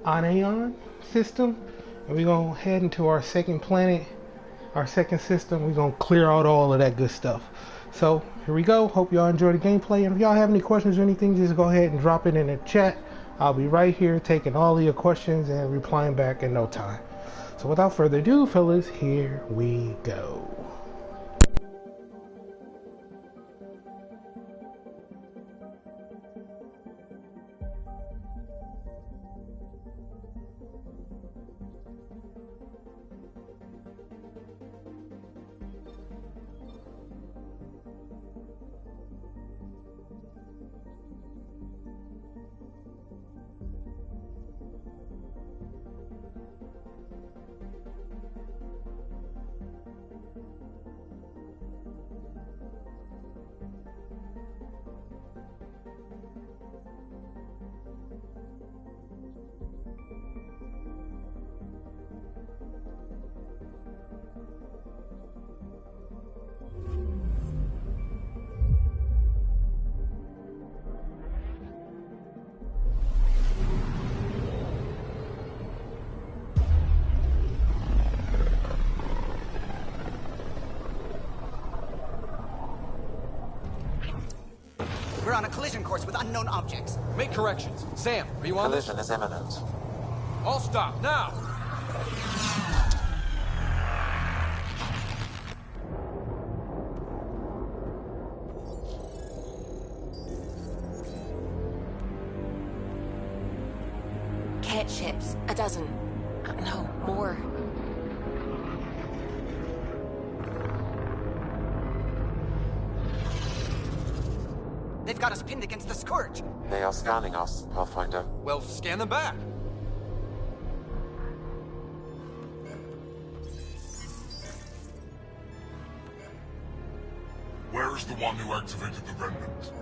anion system, and we're gonna head into our second planet, our second system. We're gonna clear out all of that good stuff. So here we go. Hope y'all enjoy the gameplay, and if y'all have any questions or anything, just go ahead and drop it in the chat. I'll be right here taking all of your questions and replying back in no time. So without further ado, fellas, here we go. We're on a collision course with unknown objects. Make corrections. Sam, are you on this? Collision is imminent. All stop, now! Cat ships. A dozen. No, more. They've got us pinned against the Scourge. They are scanning us, Pathfinder. Well, scan them back. Where is the one who activated the remnant?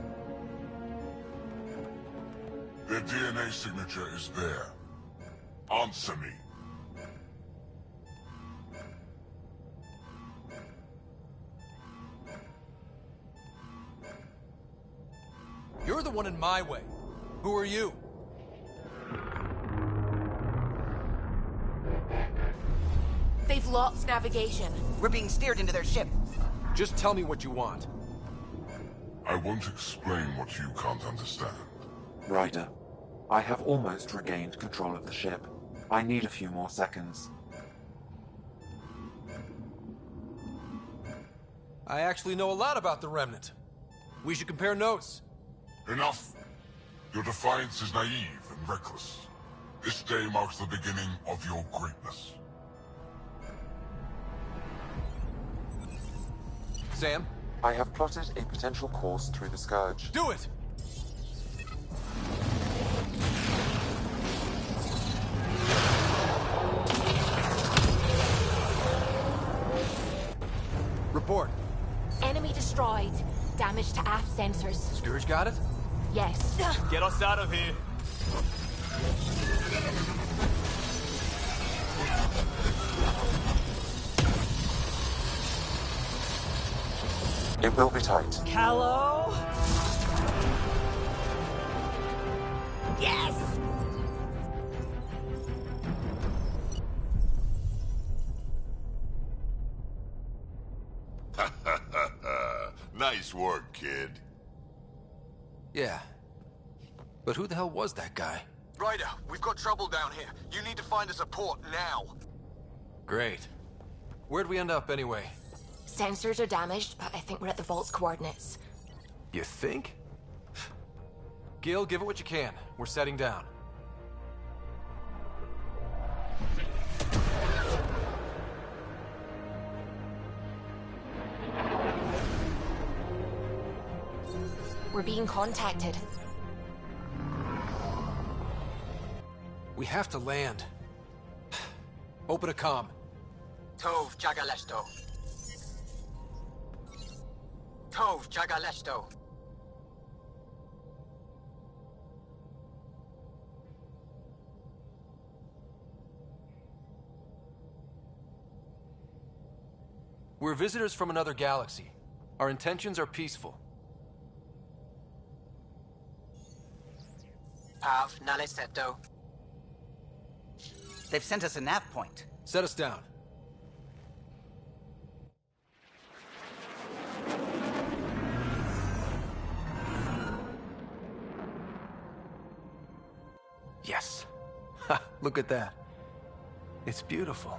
Their DNA signature is there. Answer me. You're the one in my way. Who are you? They've lost navigation. We're being steered into their ship. Just tell me what you want. I won't explain what you can't understand. Ryder, I have almost regained control of the ship. I need a few more seconds. I actually know a lot about the Remnant. We should compare notes. Enough! Your defiance is naive and reckless. This day marks the beginning of your greatness. Sam? I have plotted a potential course through the Scourge. Do it! Report. Enemy destroyed. Damage to aft sensors. Scourge got it? Yes. Get us out of here. It will be tight. Hello? Yes! Nice work, kid. Yeah. But who the hell was that guy? Ryder, we've got trouble down here. You need to find us a port now. Great. Where'd we end up anyway? Sensors are damaged, but I think we're at the Vault's coordinates. You think? Gil, give it what you can. We're setting down. We're being contacted. We have to land. Open a comm. Tov Jagaleshto. Tov Jagaleshto. We're visitors from another galaxy. Our intentions are peaceful. Av Naleseto. They've sent us a nav point. Set us down. Yes. Ha, look at that. It's beautiful.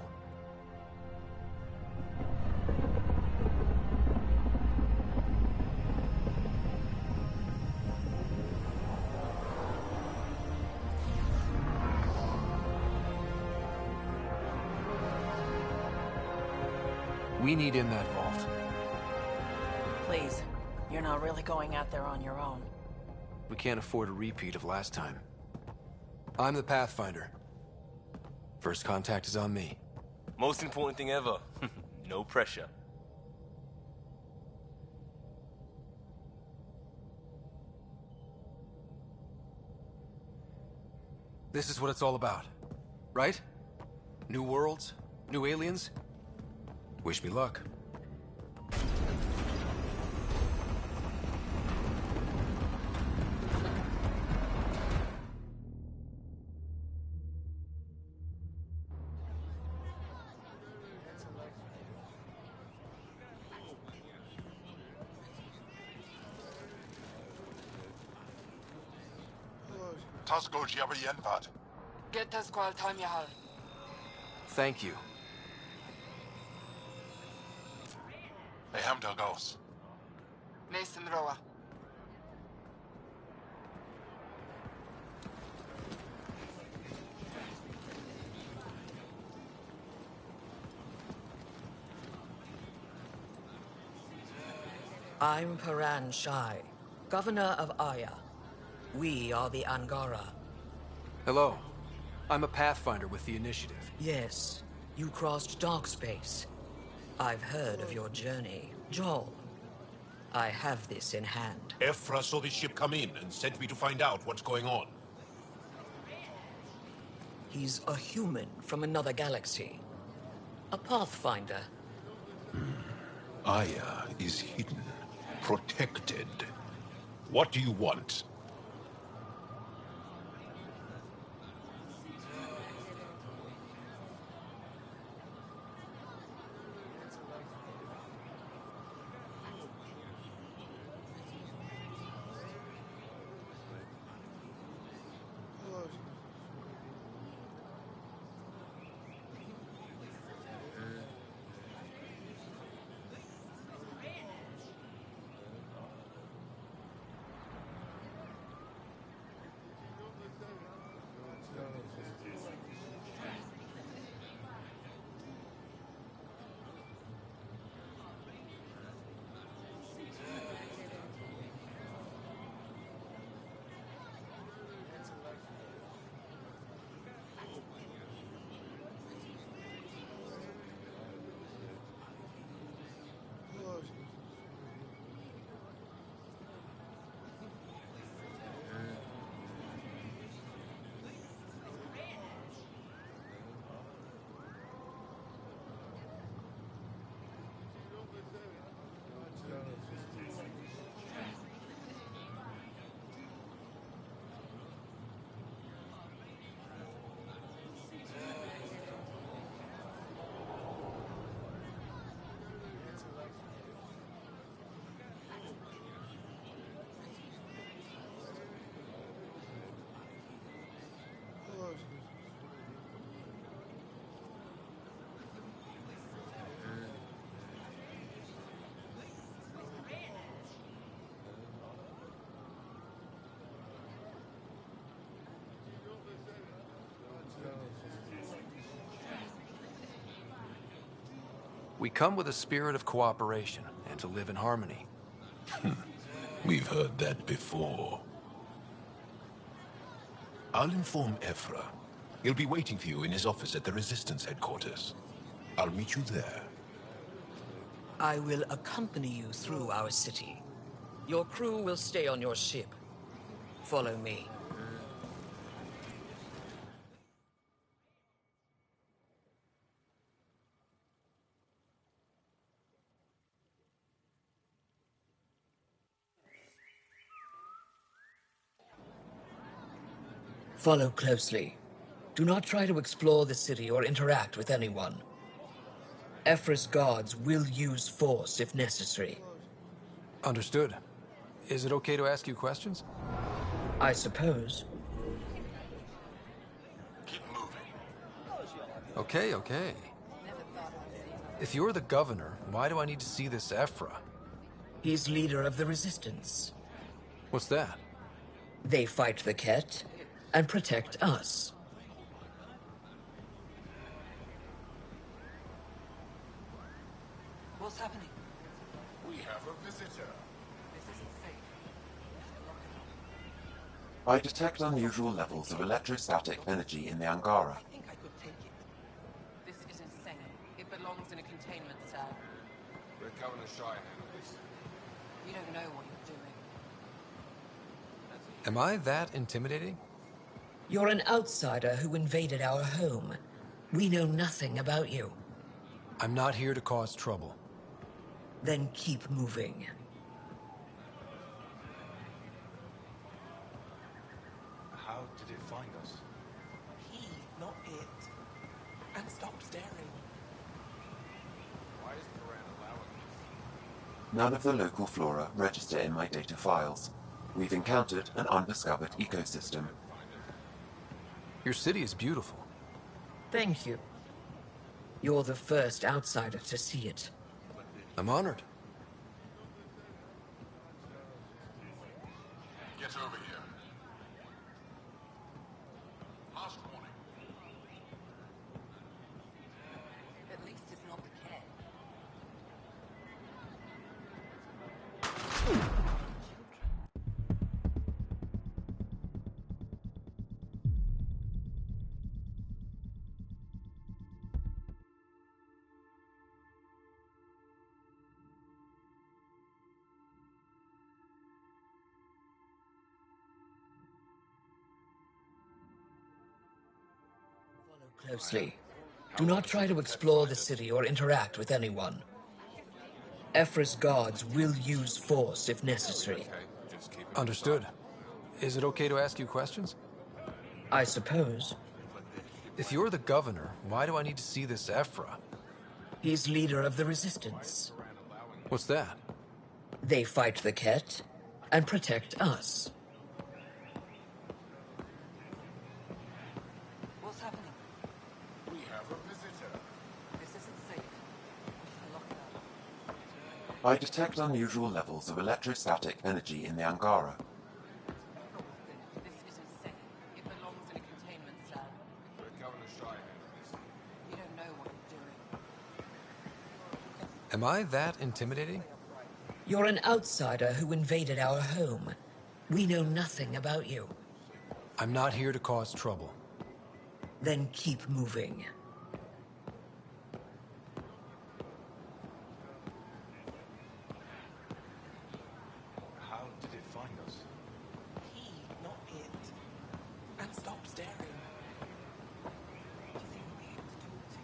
We need in that vault. Please, you're not really going out there on your own. We can't afford a repeat of last time. I'm the Pathfinder. First contact is on me. Most important thing ever. No pressure. This is what it's all about, right? New worlds? New aliens? Wish me luck. Tasco Jiabayenvat. Get das Qual time Yahal. Thank you. Hamdel goes. Mason Roa. I'm Paran Shai, Governor of Aya. We are the Angara. Hello. I'm a Pathfinder with the Initiative. Yes, you crossed dark space. I've heard of your journey, Joel. I have this in hand. Evfra saw this ship come in and sent me to find out what's going on. He's a human from another galaxy. A Pathfinder. Aya is hidden, protected. What do you want? We come with a spirit of cooperation and to live in harmony. We've heard that before. I'll inform Evfra. He'll be waiting for you in his office at the Resistance headquarters. I'll meet you there. I will accompany you through our city. Your crew will stay on your ship. Follow me. Follow closely. Do not try to explore the city or interact with anyone. Evfra's guards will use force if necessary. Understood. Is it okay to ask you questions? I suppose. Okay, okay. If you're the governor, why do I need to see this Evfra? He's leader of the Resistance. What's that? They fight the Ket and protect us. What's happening? We have a visitor. This isn't safe. I detect unusual levels of electrostatic energy in the Angara. I think I could take it. This is insane. It belongs in a containment cell. We're Governor Shire handles. You don't know what you're doing. Am I that intimidating? You're an outsider who invaded our home. We know nothing about you. I'm not here to cause trouble. Then keep moving. How did it find us? He, not it. And stop staring. Why is Moran allowing this? None of the local flora register in my data files. We've encountered an undiscovered ecosystem. Your city is beautiful. Thank you. You're the first outsider to see it. I'm honored. Get over here. Last warning. At least it's not the cat. Closely. Do not try to explore the city or interact with anyone. Evfra's guards will use force if necessary. Understood. Is it okay to ask you questions? I suppose. If you're the governor, why do I need to see this Evfra? He's leader of the Resistance. What's that? They fight the Ket and protect us. What's happening? We have a visitor. This isn't safe. We should lock it up. I detect unusual levels of electrostatic energy in the Angara. This is insane. It belongs in a containment cell. We're Governor Shire handles. You don't know what you're doing. Am I that intimidating? You're an outsider who invaded our home. We know nothing about you. I'm not here to cause trouble. Then keep moving. How did it find us? He, not it. And stop staring. Do you think we'll be able to talk to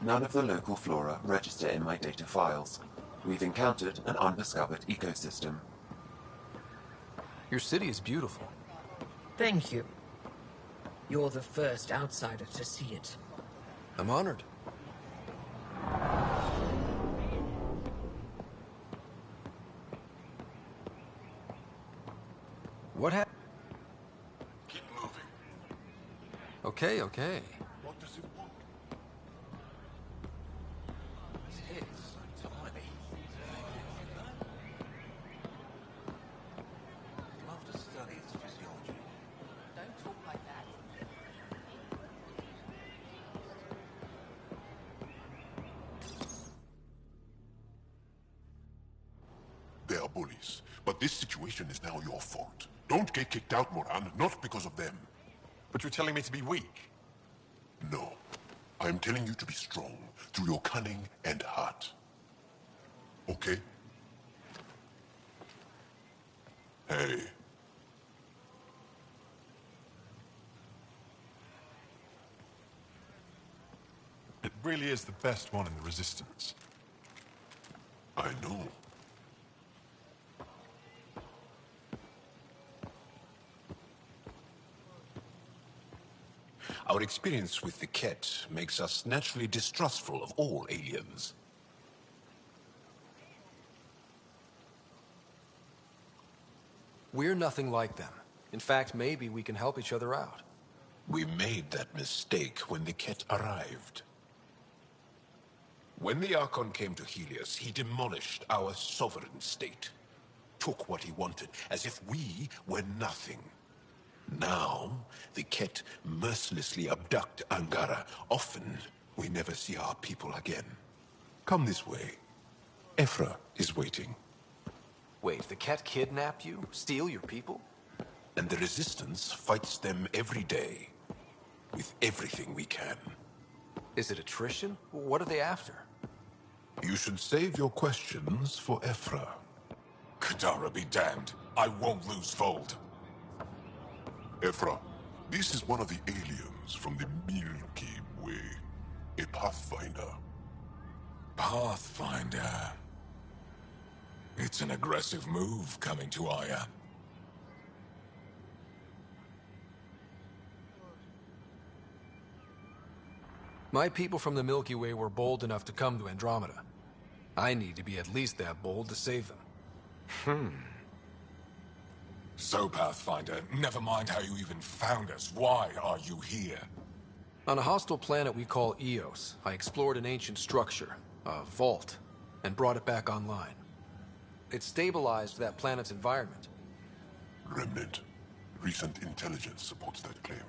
you? None of the local flora register in my data files. We've encountered an undiscovered ecosystem. Your city is beautiful. Thank you. You're the first outsider to see it. I'm honored. What happened? Keep moving. Okay, okay. What does it want? It's so tiny. I'd love to study its physiology. Don't talk like that. They are bullies, but this situation is now your fault. Don't get kicked out, Moran, not because of them. But you're telling me to be weak? No. I am telling you to be strong through your cunning and heart. Okay? Hey. It really is the best one in the Resistance. I know. Our experience with the Ket makes us naturally distrustful of all aliens. We're nothing like them. In fact, maybe we can help each other out. We made that mistake when the Ket arrived. When the Archon came to Helios, he demolished our sovereign state. Took what he wanted, as if we were nothing. Now, the Ket mercilessly abduct Angara. Often, we never see our people again. Come this way. Evfra is waiting. Wait, the Ket kidnap you? Steal your people? And the Resistance fights them every day. With everything we can. Is it attrition? What are they after? You should save your questions for Evfra. Kadara be damned. I won't lose Volde. Evfra, this is one of the aliens from the Milky Way. A pathfinder. Pathfinder. It's an aggressive move coming to Aya. My people from the Milky Way were bold enough to come to Andromeda. I need to be at least that bold to save them. So, Pathfinder, never mind how you even found us. Why are you here? On a hostile planet we call Eos, I explored an ancient structure, a vault, and brought it back online. It stabilized that planet's environment. Remnant. Recent intelligence supports that claim.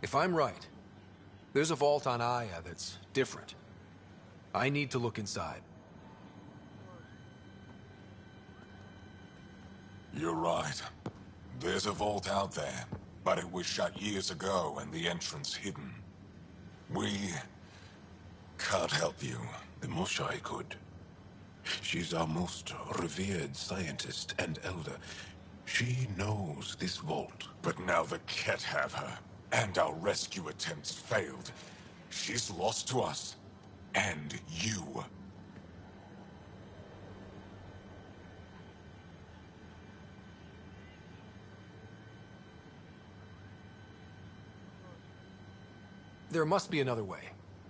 If I'm right, there's a vault on Aya that's different. I need to look inside. You're right. There's a vault out there, but it was shut years ago and the entrance hidden. We can't help you. The Moshai could. She's our most revered scientist and elder. She knows this vault. But now the Ket have her, and our rescue attempts failed. She's lost to us. And you. There must be another way.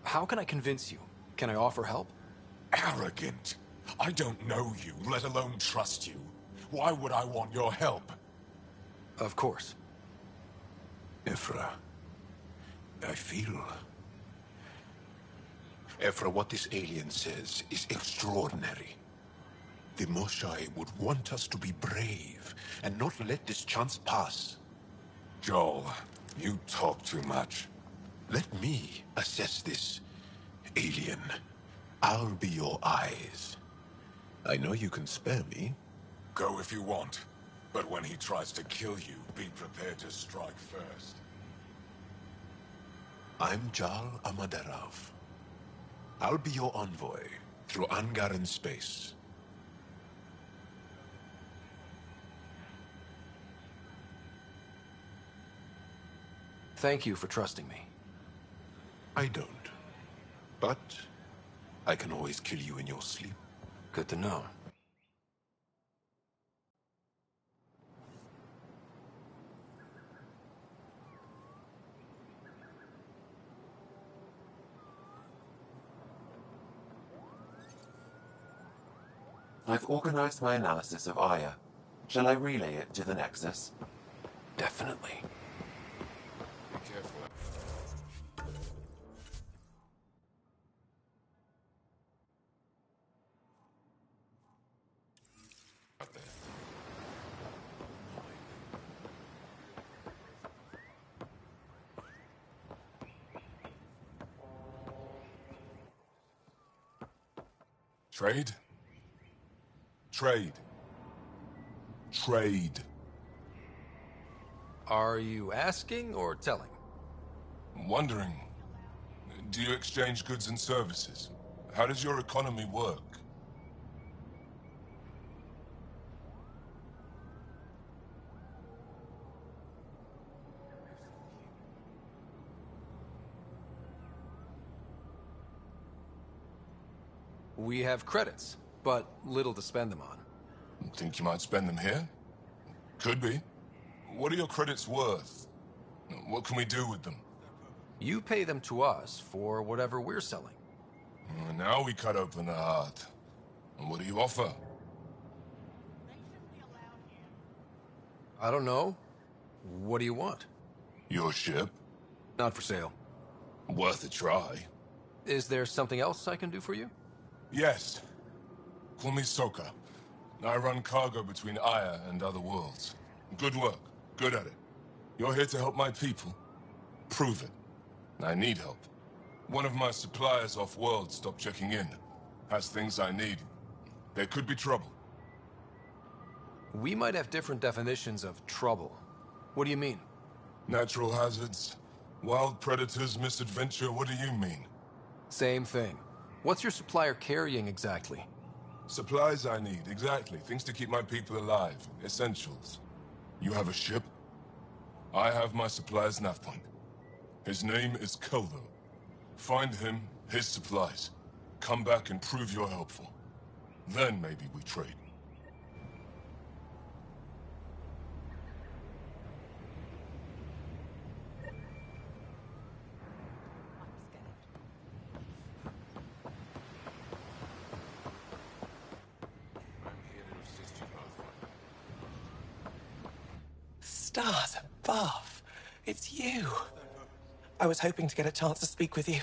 How can I convince you? Can I offer help? Arrogant. I don't know you, let alone trust you. Why would I want your help? Of course. Evfra, I feel... Evfra, what this alien says is extraordinary. The Moshai would want us to be brave and not let this chance pass. Joel, you talk too much. Let me assess this, alien. I'll be your eyes. I know you can spare me. Go if you want. But when he tries to kill you, be prepared to strike first. I'm Jal Amaderov. I'll be your envoy through Angaran space. Thank you for trusting me. I don't. But I can always kill you in your sleep. Good to know. I've organized my analysis of Aya. Shall I relay it to the Nexus? Definitely. Be careful. Out there. Trade? Trade. Trade. Are you asking or telling? I'm wondering, do you exchange goods and services? How does your economy work? We have credits, but little to spend them on. Think you might spend them here? Could be. What are your credits worth? What can we do with them? You pay them to us for whatever we're selling. Now we cut open the heart. And what do you offer? I don't know. What do you want? Your ship? Not for sale. Worth a try. Is there something else I can do for you? Yes. Call me Soka. I run cargo between Aya and other worlds. Good work. Good at it. You're here to help my people. Prove it. I need help. One of my suppliers off-world stopped checking in. Has things I need. There could be trouble. We might have different definitions of trouble. What do you mean? Natural hazards, wild predators, misadventure, what do you mean? Same thing. What's your supplier carrying exactly? Supplies I need, exactly. Things to keep my people alive. Essentials. You have a ship? I have my supplier's nav point. His name is Koldo. Find him, his supplies. Come back and prove you're helpful. Then maybe we trade. Stars above. It's you. I was hoping to get a chance to speak with you.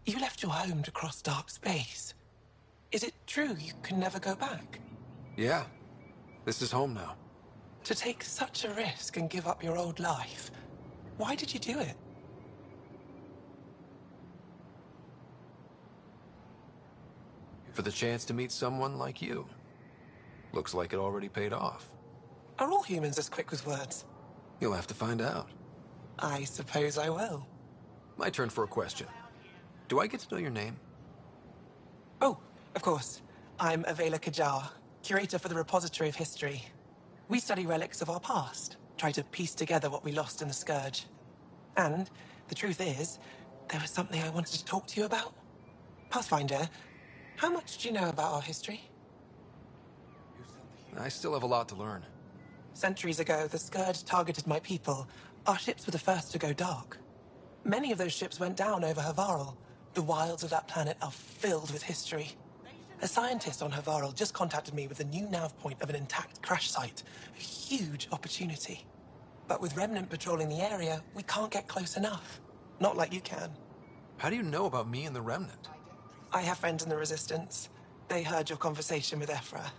You left your home to cross dark space. Is it true you can never go back? Yeah. This is home now. To take such a risk and give up your old life, why did you do it? For the chance to meet someone like you. Looks like it already paid off. Are all humans as quick with words? You'll have to find out. I suppose I will. My turn for a question. Do I get to know your name? Oh, of course. I'm Evfra Kajar, curator for the Repository of History. We study relics of our past, try to piece together what we lost in the Scourge. And the truth is, there was something I wanted to talk to you about. Pathfinder, how much do you know about our history? I still have a lot to learn. Centuries ago, the Scourge targeted my people. Our ships were the first to go dark. Many of those ships went down over Havarl. The wilds of that planet are filled with history. A scientist on Havarl just contacted me with a new nav point of an intact crash site. A huge opportunity. But with Remnant patrolling the area, we can't get close enough. Not like you can. How do you know about me and the Remnant? I have friends in the Resistance. They heard your conversation with Evfra.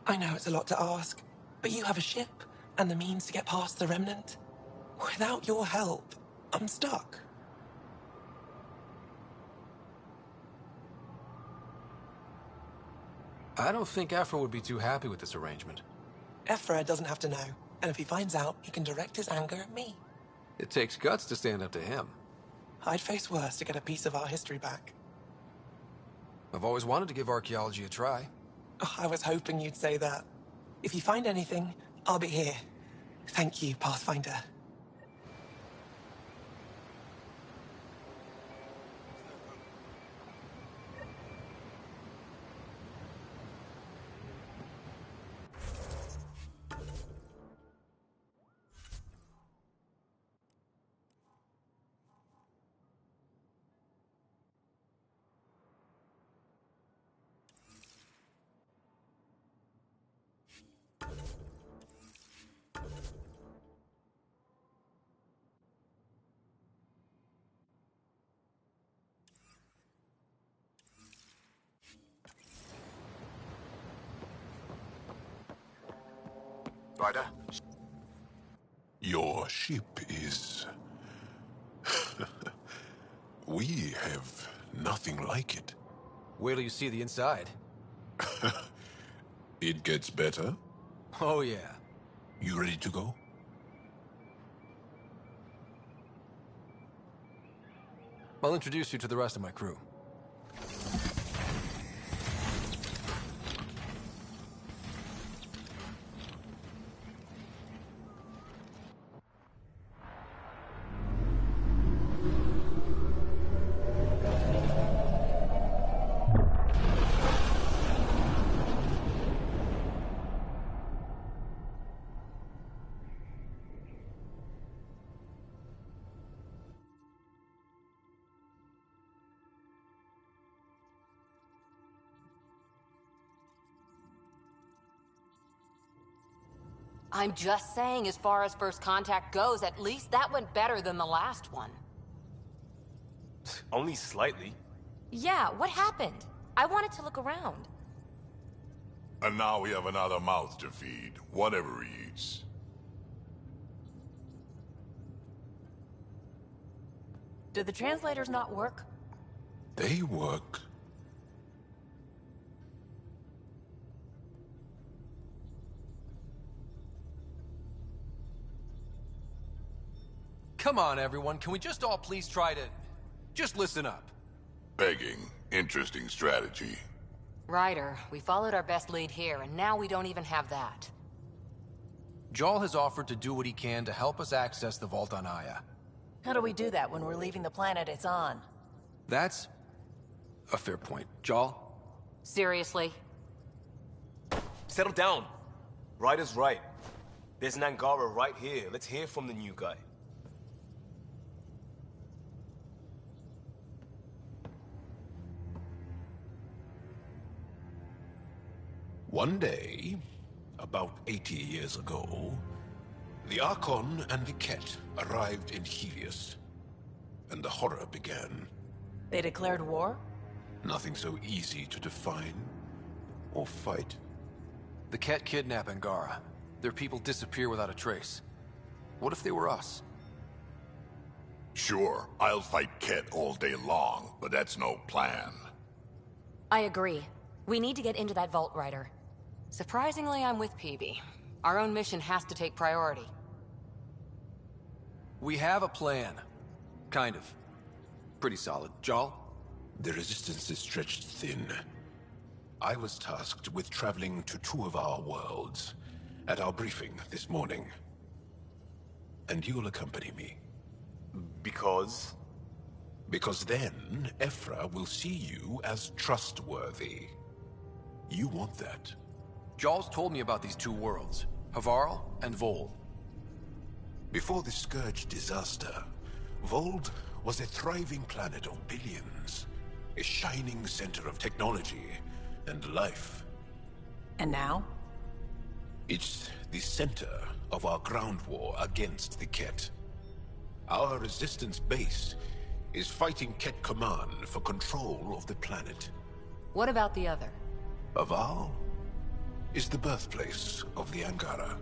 I know it's a lot to ask, but you have a ship and the means to get past the Remnant. Without your help, I'm stuck. I don't think Evfra would be too happy with this arrangement. Evfra doesn't have to know, and if he finds out, he can direct his anger at me. It takes guts to stand up to him. I'd face worse to get a piece of our history back. I've always wanted to give archaeology a try. Oh, I was hoping you'd say that. If you find anything, I'll be here. Thank you, Pathfinder. Ryder? Your ship is... We have nothing like it. Wait till you see the inside. It gets better? Oh, yeah. You ready to go? I'll introduce you to the rest of my crew. I'm just saying, as far as first contact goes, at least that went better than the last one. Only slightly. Yeah, what happened? I wanted to look around. And now we have another mouth to feed, whatever he eats. Did the translators not work? They work. Come on, everyone. Can we just all please try to... just listen up? Begging. Interesting strategy. Ryder, we followed our best lead here, and now we don't even have that. Jarl has offered to do what he can to help us access the vault on Aya. How do we do that when we're leaving the planet it's on? That's a fair point. Jarl? Seriously? Settle down. Ryder's right. There's an Angara right here. Let's hear from the new guy. One day, about 80 years ago, the Archon and the Ket arrived in Helios, and the horror began. They declared war? Nothing so easy to define or fight. The Ket kidnap Angara. Their people disappear without a trace. What if they were us? Sure, I'll fight Ket all day long, but that's no plan. I agree. We need to get into that vault, Ryder. Surprisingly, I'm with PB. Our own mission has to take priority. We have a plan. Kind of. Pretty solid. Jarl? The resistance is stretched thin. I was tasked with traveling to two of our worlds at our briefing this morning. And you'll accompany me. Because? Because then, Evfra will see you as trustworthy. You want that. Jarl's told me about these two worlds, Havarl and Volde. Before the Scourge disaster, Volde was a thriving planet of billions. A shining center of technology and life. And now? It's the center of our ground war against the Ket. Our resistance base is fighting Ket Command for control of the planet. What about the other? Havral is the birthplace of the Angara.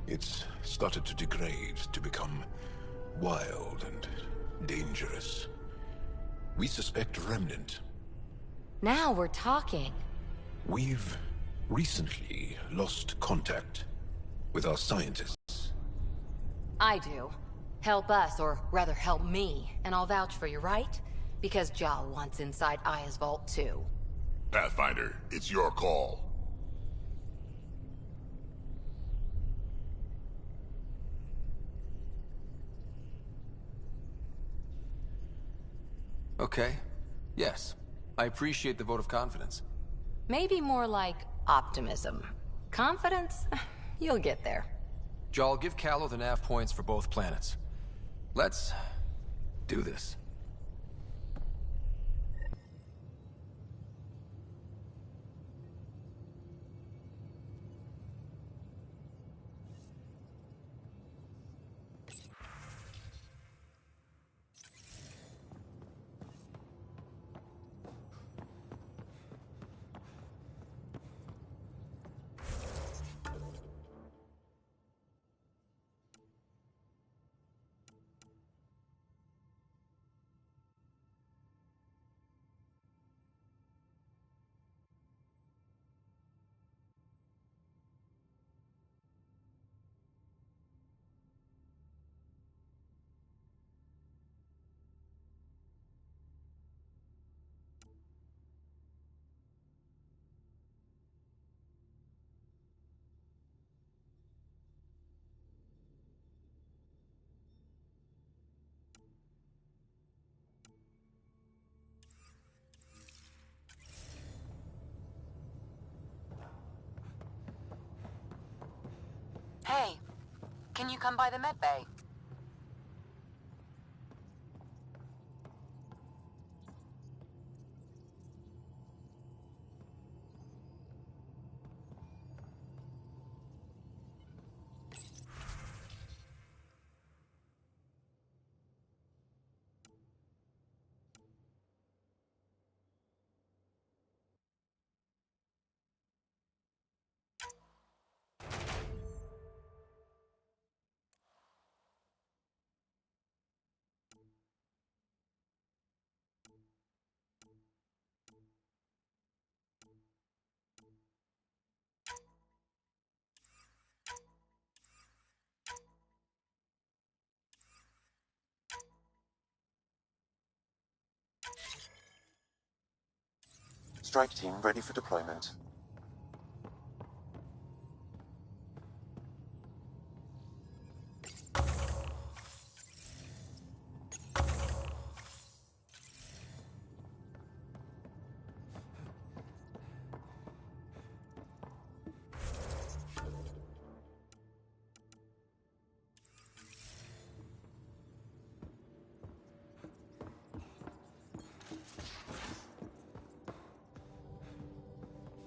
It's started to degrade, to become wild and dangerous. We suspect a remnant. Now we're talking. We've recently lost contact with our scientists. I do. Help us, or rather help me, and I'll vouch for you, right? Because Jarl wants inside Aya's vault too. Pathfinder, it's your call. Okay. Yes. I appreciate the vote of confidence. Maybe more like optimism. Confidence? You'll get there. Jarl, give Callow the nav points for both planets. Let's do this. Hey, can you come by the med bay? Strike team ready for deployment.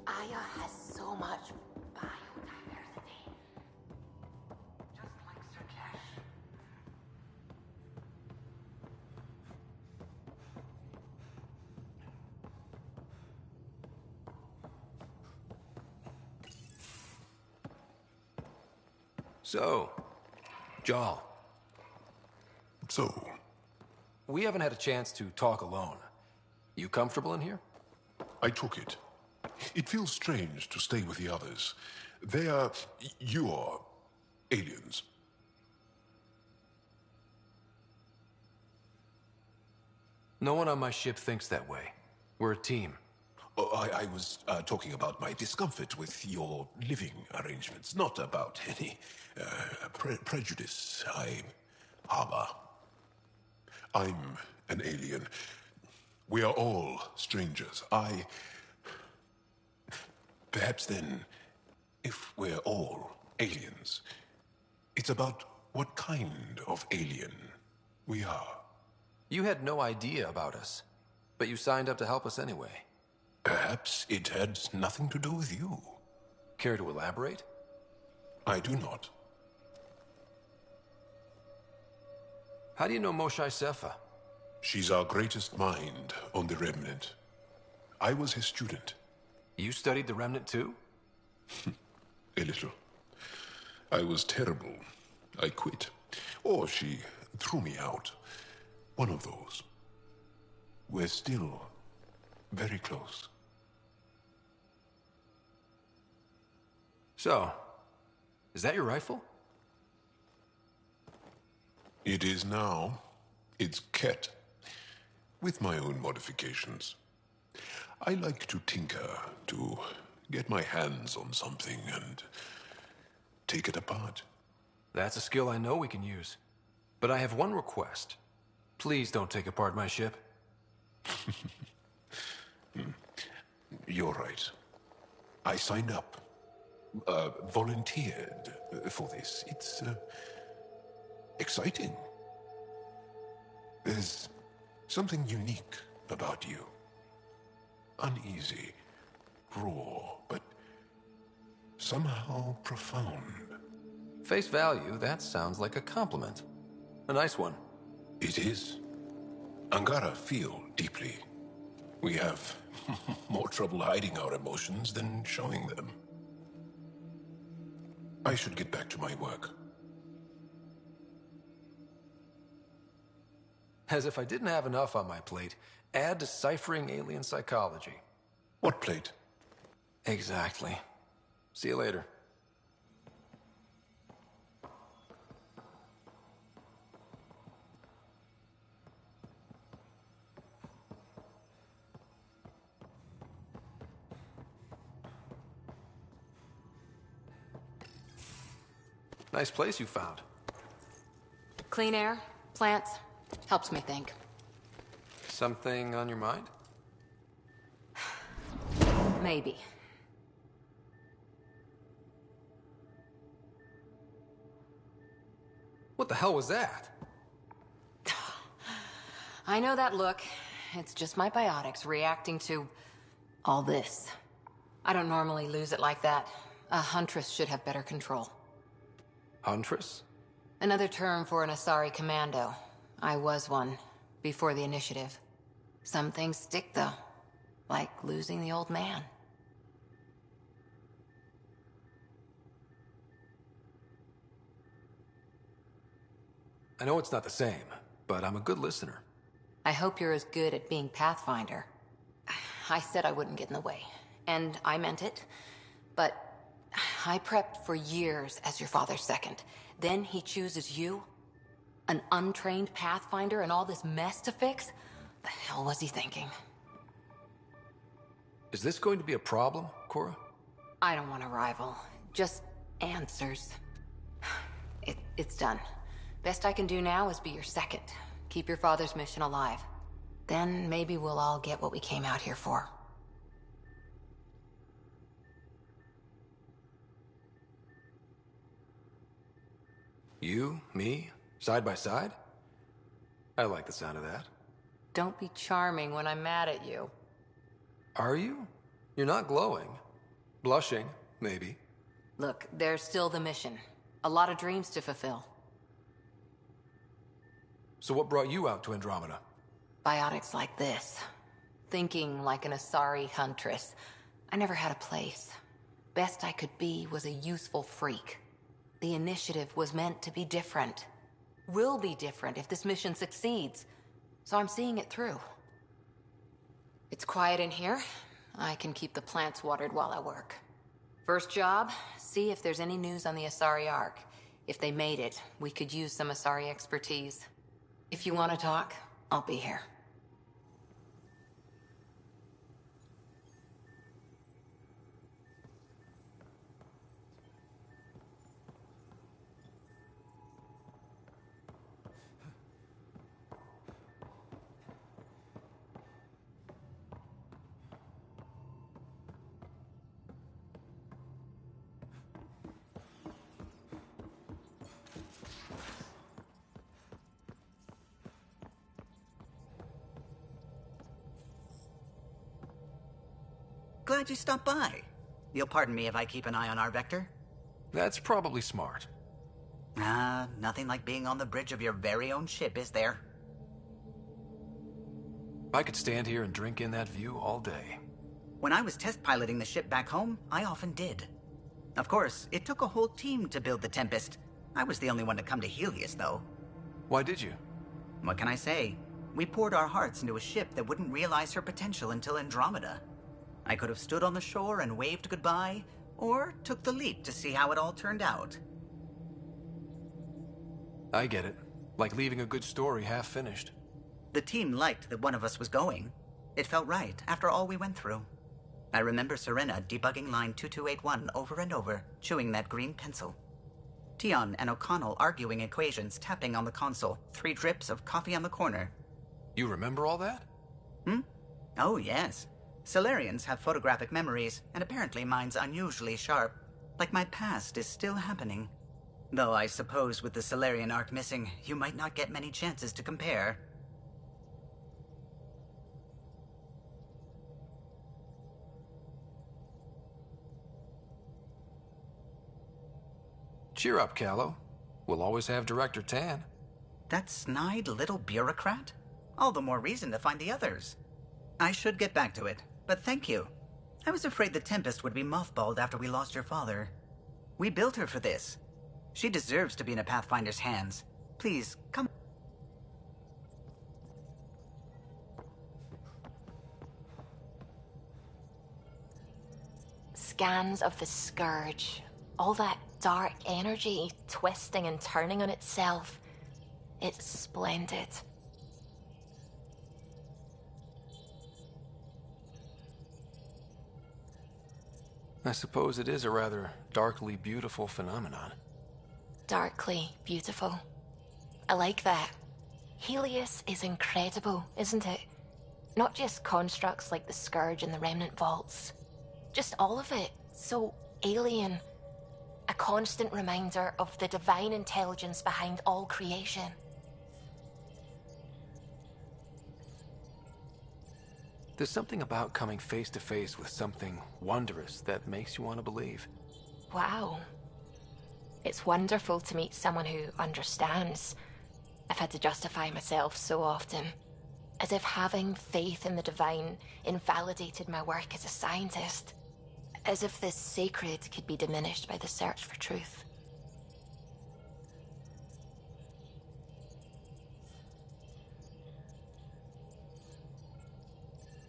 Aya has so much biodiversity. Just like Sirkesh. So, Jal. So? We haven't had a chance to talk alone. You comfortable in here? I took it. It feels strange to stay with the others. They are... you are... aliens. No one on my ship thinks that way. We're a team. Oh, I was talking about my discomfort with your living arrangements, not about any prejudice I harbor. I'm an alien. We are all strangers. Perhaps then, if we're all aliens, it's about what kind of alien we are. You had no idea about us, but you signed up to help us anyway. Perhaps it had nothing to do with you. Care to elaborate? I do not. How do you know Moshae Sefa? She's our greatest mind on the Remnant. I was his student. You studied the Remnant too? A little. I was terrible. I quit. Or she threw me out. One of those. We're still very close. So, is that your rifle? It is now. It's Ket. With my own modifications. I like to tinker, to get my hands on something and take it apart. That's a skill I know we can use. But I have one request. Please don't take apart my ship. You're right. I signed up. Volunteered for this. It's exciting. There's something unique about you. Uneasy, raw, but somehow profound. Face value, that sounds like a compliment. A nice one. It is. Angara feel deeply. We have more trouble hiding our emotions than showing them. I should get back to my work. As if I didn't have enough on my plate, add deciphering alien psychology. What plate? Exactly. See you later. Nice place you found. Clean air, plants, helps me think. Something on your mind? Maybe. What the hell was that? I know that look. It's just my biotics reacting to all this. I don't normally lose it like that. A huntress should have better control. Huntress? Another term for an Asari commando. I was one, before the initiative. Some things stick, though. Like losing the old man. I know it's not the same, but I'm a good listener. I hope you're as good at being Pathfinder. I said I wouldn't get in the way, and I meant it. But I prepped for years as your father's second. Then he chooses you? An untrained Pathfinder and all this mess to fix? The hell was he thinking? Is this going to be a problem, Cora? I don't want a rival. Just answers. It's done. Best I can do now is be your second. Keep your father's mission alive. Then maybe we'll all get what we came out here for. You, me, side by side? I like the sound of that. Don't be charming when I'm mad at you. Are you? You're not glowing. Blushing, maybe. Look, there's still the mission. A lot of dreams to fulfill. So what brought you out to Andromeda? Biotics like this. Thinking like an Asari huntress. I never had a place. Best I could be was a useful freak. The initiative was meant to be different. Will be different if this mission succeeds. So I'm seeing it through. It's quiet in here. I can keep the plants watered while I work. First job, see if there's any news on the Asari Ark. If they made it, we could use some Asari expertise. If you want to talk, I'll be here. Glad you stopped by. You'll pardon me if I keep an eye on our vector? That's probably smart. Nothing like being on the bridge of your very own ship, is there? I could stand here and drink in that view all day. When I was test piloting the ship back home, I often did. Of course, it took a whole team to build the Tempest. I was the only one to come to Helios, though. Why did you? What can I say? We poured our hearts into a ship that wouldn't realize her potential until Andromeda. I could have stood on the shore and waved goodbye, or took the leap to see how it all turned out. I get it. Like leaving a good story half-finished. The team liked that one of us was going. It felt right, after all we went through. I remember Serena debugging line 2281 over and over, chewing that green pencil. Tion and O'Connell arguing equations, tapping on the console, 3 drips of coffee on the corner. You remember all that? Oh, yes. Salarians have photographic memories, and apparently mine's unusually sharp. Like my past is still happening. Though I suppose with the Salarian Ark missing, you might not get many chances to compare. Cheer up, Callow. We'll always have Director Tan. That snide little bureaucrat? All the more reason to find the others. I should get back to it. But thank you. I was afraid the Tempest would be mothballed after we lost your father. We built her for this. She deserves to be in a Pathfinder's hands. Please, come. Scans of the Scourge. All that dark energy twisting and turning on itself. It's splendid. I suppose it is a rather darkly beautiful phenomenon. Darkly beautiful. I like that. Helios is incredible, isn't it? Not just constructs like the Scourge and the Remnant Vaults. Just all of it. So alien. A constant reminder of the divine intelligence behind all creation. There's something about coming face to face with something wondrous that makes you want to believe. Wow. It's wonderful to meet someone who understands. I've had to justify myself so often. As if having faith in the divine invalidated my work as a scientist. As if this sacred could be diminished by the search for truth.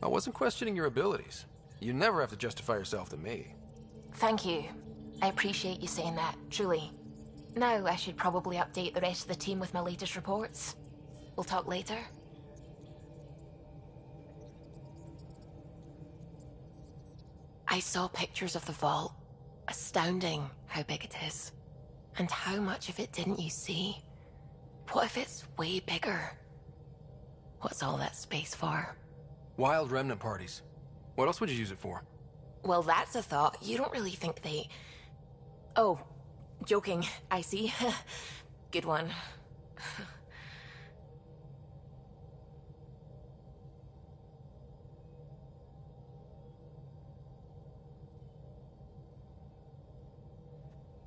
I wasn't questioning your abilities. You never have to justify yourself to me. Thank you. I appreciate you saying that, truly. Now I should probably update the rest of the team with my latest reports. We'll talk later. I saw pictures of the vault. Astounding how big it is. And how much of it didn't you see? What if it's way bigger? What's all that space for? Wild remnant parties. What else would you use it for? Well, that's a thought. You don't really think they... Oh, joking, I see. Good one.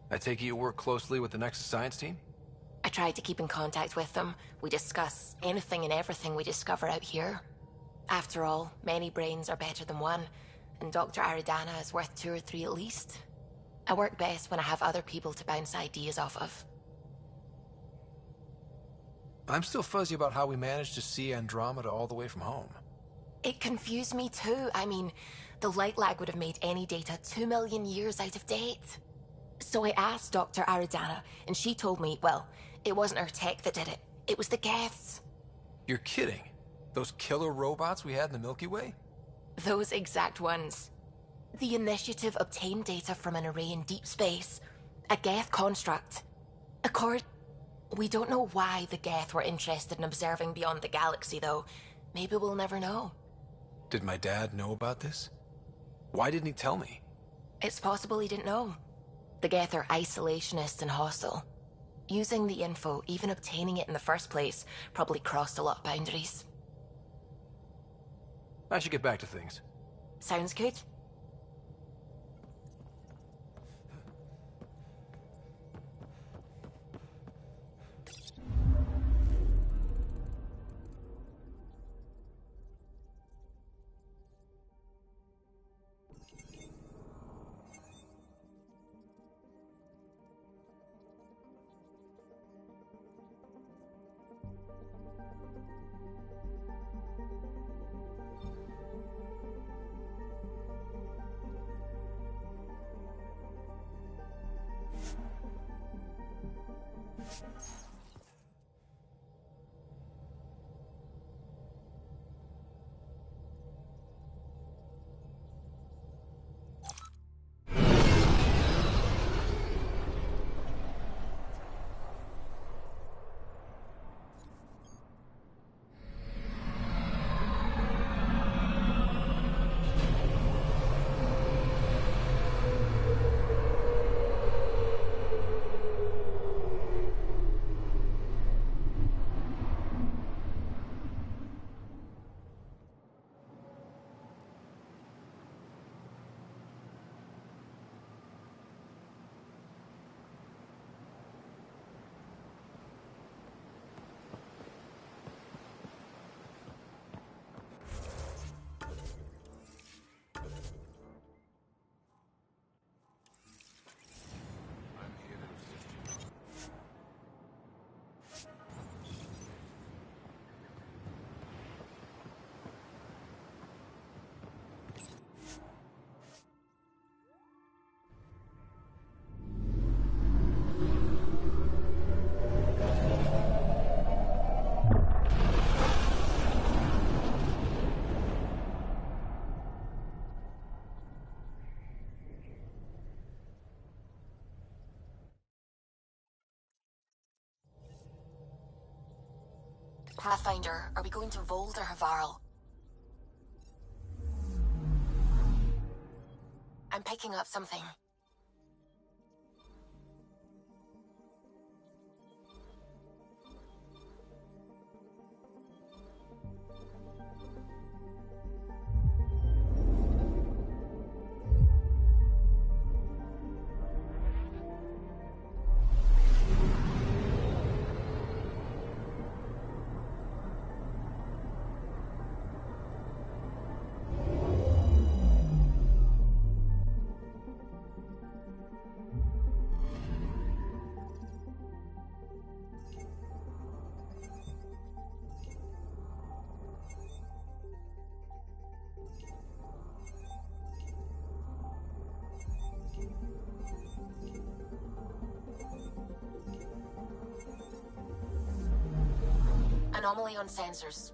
I take it you work closely with the Nexus science team? I tried to keep in contact with them. We discuss anything and everything we discover out here. After all, many brains are better than one, and Dr. Aridana is worth 2 or 3 at least. I work best when I have other people to bounce ideas off of. I'm still fuzzy about how we managed to see Andromeda all the way from home. It confused me too. I mean, the light lag would have made any data 2 million years out of date. So I asked Dr. Aridana, and she told me, well, it wasn't her tech that did it. It was the Geths. You're kidding? Those killer robots we had in the Milky Way? Those exact ones. The Initiative obtained data from an array in deep space. A Geth construct. We don't know why the Geth were interested in observing beyond the galaxy, though. Maybe we'll never know. Did my dad know about this? Why didn't he tell me? It's possible he didn't know. The Geth are isolationist and hostile. Using the info, even obtaining it in the first place, probably crossed a lot of boundaries. I should get back to things. Sounds good. Pathfinder, are we going to Volde or Havarl? I'm picking up something. Anomaly on sensors.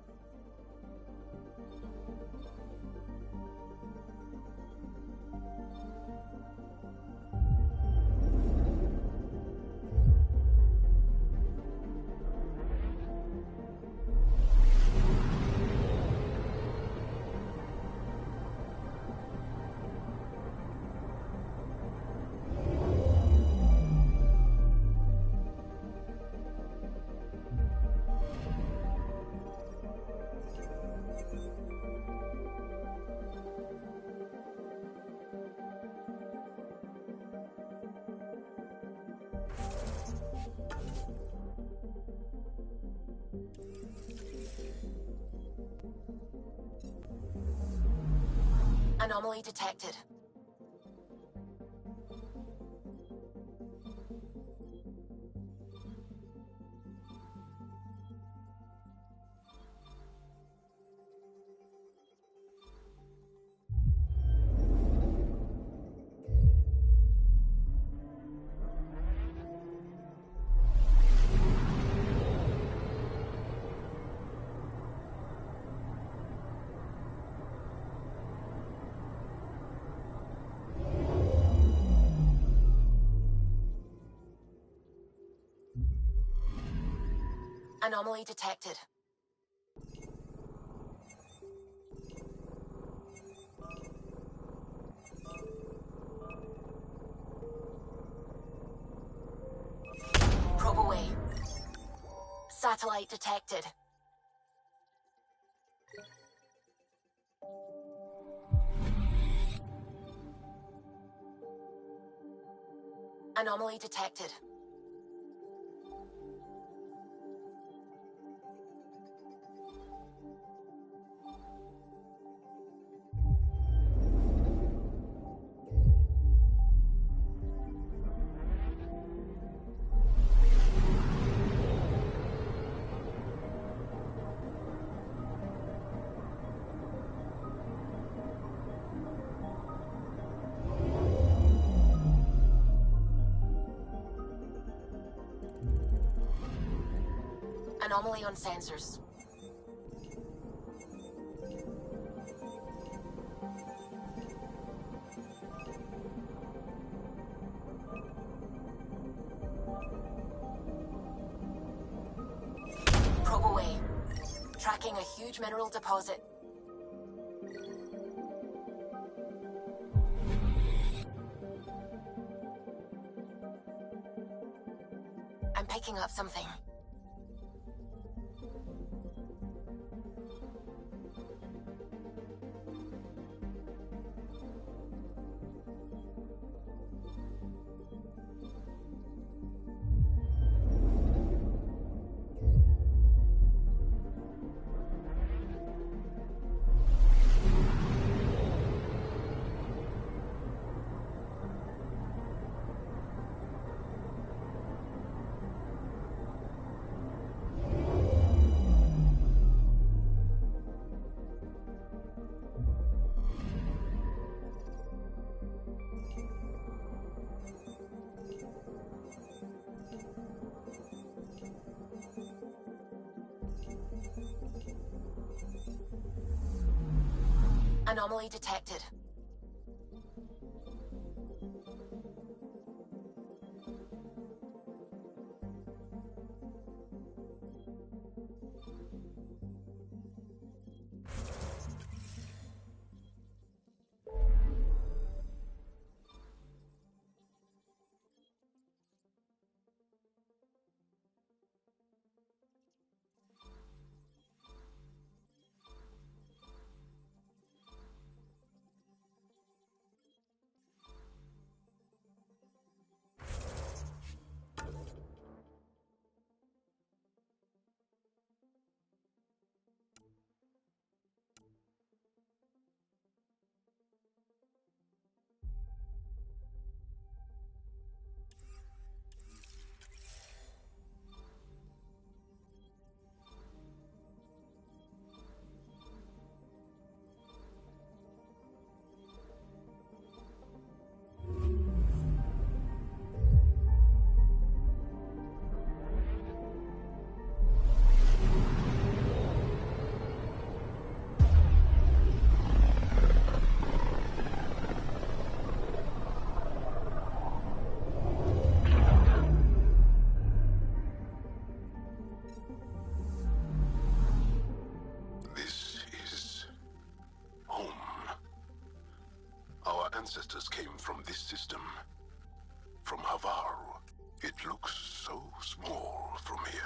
Anomaly detected. Anomaly detected. Probe away. Satellite detected. Anomaly detected. Anomaly on sensors. Probe away. Tracking a huge mineral deposit. I'm picking up something. Anomaly detected. Ancestors came from this system, from Havarl. It looks so small from here.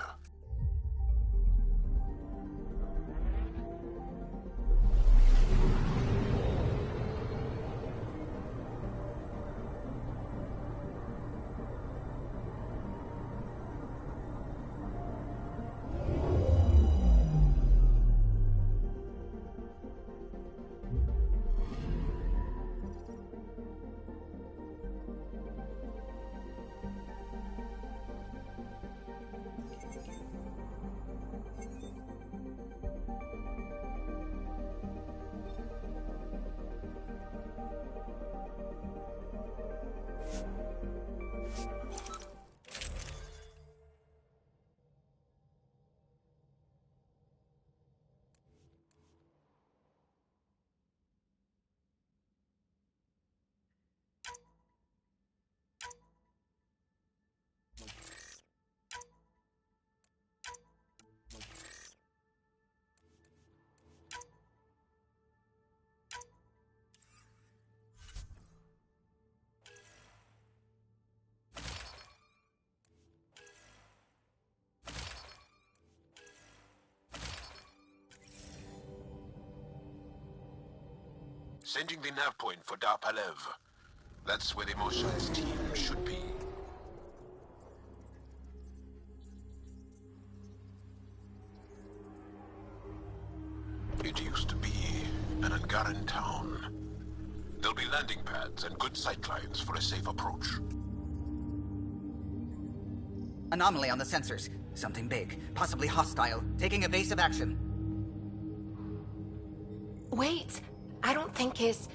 Sending the nav point for Darpalev. That's where the Mosha's team should be. It used to be an Angaran town. There'll be landing pads and good sightlines for a safe approach. Anomaly on the sensors. Something big, possibly hostile, taking evasive action. Wait, I don't think his...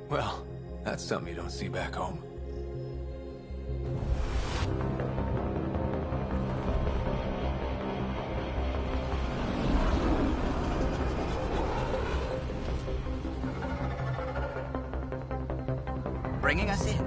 Well, that's something you don't see back home. Bringing us in.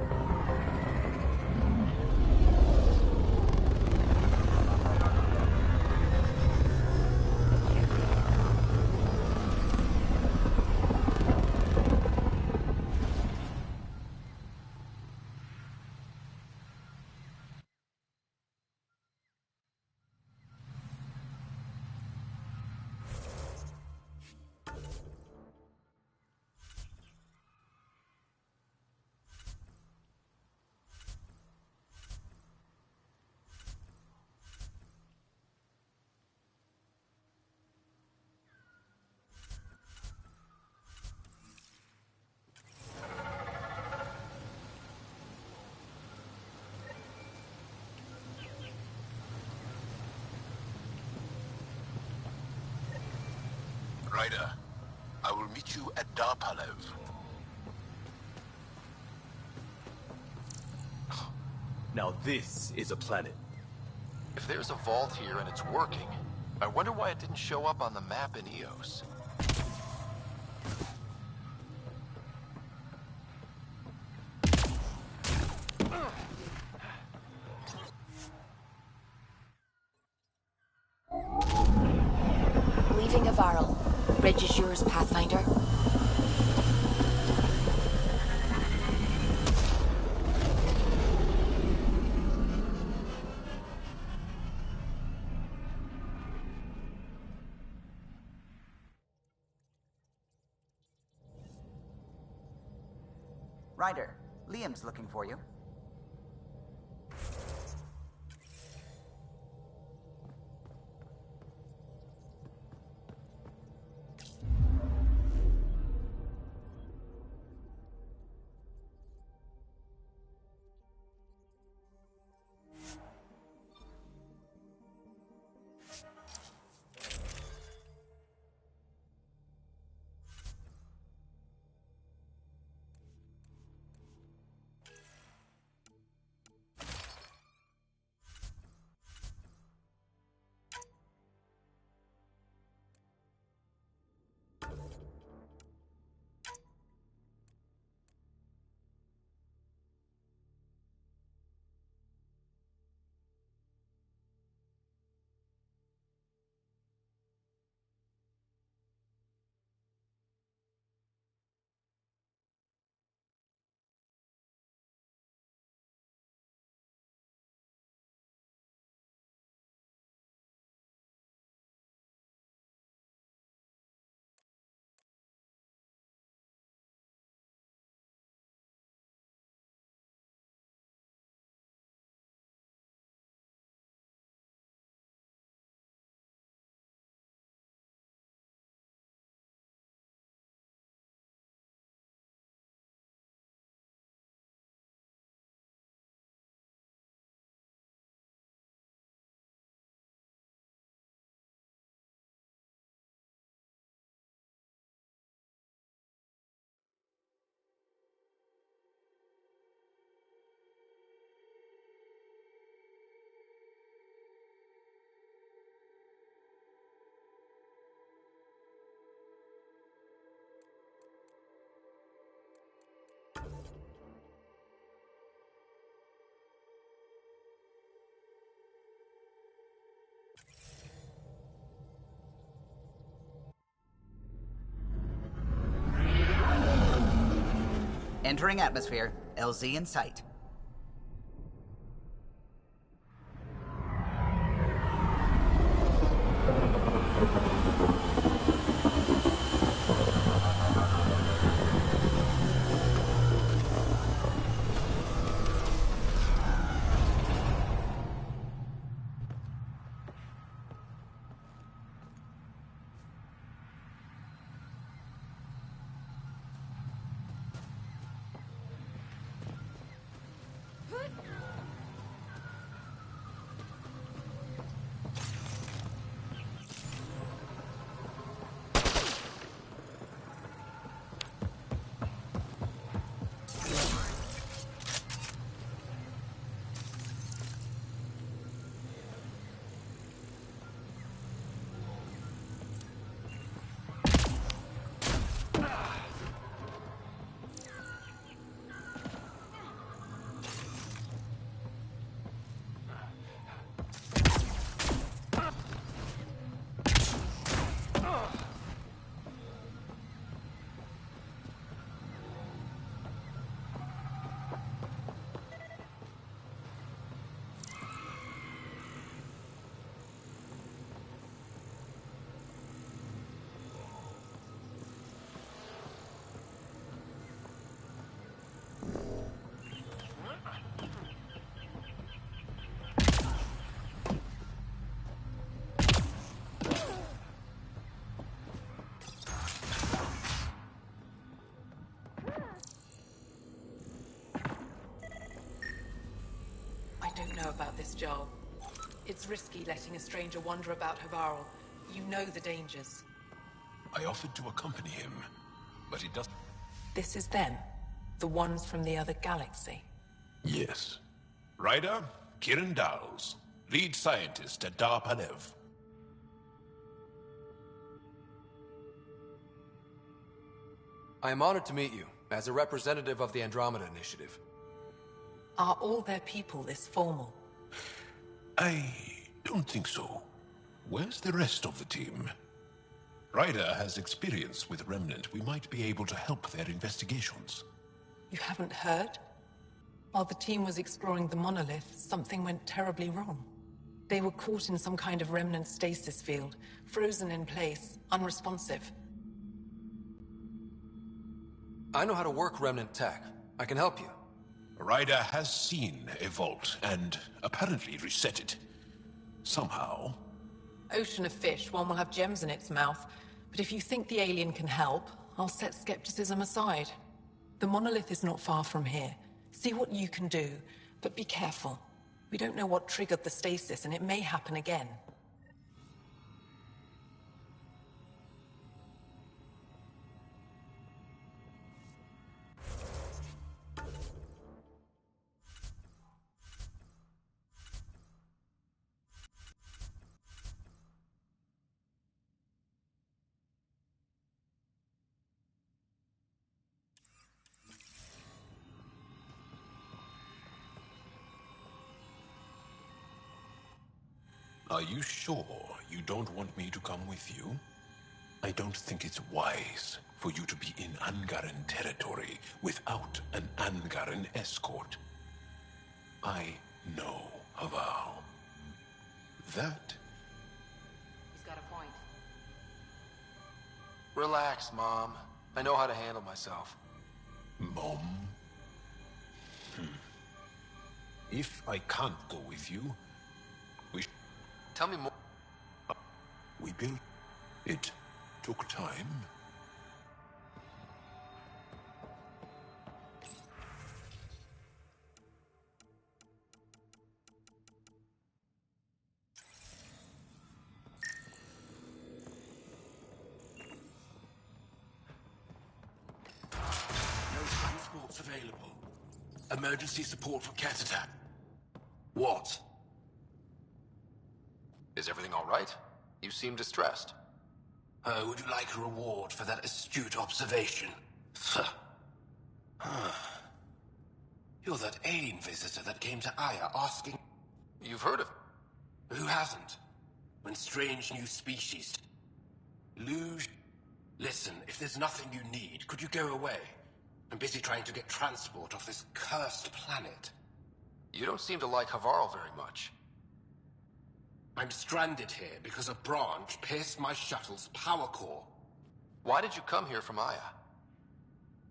Ryder, I will meet you at Darpalev. Now this is a planet. If there's a vault here and it's working, I wonder why it didn't show up on the map in Eos. Leaving Havarl. Bridge is yours, Pathfinder. Ryder, Liam's looking for you. Entering atmosphere. LZ in sight. I don't know about this, Joel. It's risky letting a stranger wander about Havarl. You know the dangers. I offered to accompany him, but he doesn't... This is them? The ones from the other galaxy? Yes. Ryder, Kiran Dowles, lead scientist at Dar Palev. I am honored to meet you, as a representative of the Andromeda Initiative. Are all their people this formal? I don't think so. Where's the rest of the team? Ryder has experience with Remnant. We might be able to help their investigations. You haven't heard? While the team was exploring the Monolith, something went terribly wrong. They were caught in some kind of Remnant stasis field, frozen in place, unresponsive. I know how to work Remnant tech. I can help you. Ryder has seen a vault, and apparently reset it. Somehow. Ocean of fish, one will have gems in its mouth. But if you think the alien can help, I'll set skepticism aside. The Monolith is not far from here. See what you can do, but be careful. We don't know what triggered the stasis, and it may happen again. Are you sure you don't want me to come with you? I don't think it's wise for you to be in Angaran territory without an Angaran escort. I know Havral. That... He's got a point. Relax, Mom. I know how to handle myself. Mom? If I can't go with you, Tell me more. we built... It took time. No transports available. Emergency support for cat attack. What? Is everything all right? You seem distressed. Would you like a reward for that astute observation? You're that alien visitor that came to Aya asking... You've heard of him? Who hasn't? When strange new species... Luge... Listen, if there's nothing you need, could you go away? I'm busy trying to get transport off this cursed planet. You don't seem to like Havarl very much. I'm stranded here because a branch pierced my shuttle's power core. Why did you come here from Aya?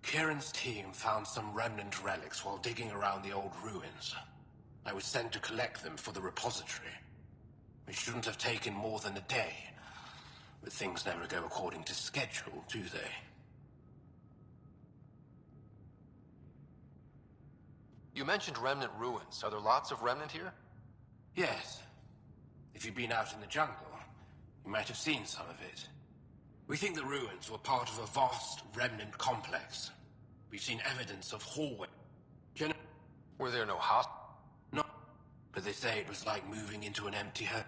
Kieran's team found some remnant relics while digging around the old ruins. I was sent to collect them for the repository. It shouldn't have taken more than a day. But things never go according to schedule, do they? You mentioned remnant ruins. Are there lots of remnant here? Yes. If you've been out in the jungle, you might have seen some of it. We think the ruins were part of a vast remnant complex. We've seen evidence of hallway. Were there no hospitals? No, but they say it was like moving into an empty home.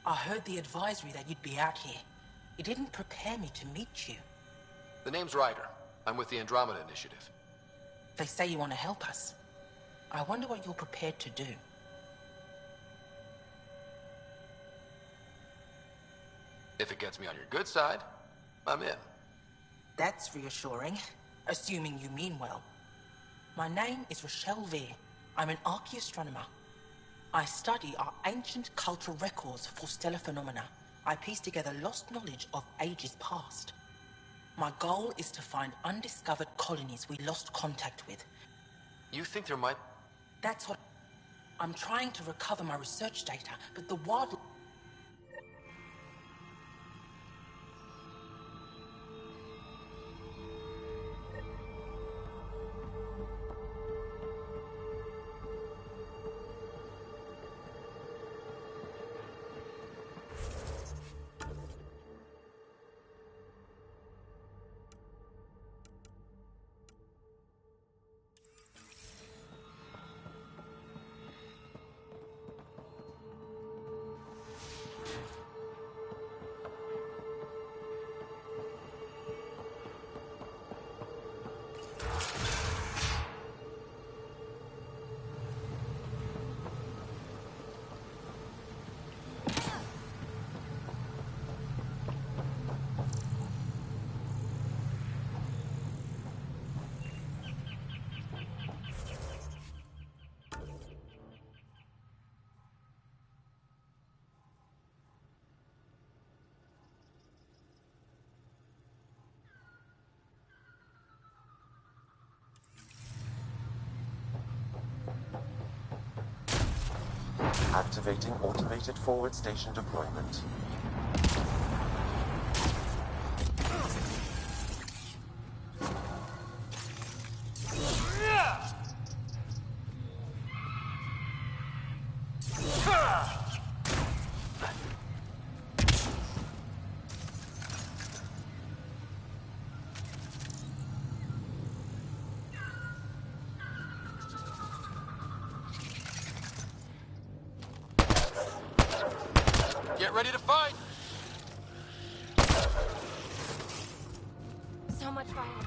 I heard the advisory that you'd be out here. It didn't prepare me to meet you. The name's Ryder. I'm with the Andromeda Initiative. They say you want to help us. I wonder what you're prepared to do. If it gets me on your good side, I'm in. That's reassuring, assuming you mean well. My name is Rochelle Veer. I'm an archaeoastronomer. I study our ancient cultural records for stellar phenomena. I piece together lost knowledge of ages past. My goal is to find undiscovered colonies we lost contact with. You think there might... That's what... I'm trying to recover my research data, but the wild... Activating automated forward station deployment. Get ready to fight! So much violence.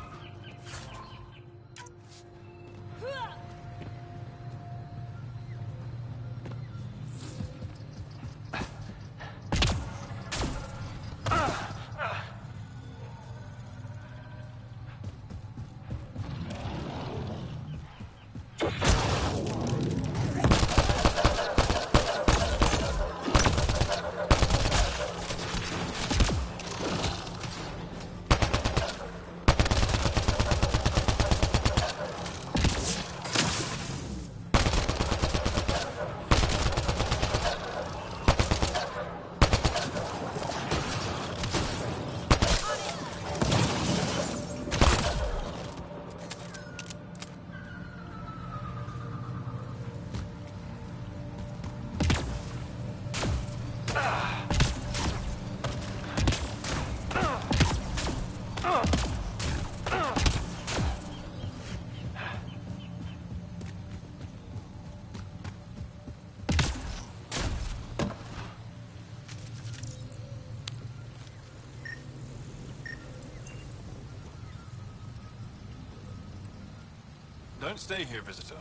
Don't stay here, visitor.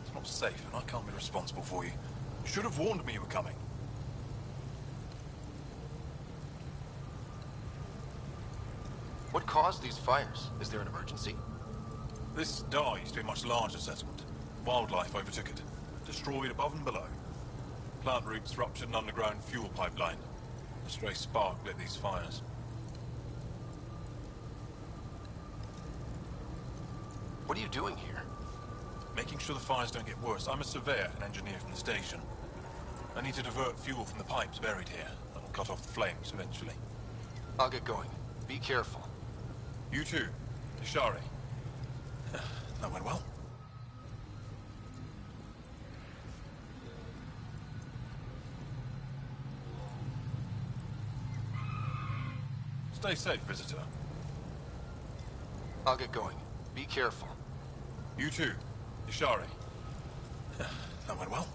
It's not safe, and I can't be responsible for you. You should have warned me you were coming. What caused these fires? Is there an emergency? This star used to be a much larger settlement. Wildlife overtook it, destroyed above and below. Plant roots ruptured an underground fuel pipeline. A stray spark lit these fires. What are you doing here? Making sure the fires don't get worse. I'm a surveyor and engineer from the station. I need to divert fuel from the pipes buried here. That'll cut off the flames eventually. I'll get going. Be careful. You too, Ishari. That went well. Stay safe, visitor. I'll get going. Be careful. You too, Ishari. That went well.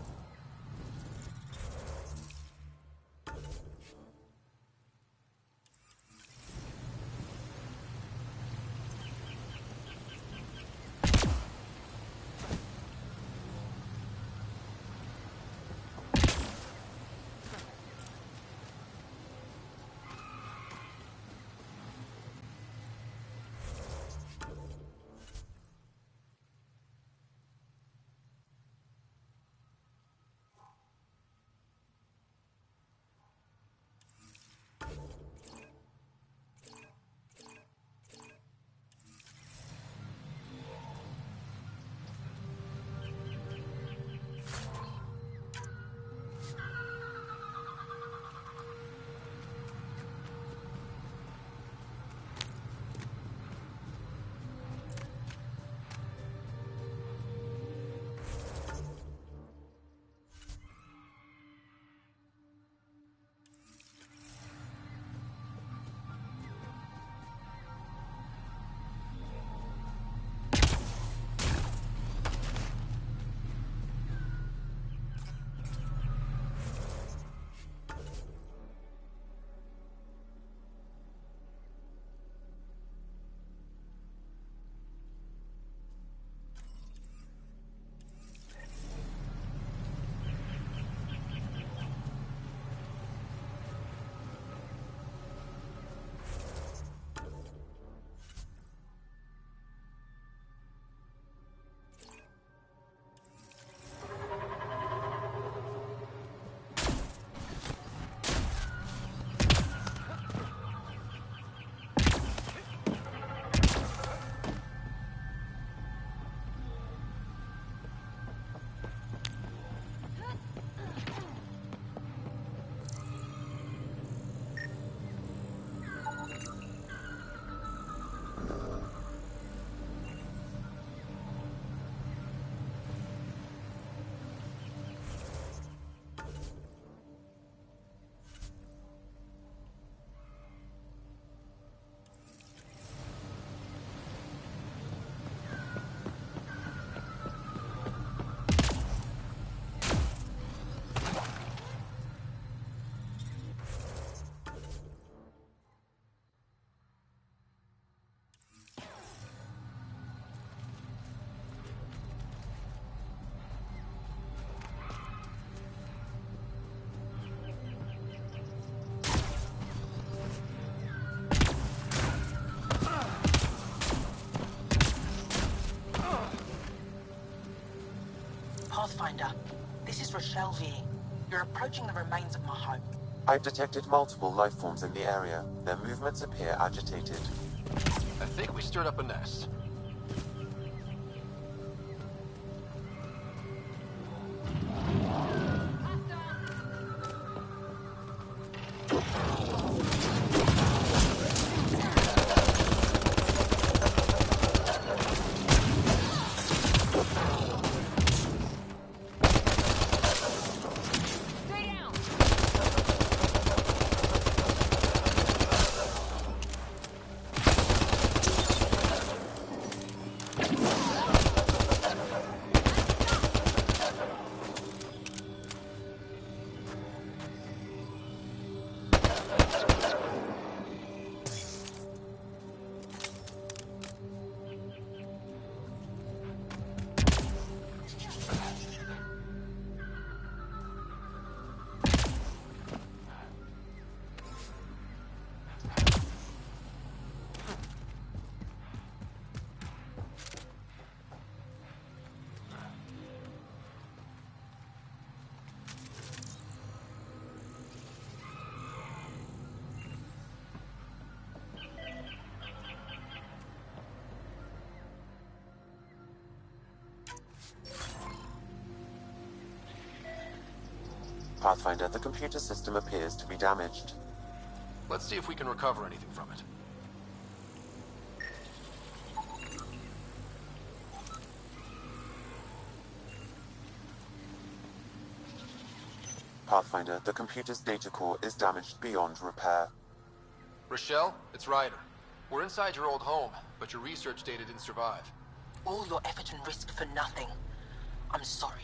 Pathfinder, this is Rochelle V. You're approaching the remains of my home. I've detected multiple life forms in the area. Their movements appear agitated. I think we stirred up a nest. Pathfinder, the computer system appears to be damaged. Let's see if we can recover anything from it. Pathfinder, the computer's data core is damaged beyond repair. Rochelle, it's Ryder. We're inside your old home, but your research data didn't survive. All your effort and risk for nothing. I'm sorry.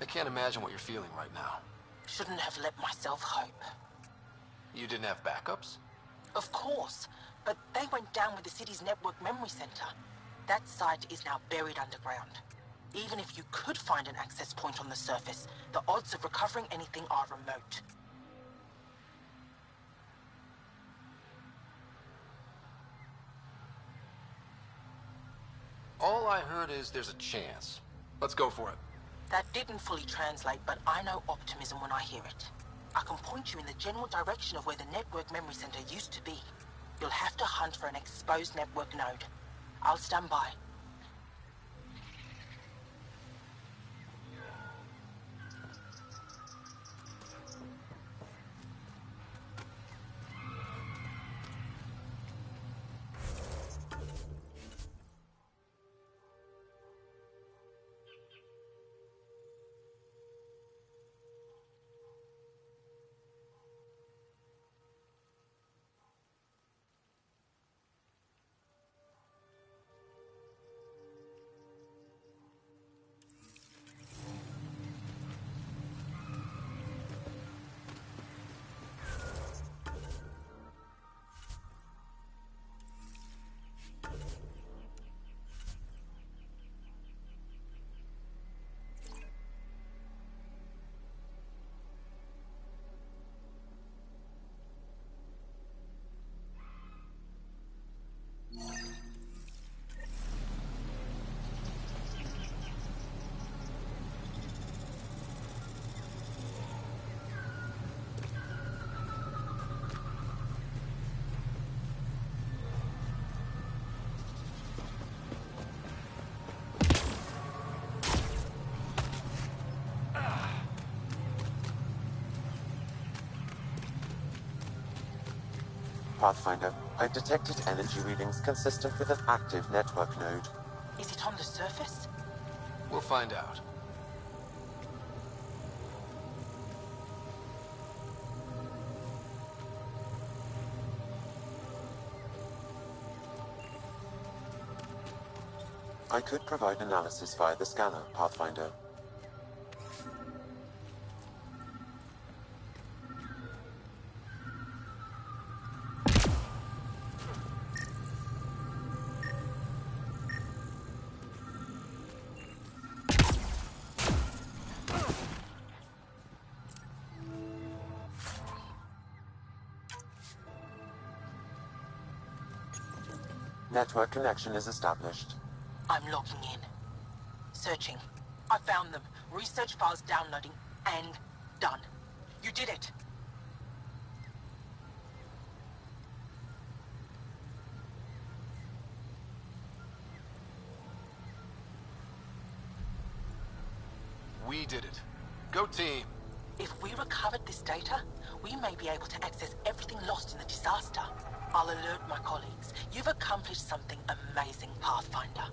I can't imagine what you're feeling right now. Shouldn't have let myself hope. You didn't have backups? Of course, but they went down with the city's network memory center. That site is now buried underground. Even if you could find an access point on the surface, the odds of recovering anything are remote. All I heard is there's a chance. Let's go for it. That didn't fully translate, but I know optimism when I hear it. I can point you in the general direction of where the network memory center used to be. You'll have to hunt for an exposed network node. I'll stand by. Pathfinder, I've detected energy readings consistent with an active network node. Is it on the surface? We'll find out. I could provide analysis via the scanner, Pathfinder. Network connection is established. I'm logging in. Searching. I found them. Research files downloading and done. You did it. We did it. Go team. If we recovered this data, we may be able to access everything lost in the disaster. I'll alert my colleagues. You've accomplished something amazing, Pathfinder.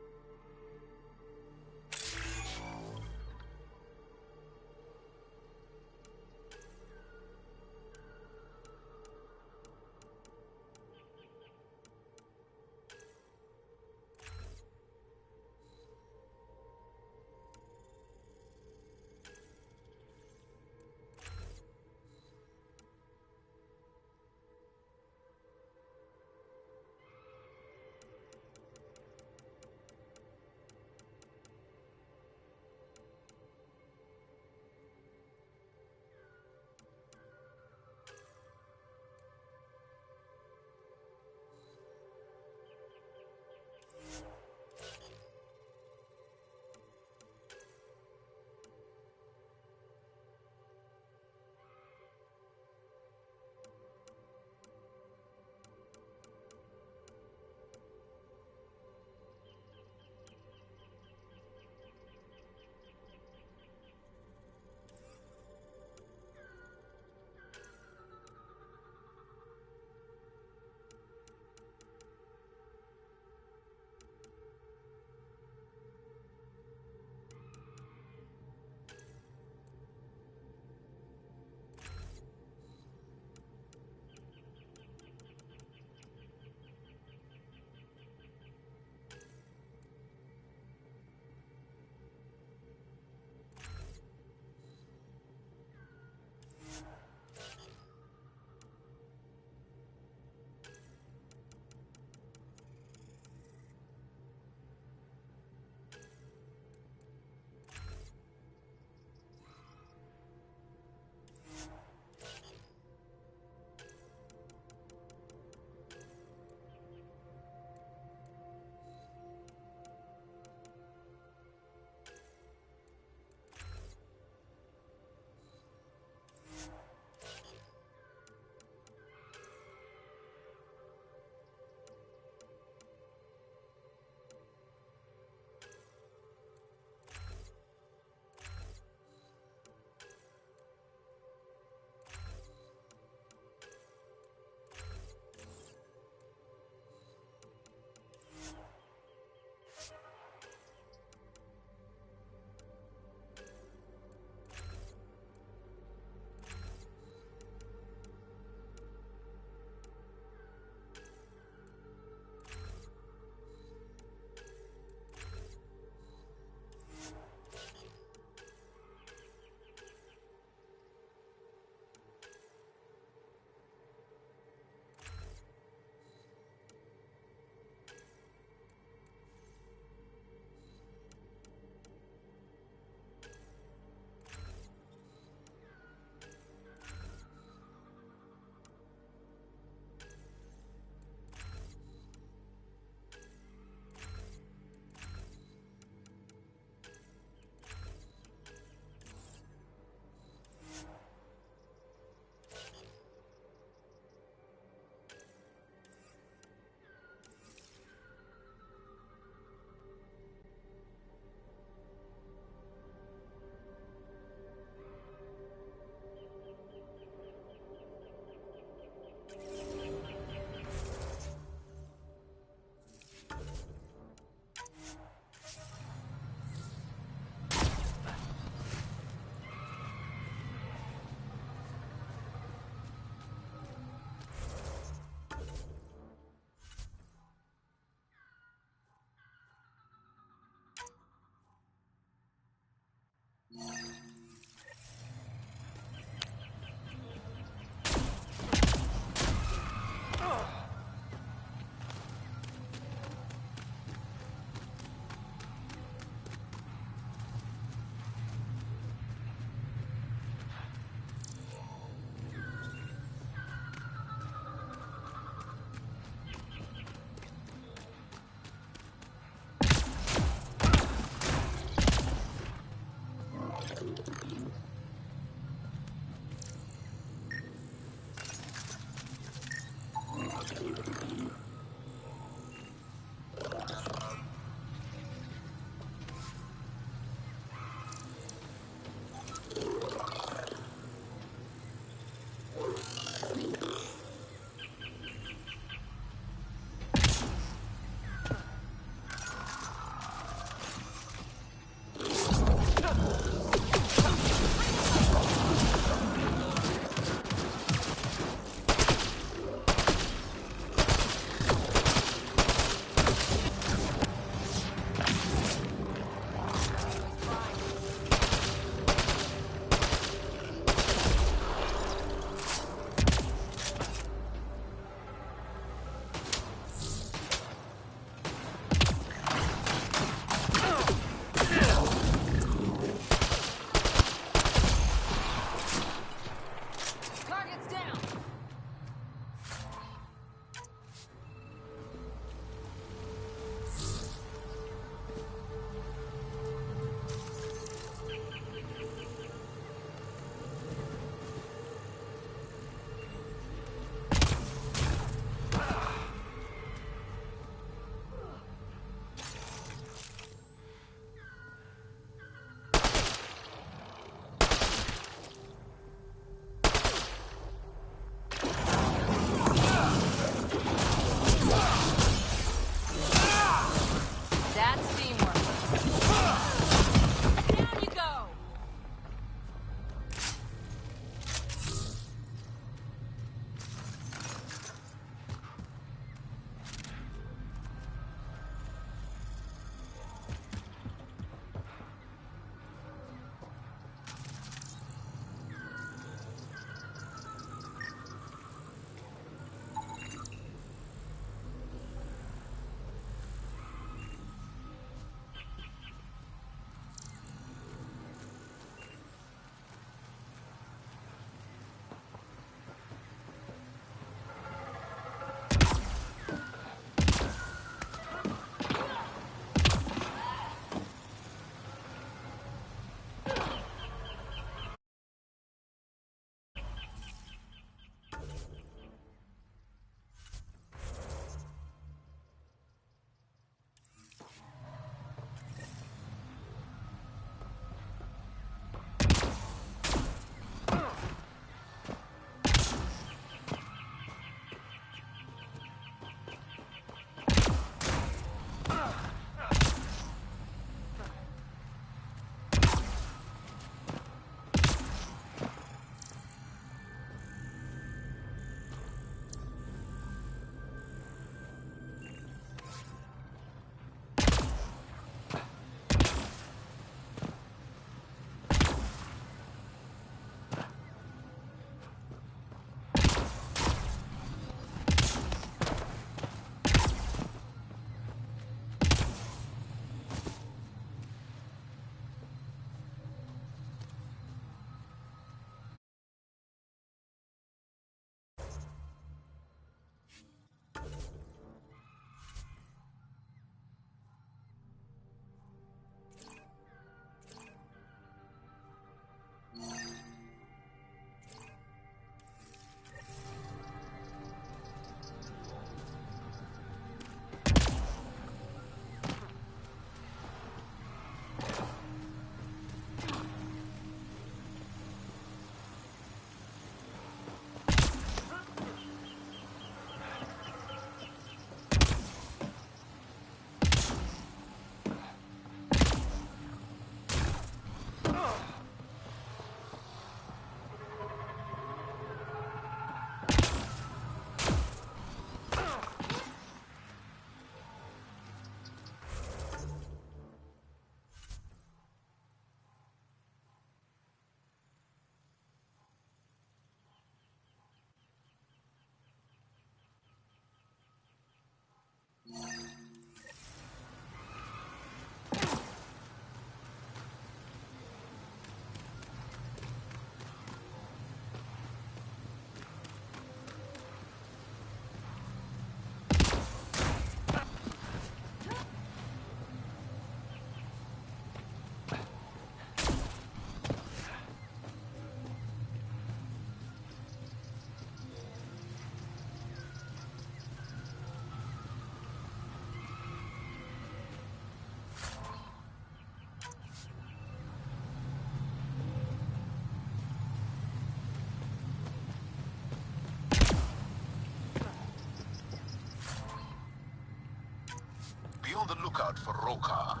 lookout for Roekaar,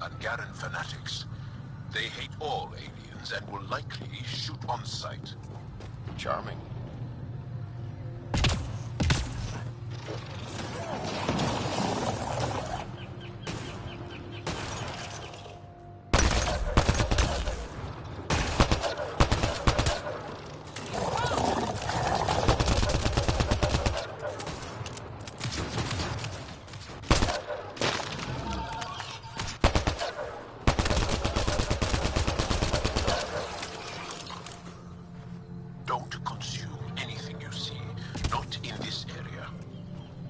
Angaran fanatics. They hate all aliens and will likely shoot on sight. Charming.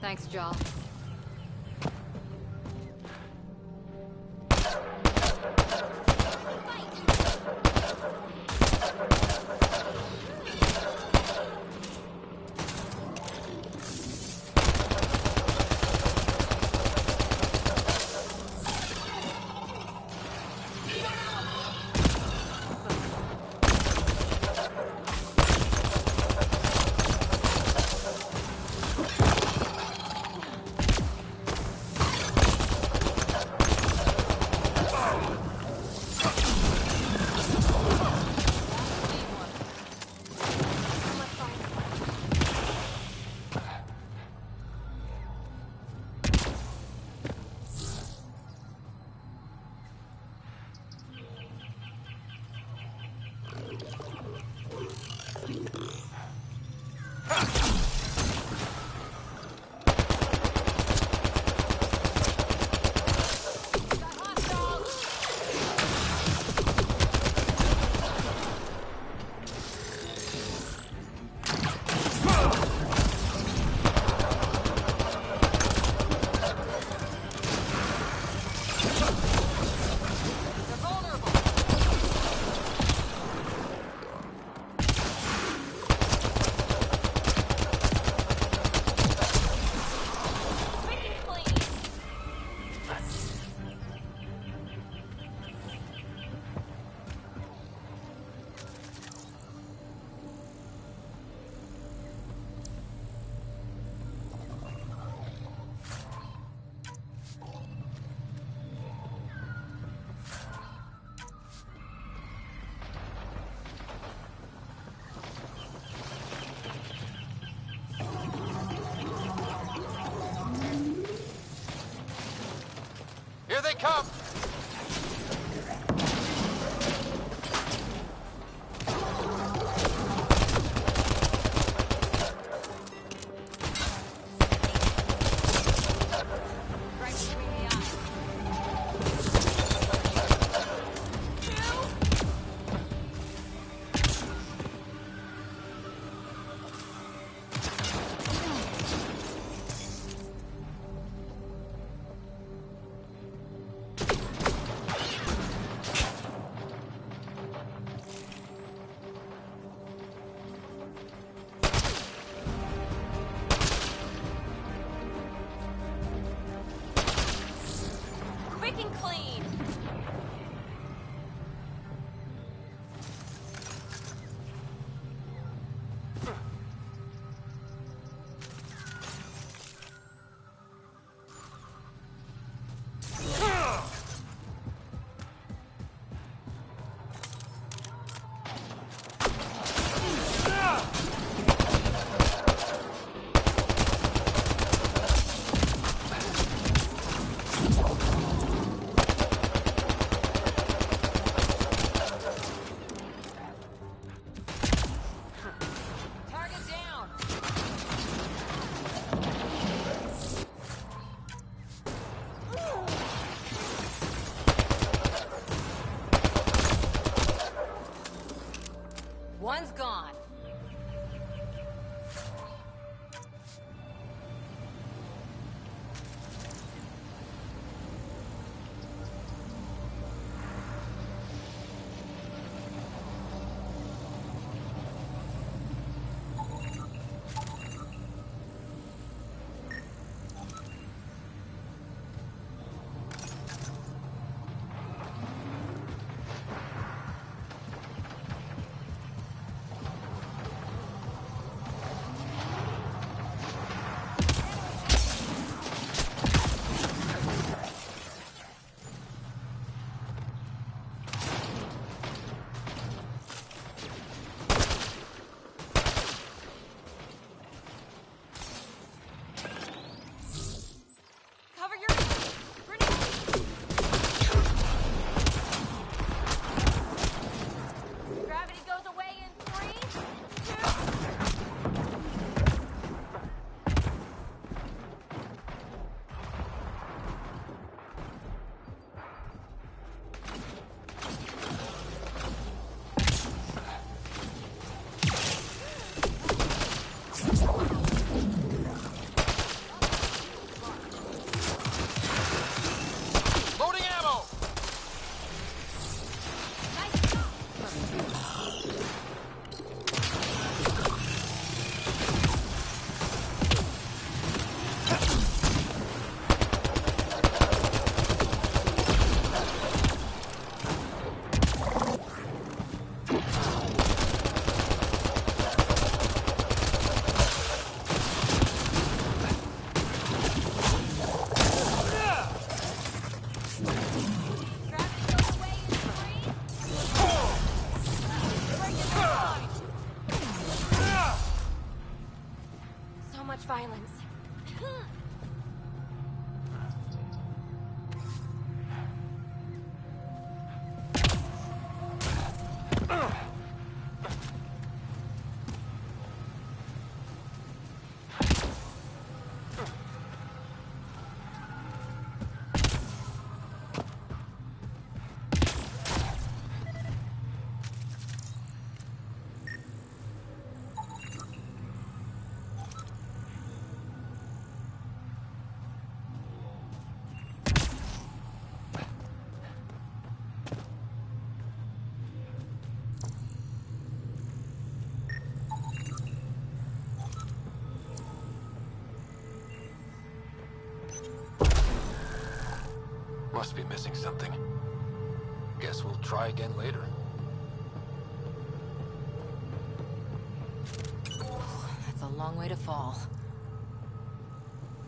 Thanks, Joel. Here they come! balance. Must be missing something. Guess we'll try again later. That's a long way to fall.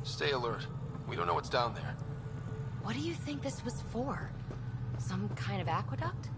Stay alert. We don't know what's down there. What do you think this was for? Some kind of aqueduct?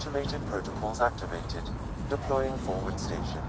Automated protocols activated. Deploying forward station.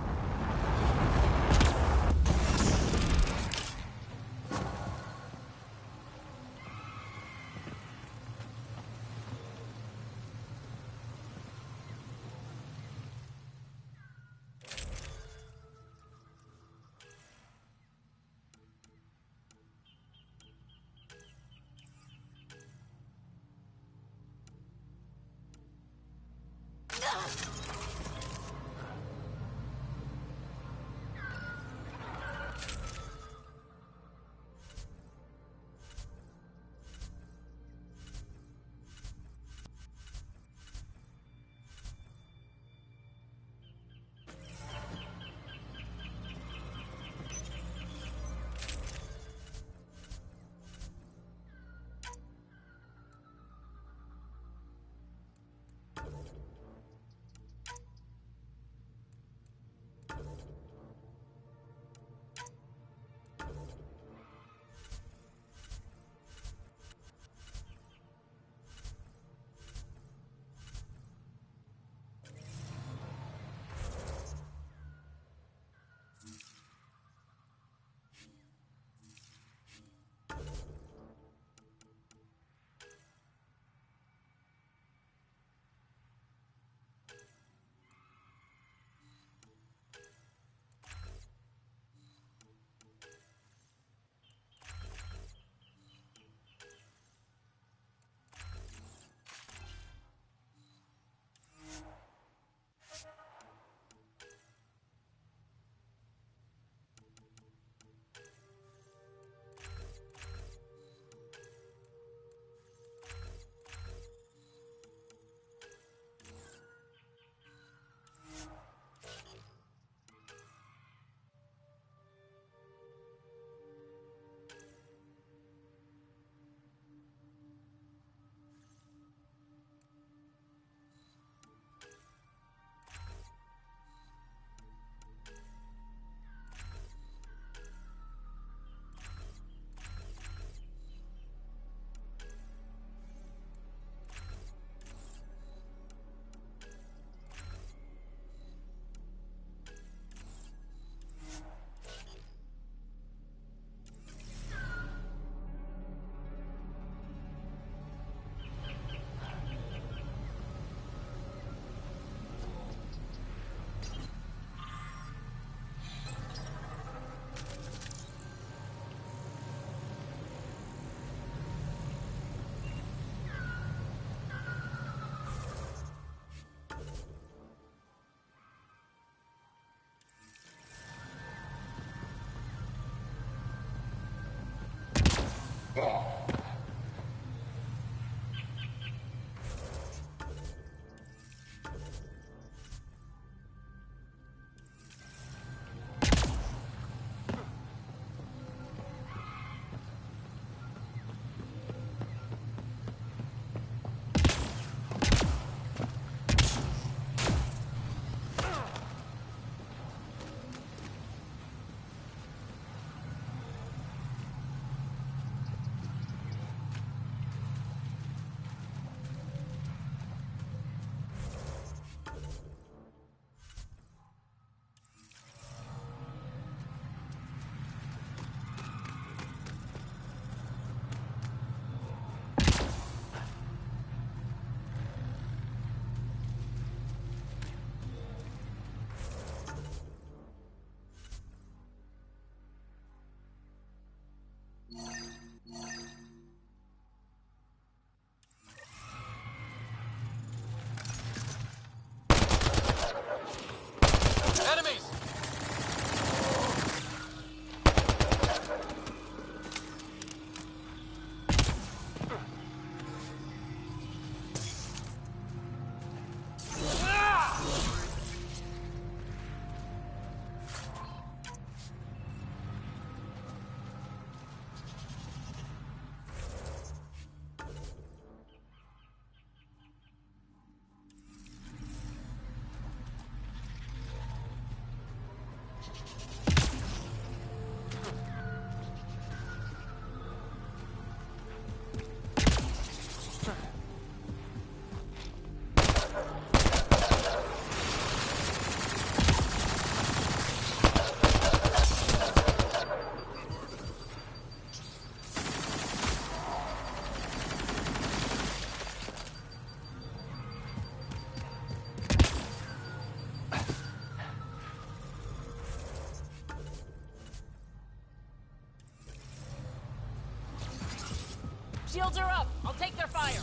fire!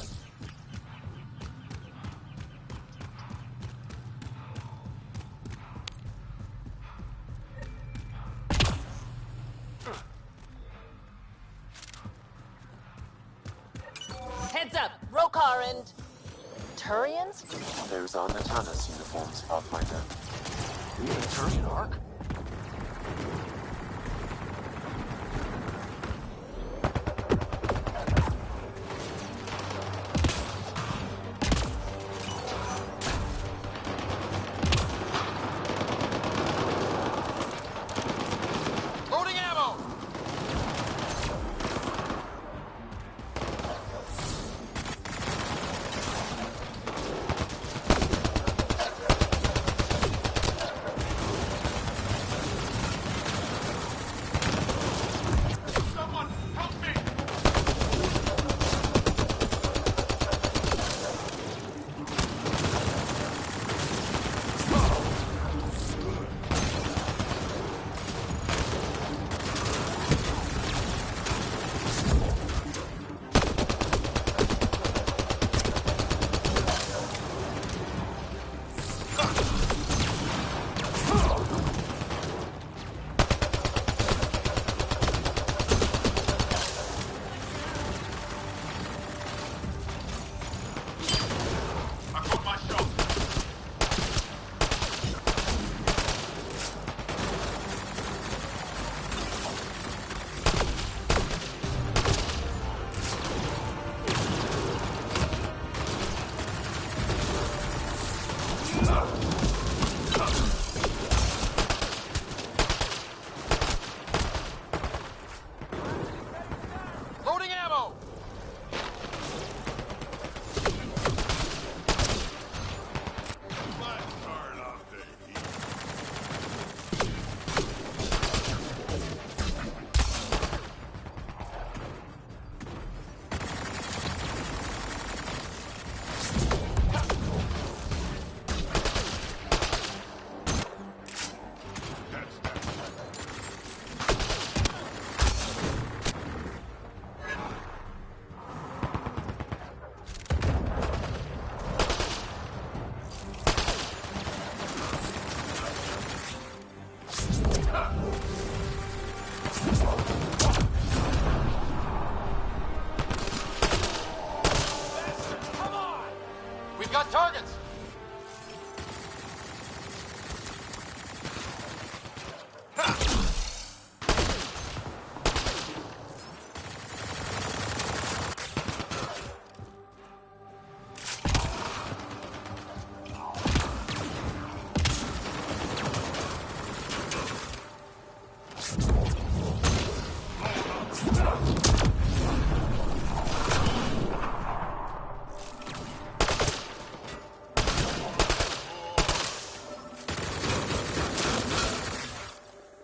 Heads up, Roekaar and... Turians? Those are Natana's uniforms, Pathfinder. You a Turian Ark?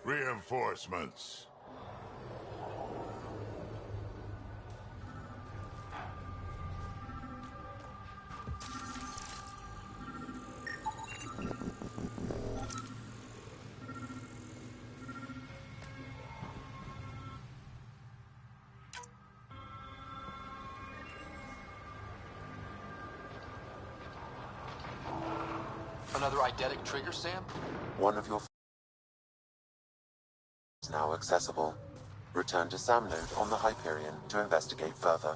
Reinforcements. Another eidetic trigger, Sam? One of your is now accessible. Return to Sam node on the Hyperion to investigate further.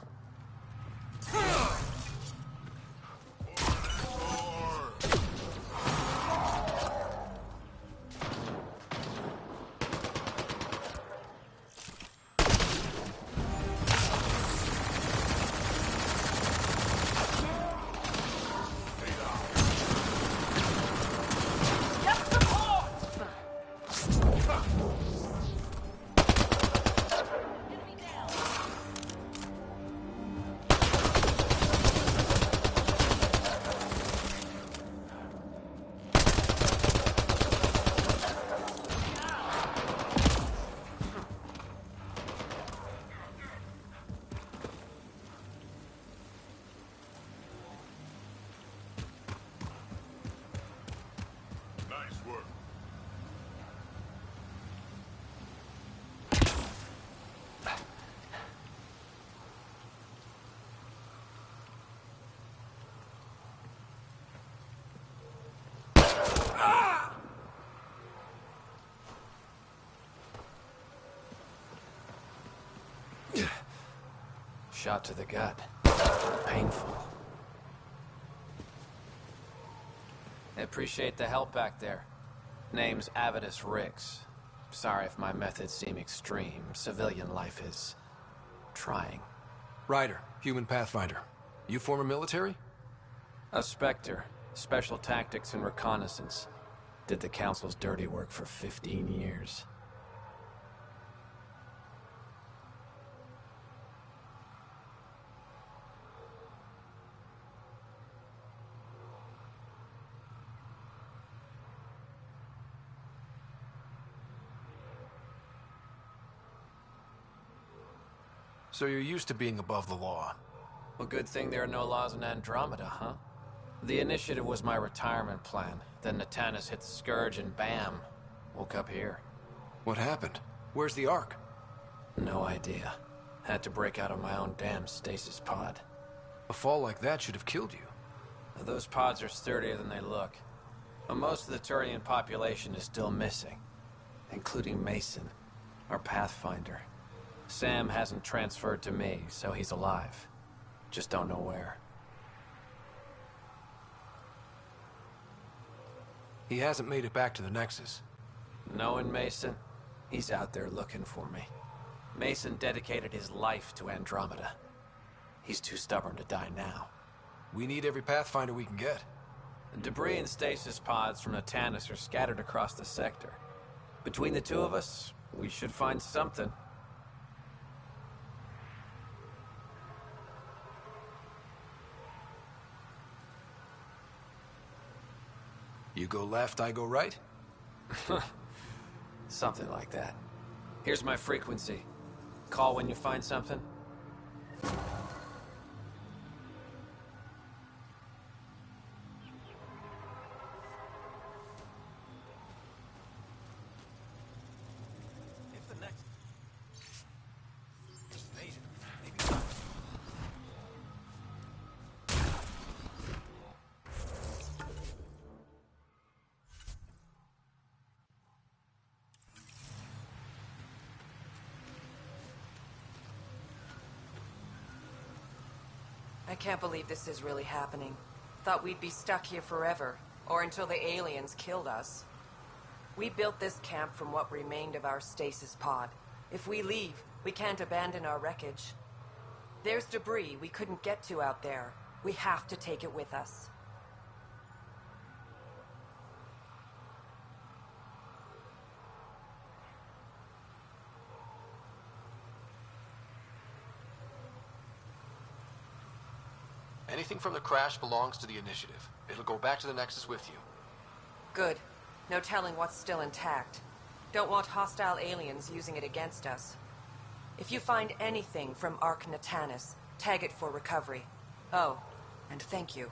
Shot to the gut. Painful. I appreciate the help back there. Name's Avidus Rix. Sorry if my methods seem extreme. Civilian life is... trying. Ryder, human pathfinder. You former military? A Spectre. Special tactics and reconnaissance. Did the Council's dirty work for 15 years. So you're used to being above the law. Well, good thing there are no laws in Andromeda, huh? The initiative was my retirement plan. Then Natanus hit the Scourge and bam, woke up here. What happened? Where's the Ark? No idea. Had to break out of my own damn stasis pod. A fall like that should have killed you. Those pods are sturdier than they look. But most of the Turian population is still missing. Including Mason, our Pathfinder. Sam hasn't transferred to me, so he's alive. Just don't know where. He hasn't made it back to the Nexus. Knowing Mason, he's out there looking for me. Mason dedicated his life to Andromeda. He's too stubborn to die now. We need every Pathfinder we can get. The debris and stasis pods from Natanus are scattered across the sector. Between the two of us, we should find something. You go left, I go right? Something like that. Here's my frequency. Call when you find something. I can't believe this is really happening. Thought we'd be stuck here forever, or until the aliens killed us. We built this camp from what remained of our stasis pod. If we leave, we can't abandon our wreckage. There's debris we couldn't get to out there. We have to take it with us. Anything from the crash belongs to the Initiative. It'll go back to the Nexus with you. Good. No telling what's still intact. Don't want hostile aliens using it against us. If you find anything from Ark Natanus, tag it for recovery. Oh, and thank you.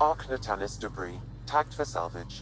Ark Natalis debris, tagged for salvage.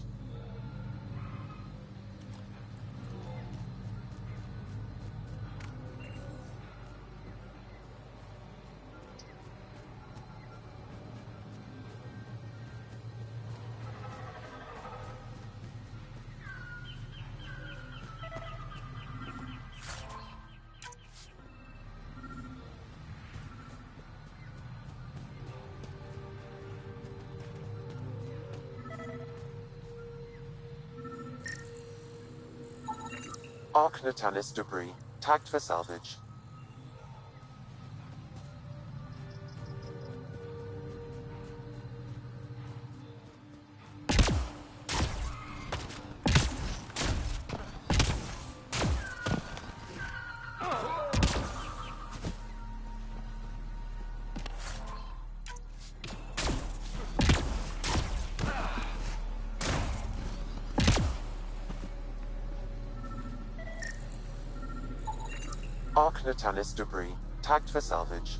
Ark Natalis debris, tagged for salvage. Ark Natalis debris, tagged for salvage.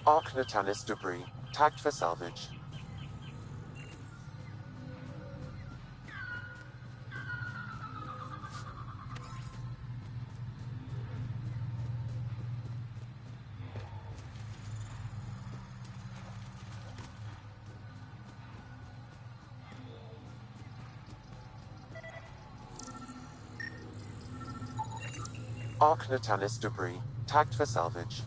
Ark Natalis debris, tagged for salvage. Ark Natalis debris, tagged for salvage.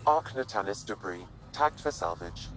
Ark Natalis debris, tagged for salvage.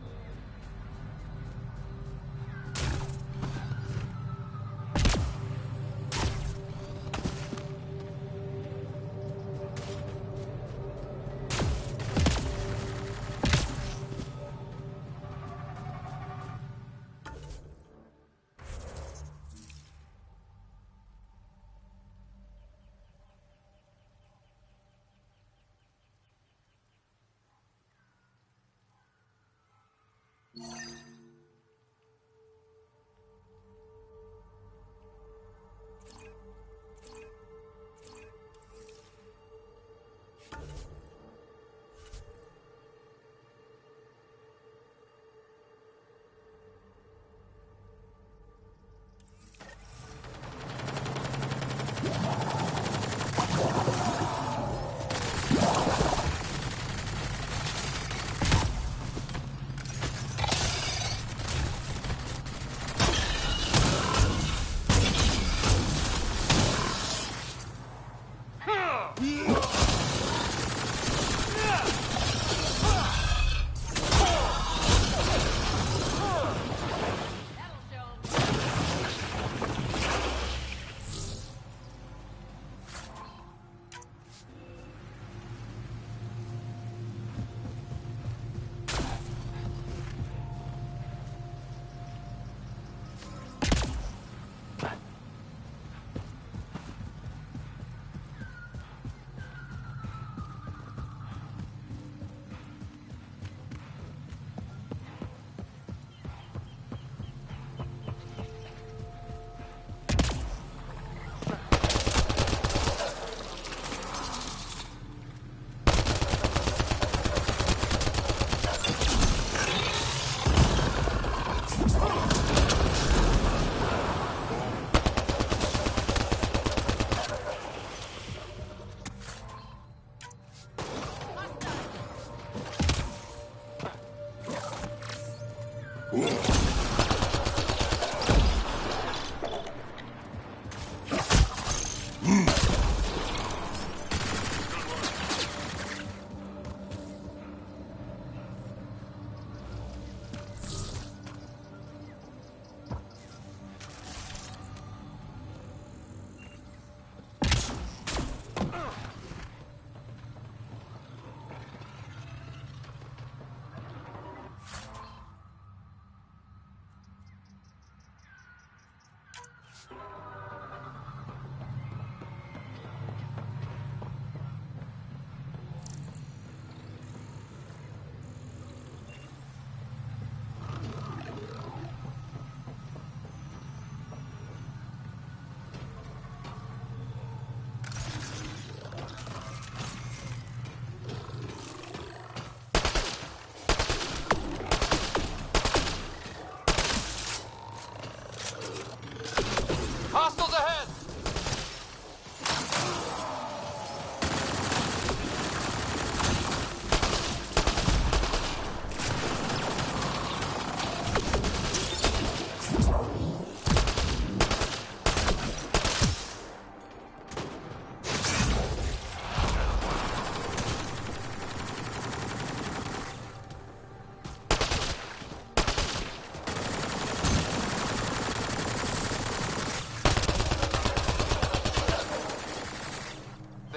Hostiles ahead!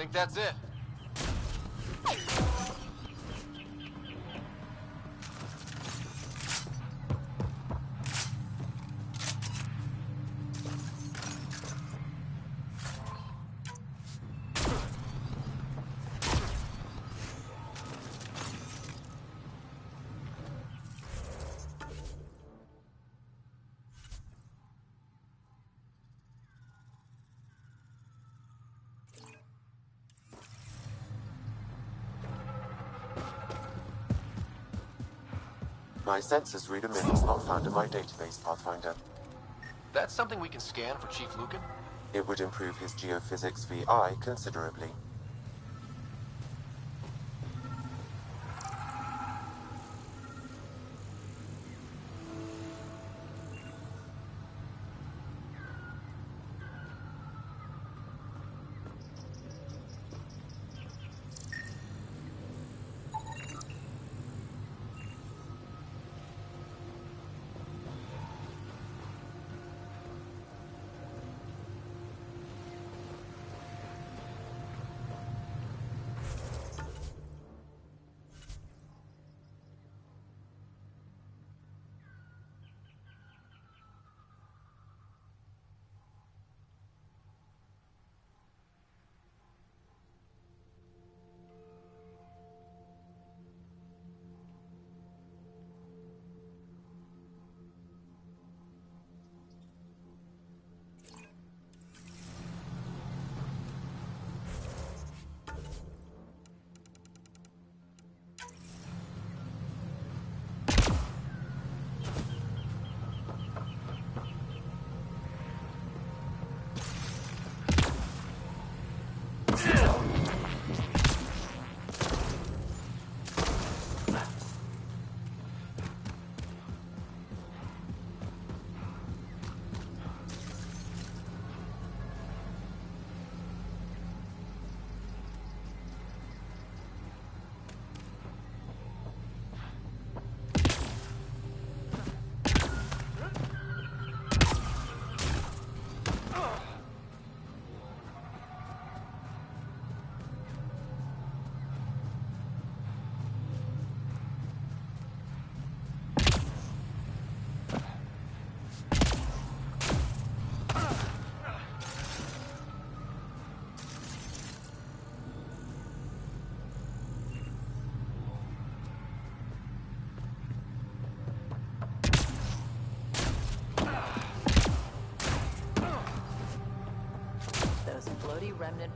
Think that's it. My sensors read a mineral not found in my database, Pathfinder. That's something we can scan for Chief Lucan? It would improve his geophysics VI considerably.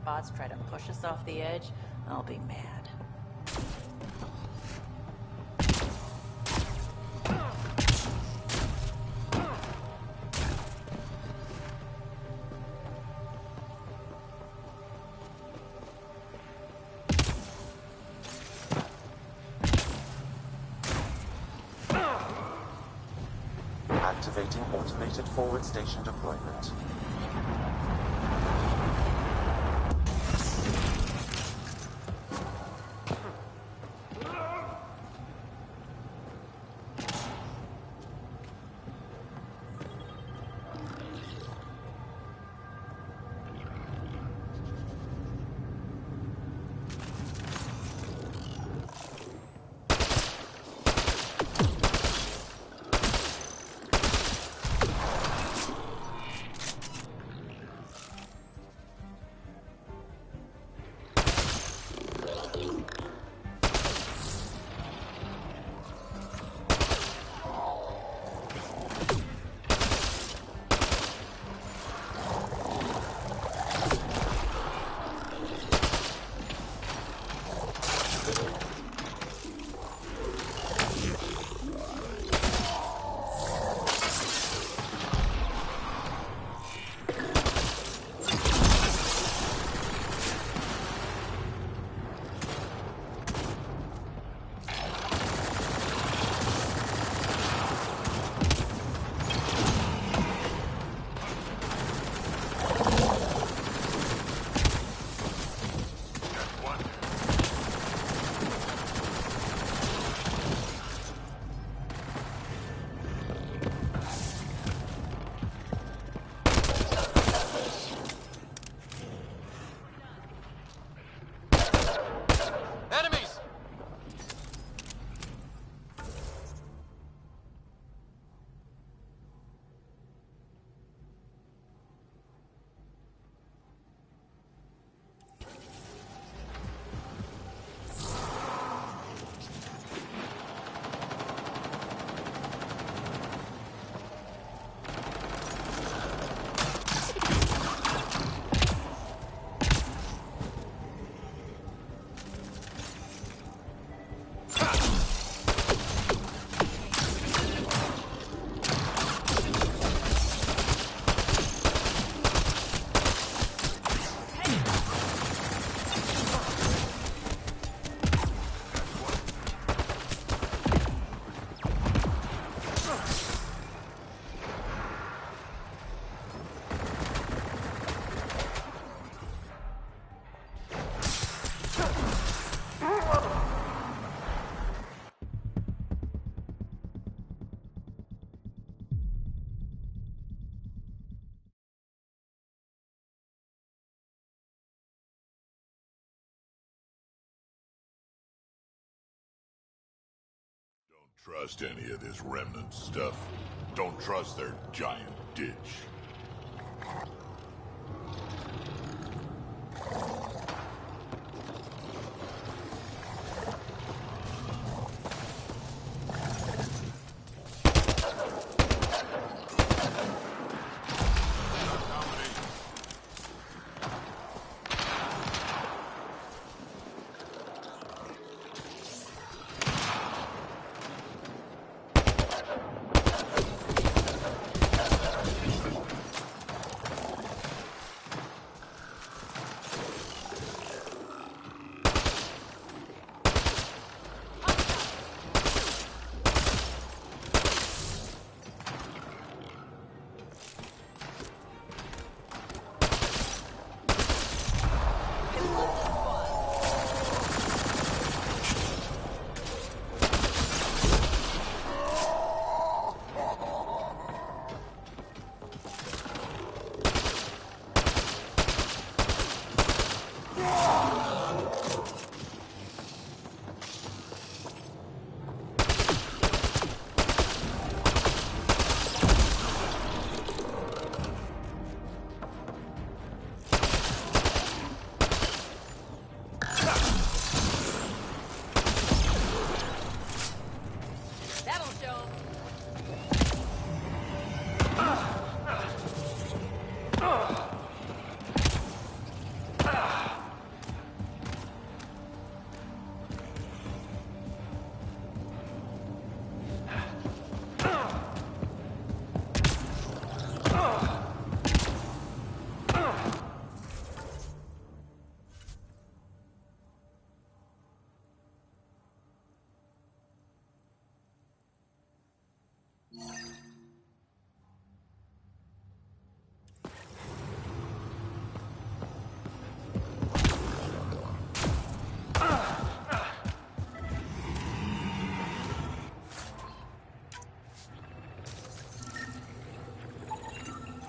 bots try to push us off the edge, I'll be mad. Activating automated forward station deployment. Trust any of this remnant stuff. Don't trust their giant ditch.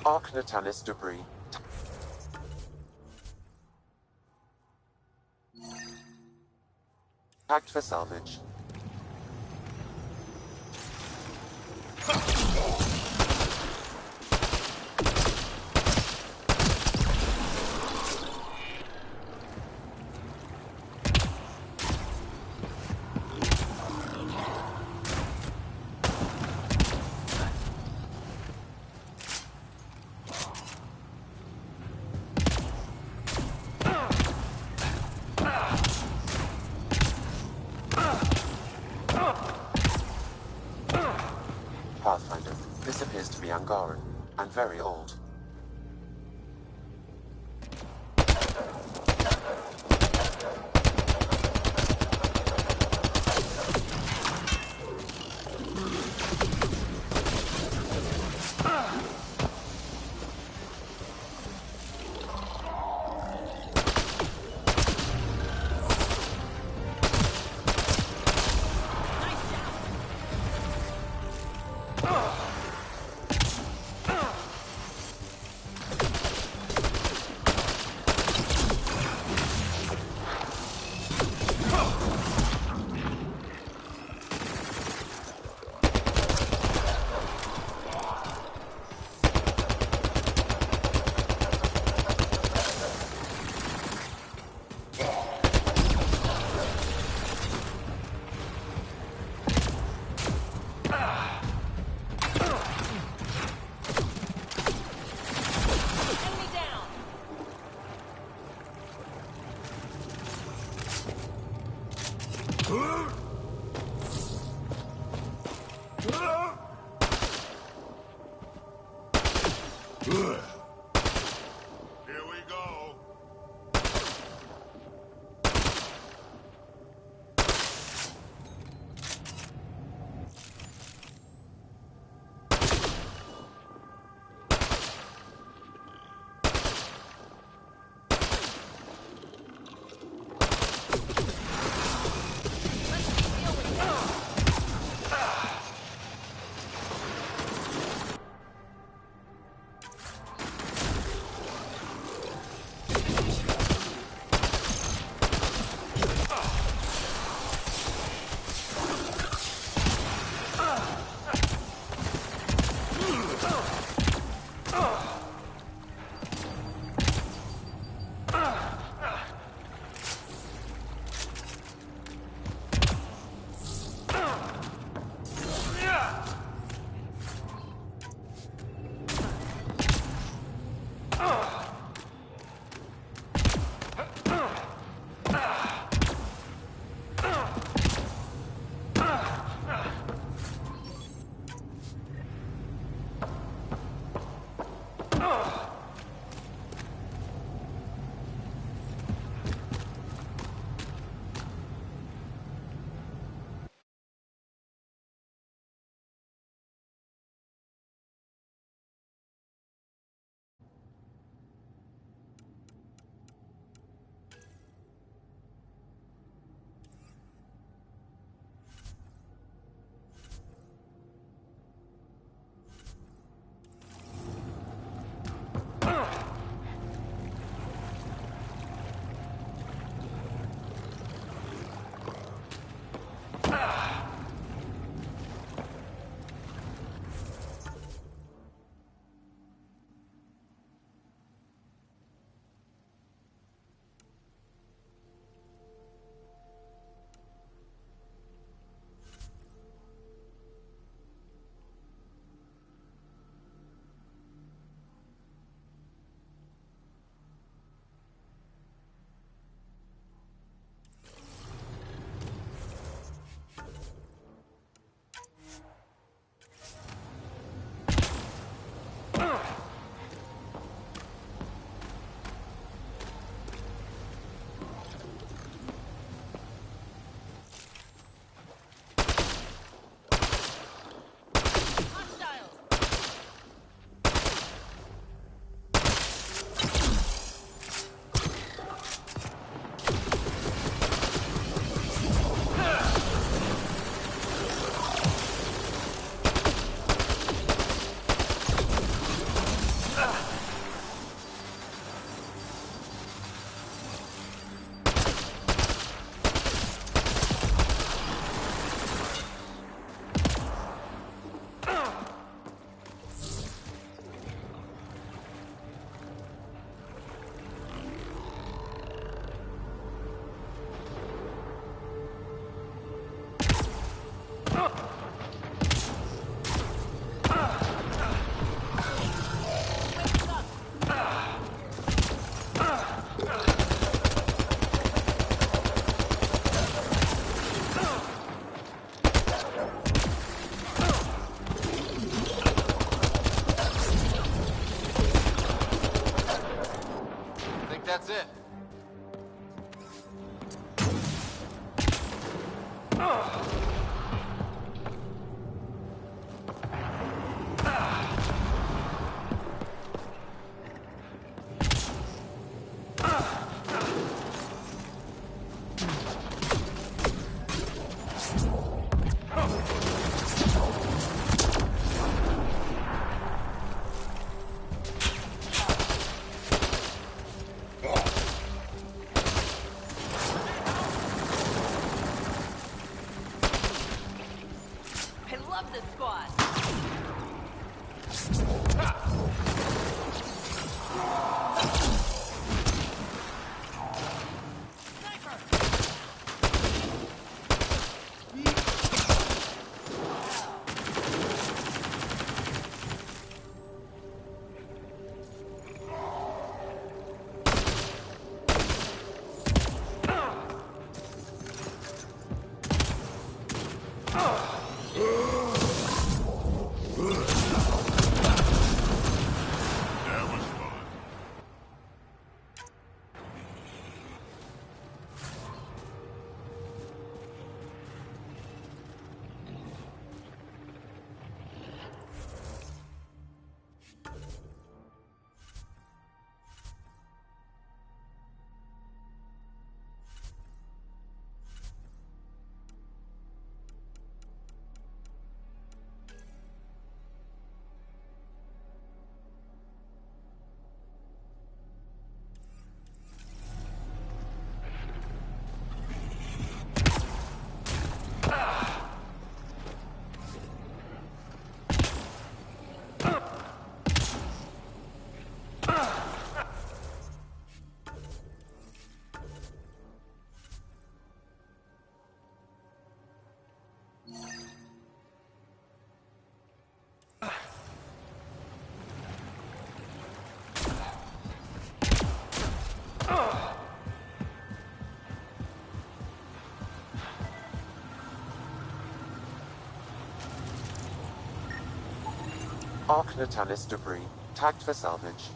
Ark Natalis debris. Packed for salvage. Pathfinder, this appears to be Angara, and very old. That's it. Ark Natalis debris, tagged for salvage.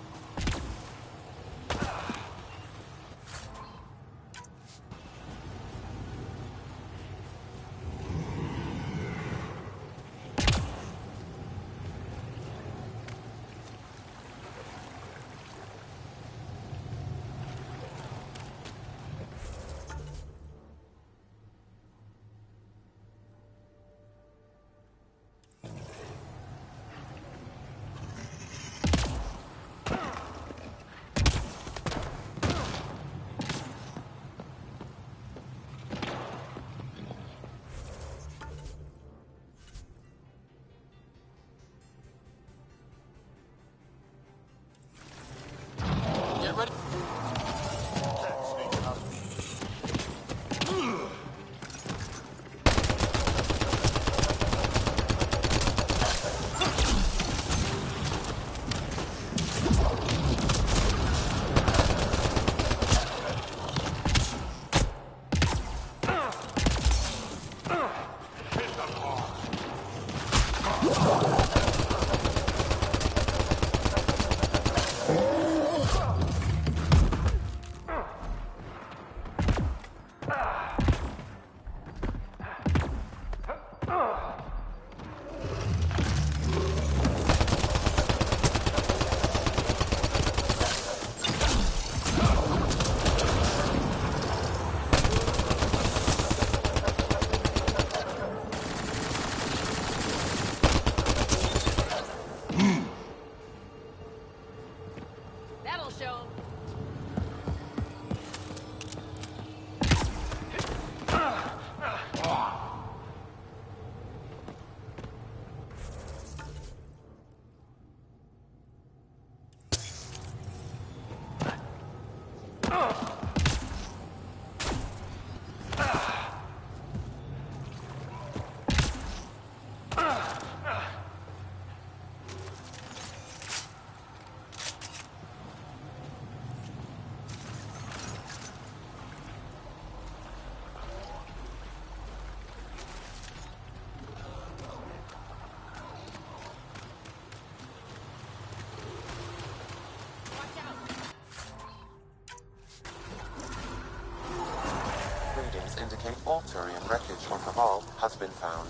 indicating all Turian wreckage on Havarl has been found.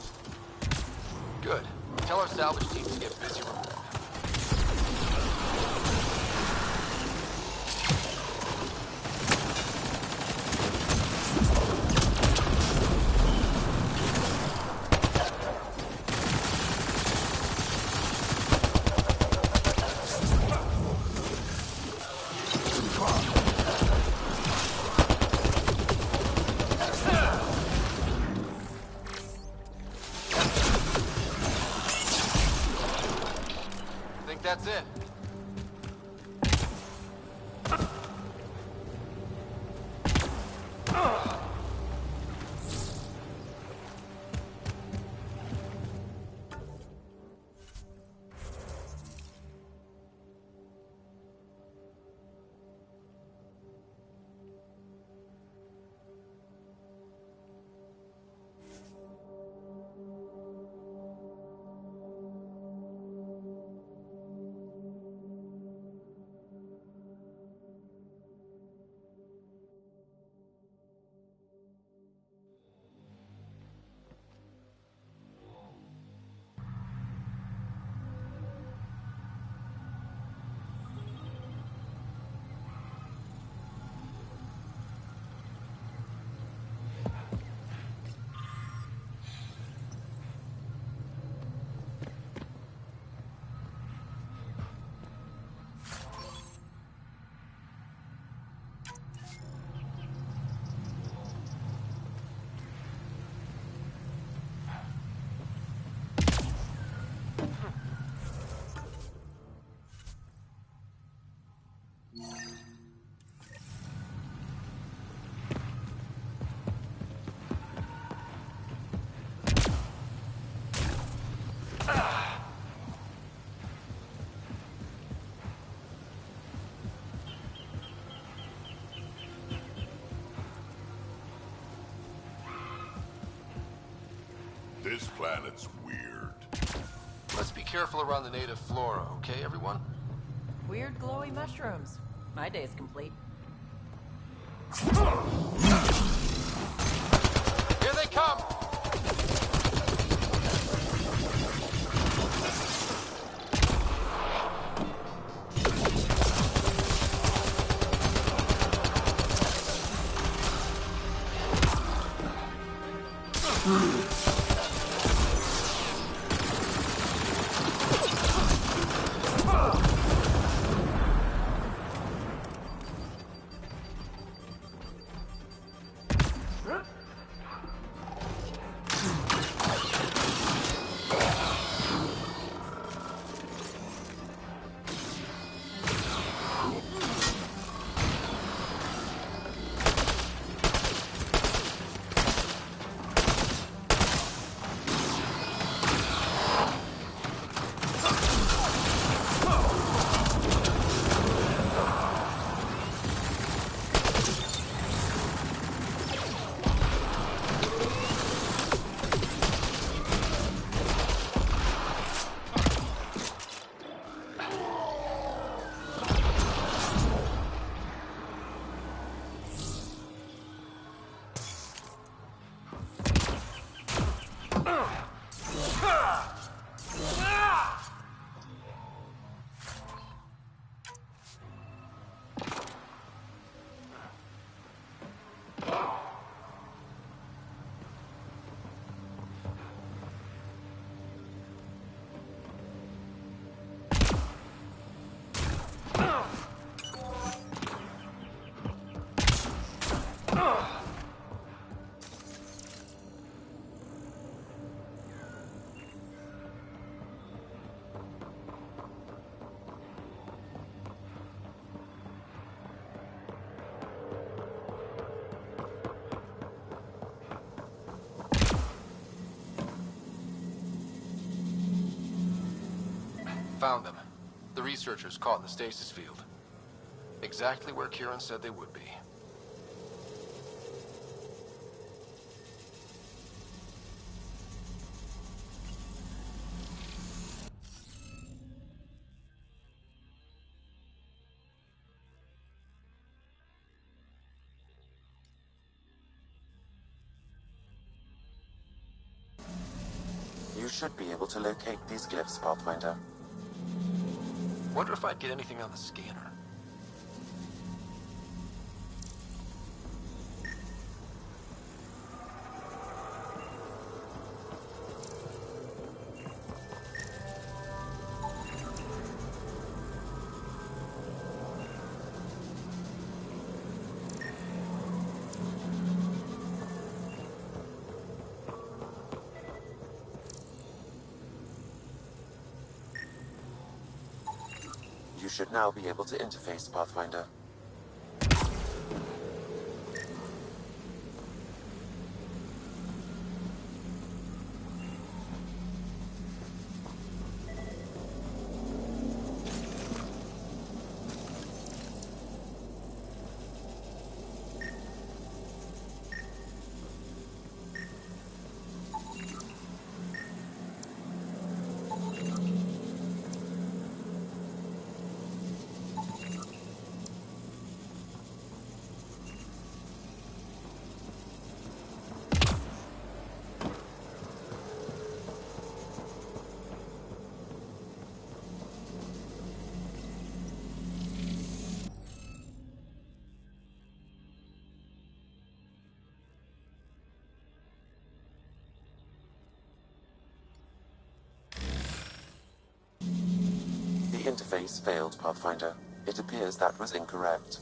Good. Tell our salvage team to get busy removing. That's it. This planet's weird. Let's be careful around the native flora, okay, everyone? Weird glowy mushrooms. My day's complete. Here they come! Found them. The researchers caught in the stasis field. Exactly where Kieran said they would be. should be able to locate these glyphs, Pathfinder. Wonder if I'd get anything on the scanner. You should now be able to interface, Pathfinder. The interface failed, Pathfinder. It appears that was incorrect.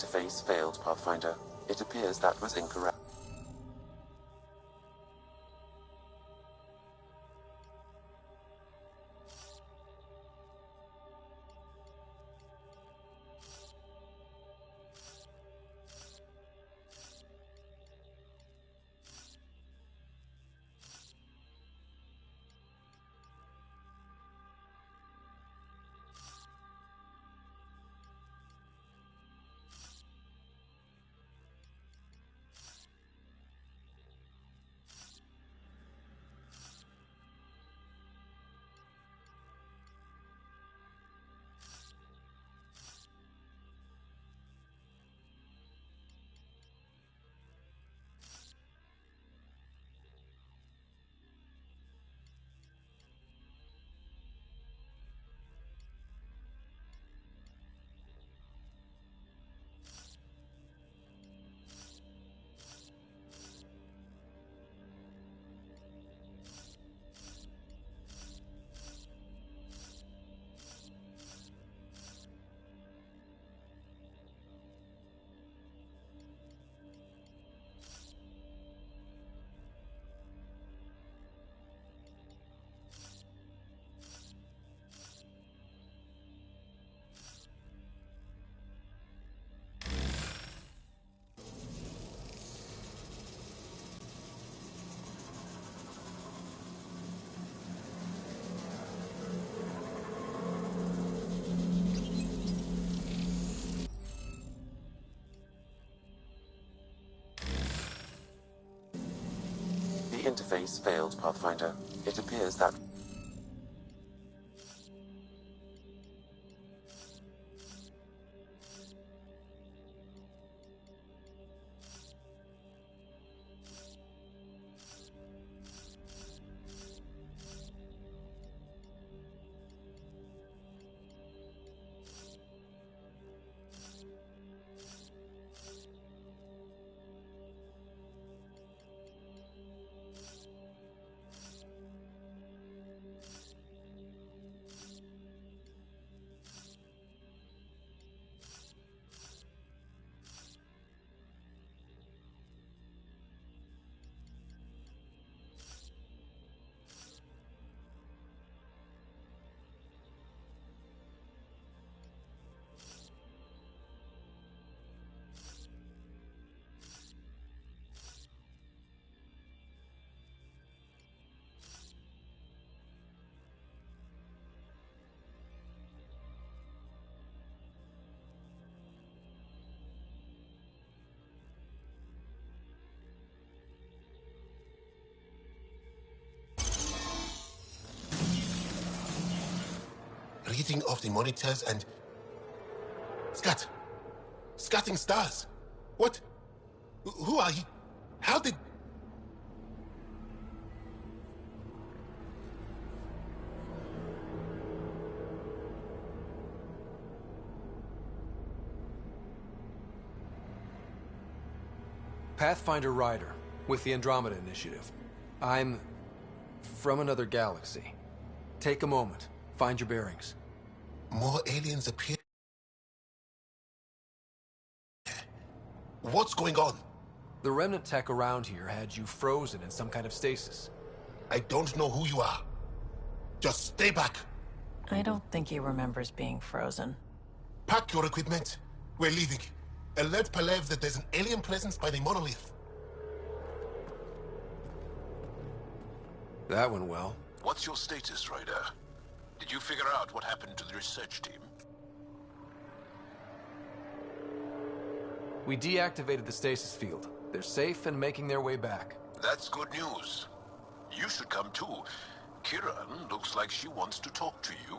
interface failed, Pathfinder. It appears that was incorrect. The interface failed, Pathfinder. It appears that... Reading of the monitors and... Scatting stars. What? Who are you? How did... Pathfinder Rider, with the Andromeda Initiative. I'm... from another galaxy. Take a moment. Find your bearings. More aliens appear... What's going on? The remnant tech around here had you frozen in some kind of stasis. I don't know who you are. Just stay back. I don't think he remembers being frozen. Pack your equipment. We're leaving. Alert Palev that there's an alien presence by the Monolith. That went well. What's your status, Ryder? Did you figure out what happened to the research team? We deactivated the stasis field. They're safe and making their way back. That's good news. You should come too. Kiran looks like she wants to talk to you.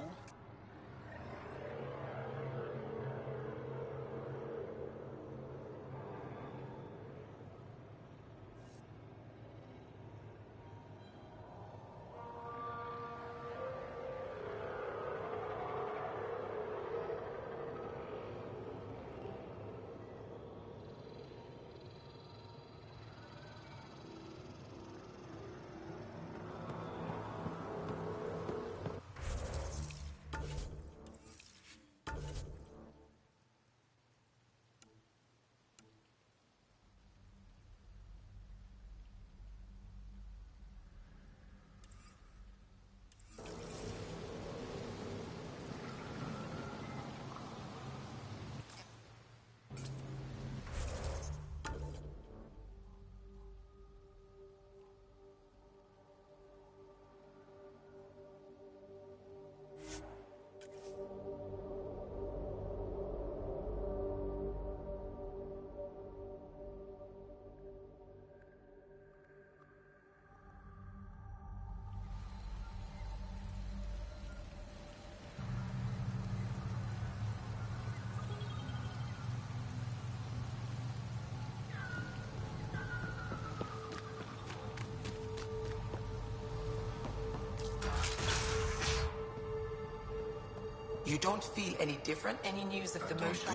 You don't feel any different? Any news of the motion?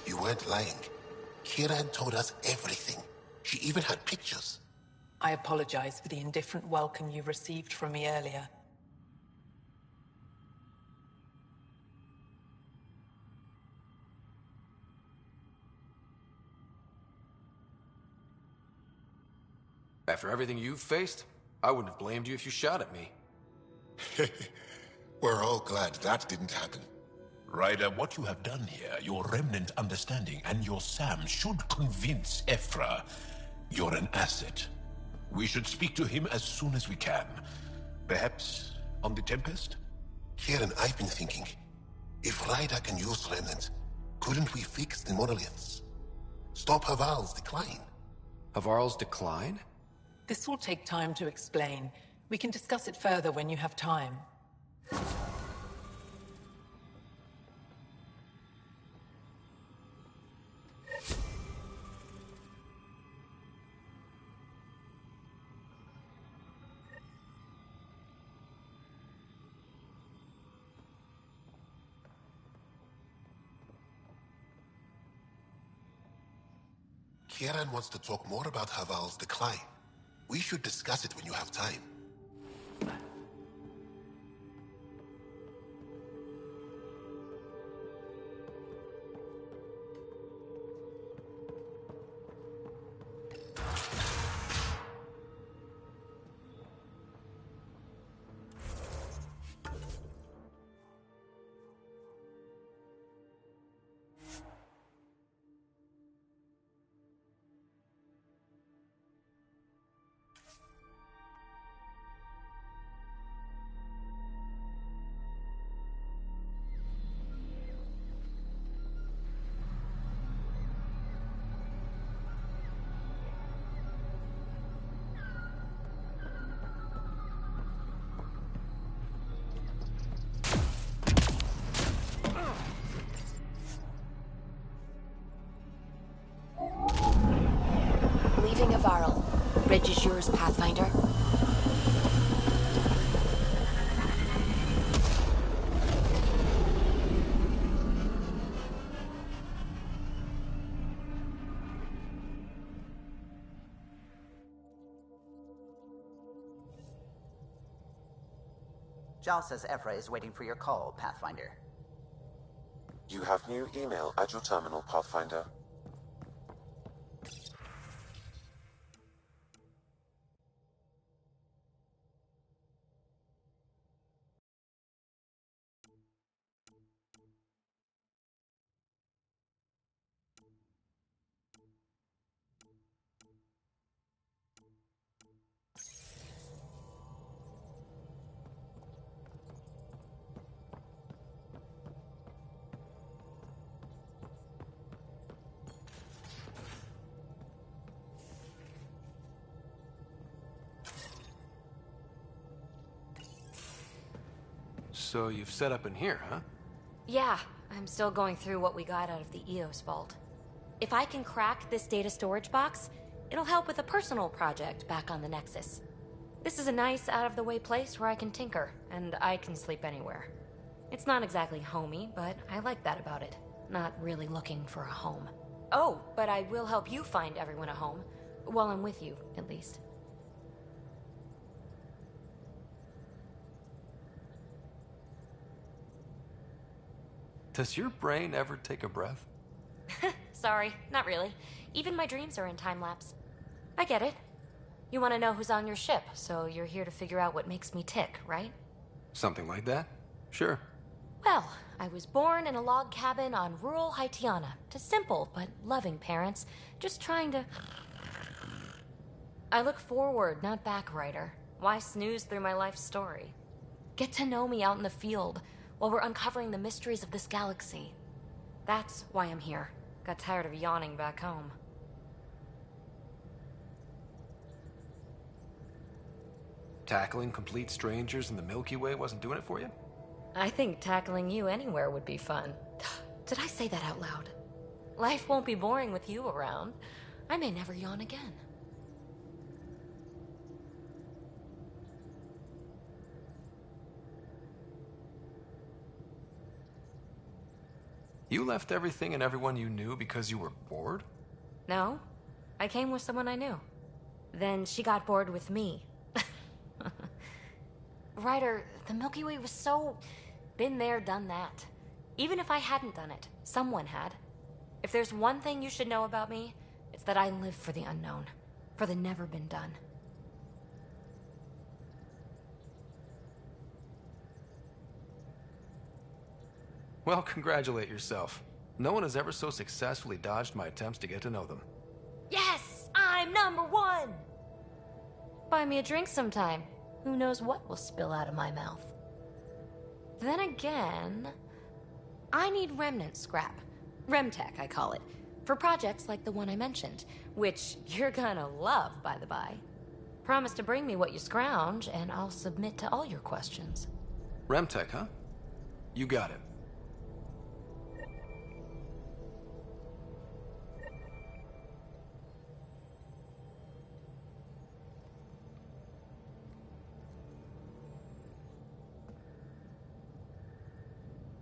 You weren't lying. Kiran told us everything. She even had pictures. I apologize for the indifferent welcome you received from me earlier. After everything you've faced, I wouldn't have blamed you if you shot at me. We're all glad that didn't happen. Ryder, what you have done here, your remnant understanding and your Sam should convince Evfra you're an asset. We should speak to him as soon as we can. Perhaps on the Tempest? Kieran, I've been thinking. If Ryder can use remnant, couldn't we fix the monoliths? Stop Havarl's decline? Havarl's decline? This will take time to explain. We can discuss it further when you have time. Kieran wants to talk more about Havarl's decline. We should discuss it when you have time. Leaving Havarl. Bridge is yours, Pathfinder. Jal says Evfra is waiting for your call, Pathfinder. You have new email at your terminal, Pathfinder. So you've set up in here, huh? Yeah, I'm still going through what we got out of the EOS vault. If I can crack this data storage box, it'll help with a personal project back on the Nexus. This is a nice, out-of-the-way place where I can tinker, and I can sleep anywhere. It's not exactly homey, but I like that about it. Not really looking for a home. Oh, but I will help you find everyone a home. While I'm with you, at least. Does your brain ever take a breath? Sorry, not really. Even my dreams are in time-lapse. I get it. You want to know who's on your ship, so you're here to figure out what makes me tick, right? Something like that? Sure. Well, I was born in a log cabin on rural Haitiana to simple but loving parents, just trying to... I look forward, not back, Ryder. Why snooze through my life story? Get to know me out in the field, while we're uncovering the mysteries of this galaxy. That's why I'm here. Got tired of yawning back home. Tackling complete strangers in the Milky Way wasn't doing it for you? I think tackling you anywhere would be fun. Did I say that out loud? Life won't be boring with you around. I may never yawn again. You left everything and everyone you knew because you were bored? No, I came with someone I knew. Then she got bored with me. Ryder, the Milky Way was so... been there, done that. Even if I hadn't done it, someone had. If there's one thing you should know about me, it's that I live for the unknown. For the never been done. Well, congratulate yourself. No one has ever so successfully dodged my attempts to get to know them. Yes! I'm #1! Buy me a drink sometime. Who knows what will spill out of my mouth. Then again... I need remnant scrap. Remtech, I call it. For projects like the one I mentioned. Which you're gonna love, by the by. Promise to bring me what you scrounge, and I'll submit to all your questions. Remtech, huh? You got it.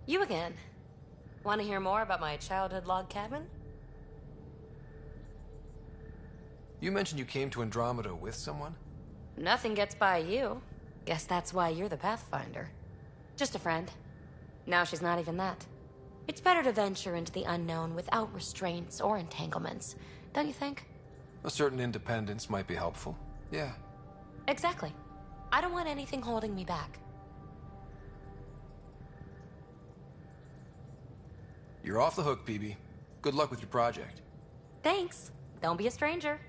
You again. Want to hear more about my childhood log cabin? You mentioned you came to Andromeda with someone? Nothing gets by you. Guess that's why you're the Pathfinder. Just a friend. Now she's not even that. It's better to venture into the unknown without restraints or entanglements, don't you think? A certain independence might be helpful. Yeah. Exactly. I don't want anything holding me back. You're off the hook, PB. Good luck with your project. Thanks. Don't be a stranger.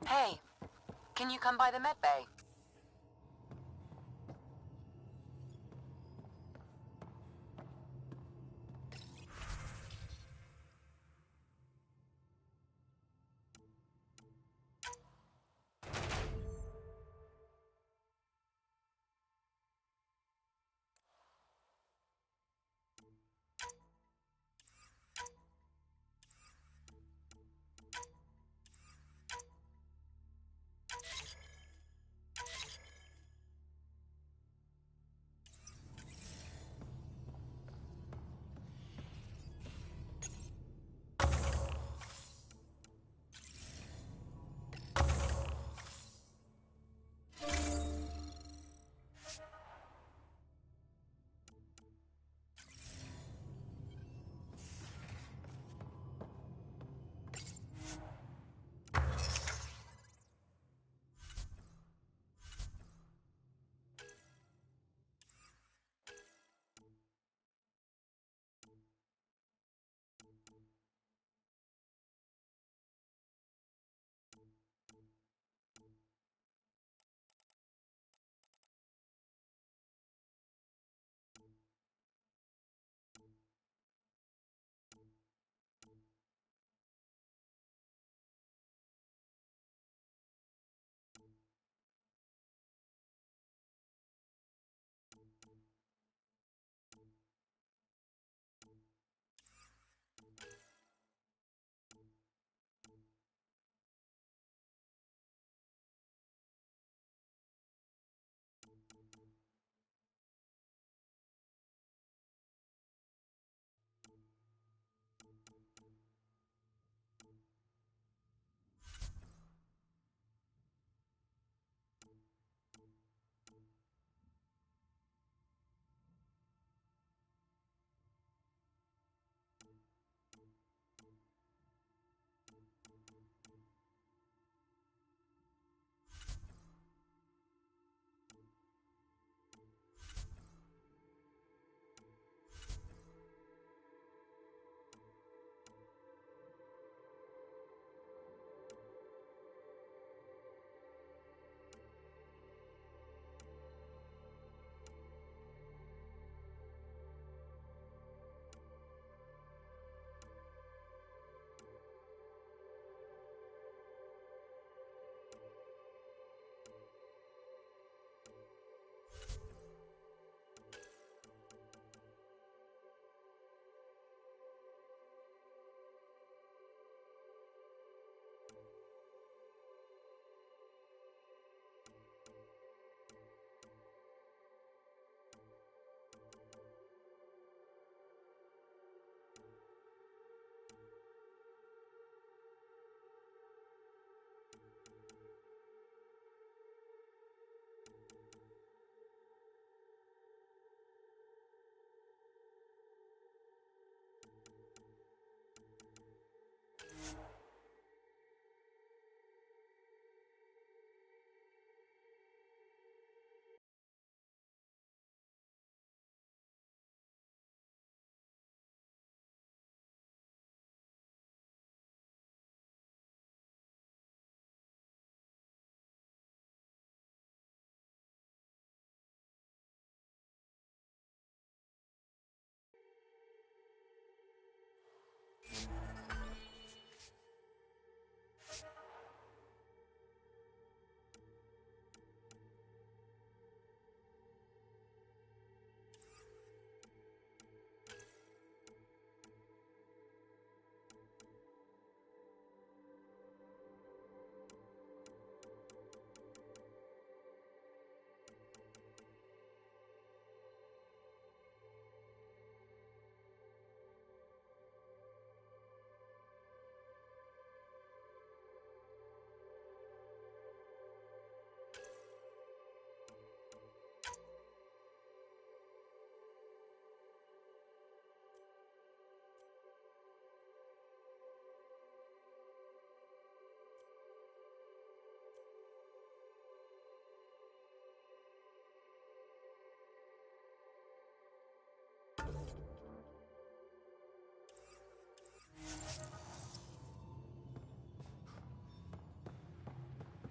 Hey, can you come by the med bay?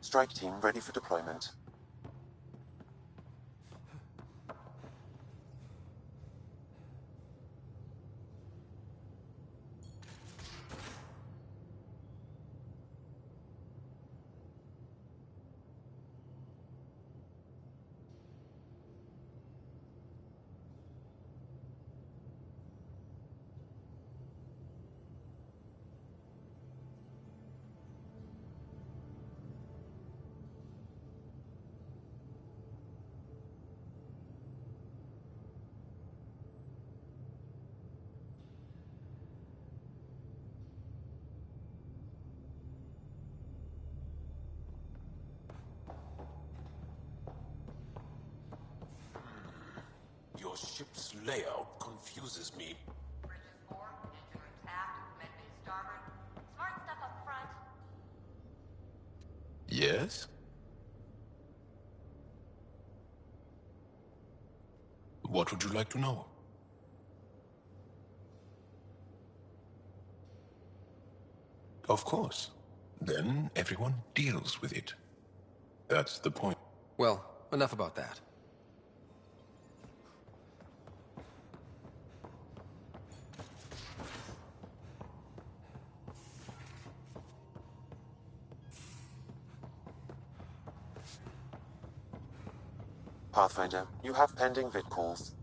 Strike team ready for deployment. Your ship's layout confuses me. Bridges forward, engine rooms aft, med bay starboard. Smart stuff up front. Yes? What would you like to know? Of course. Then everyone deals with it. That's the point. Well, enough about that. Pathfinder, you have pending vid calls.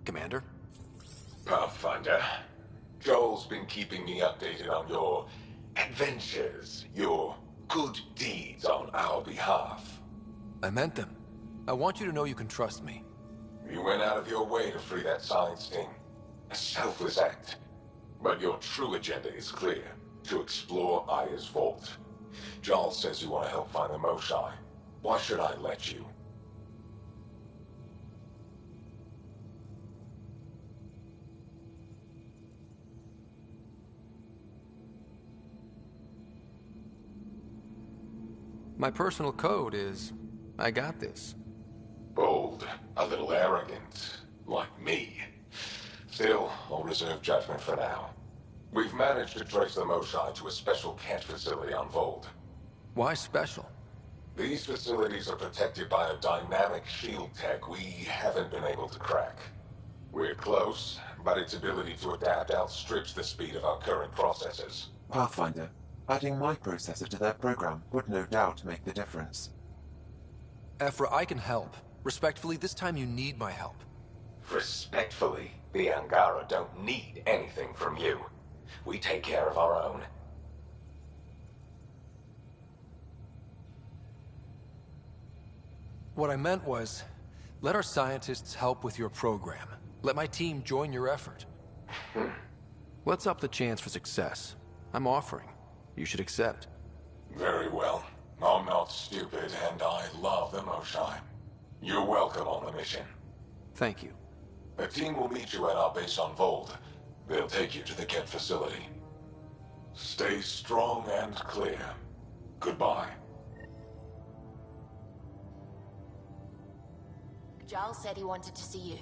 Commander? Pathfinder, Joel's been keeping me updated on your adventures, your good deeds on our behalf. I meant them. I want you to know you can trust me. You went out of your way to free that science team. A selfless act. But your true agenda is clear. To explore Aya's vault. Joel says you want to help find the Moshae. Why should I let you? My personal code is, I got this. Bold, a little arrogant, like me. Still, I'll reserve judgment for now. We've managed to trace the Moshae to a special Kent facility on Volde. Why special? These facilities are protected by a dynamic shield tech we haven't been able to crack. We're close, but its ability to adapt outstrips the speed of our current processors. Pathfinder, adding my processor to their program would no doubt make the difference. Evfra, I can help. Respectfully, this time you need my help. Respectfully, the Angara don't need anything from you. We take care of our own. What I meant was, let our scientists help with your program. Let my team join your effort. Let's up the chance for success. I'm offering. You should accept. Very well. I'm not stupid, and I love the Moshae. You're welcome on the mission. Thank you. The team will meet you at our base on Volde. They'll take you to the Kent facility. Stay strong and clear. Goodbye. Giles said he wanted to see you.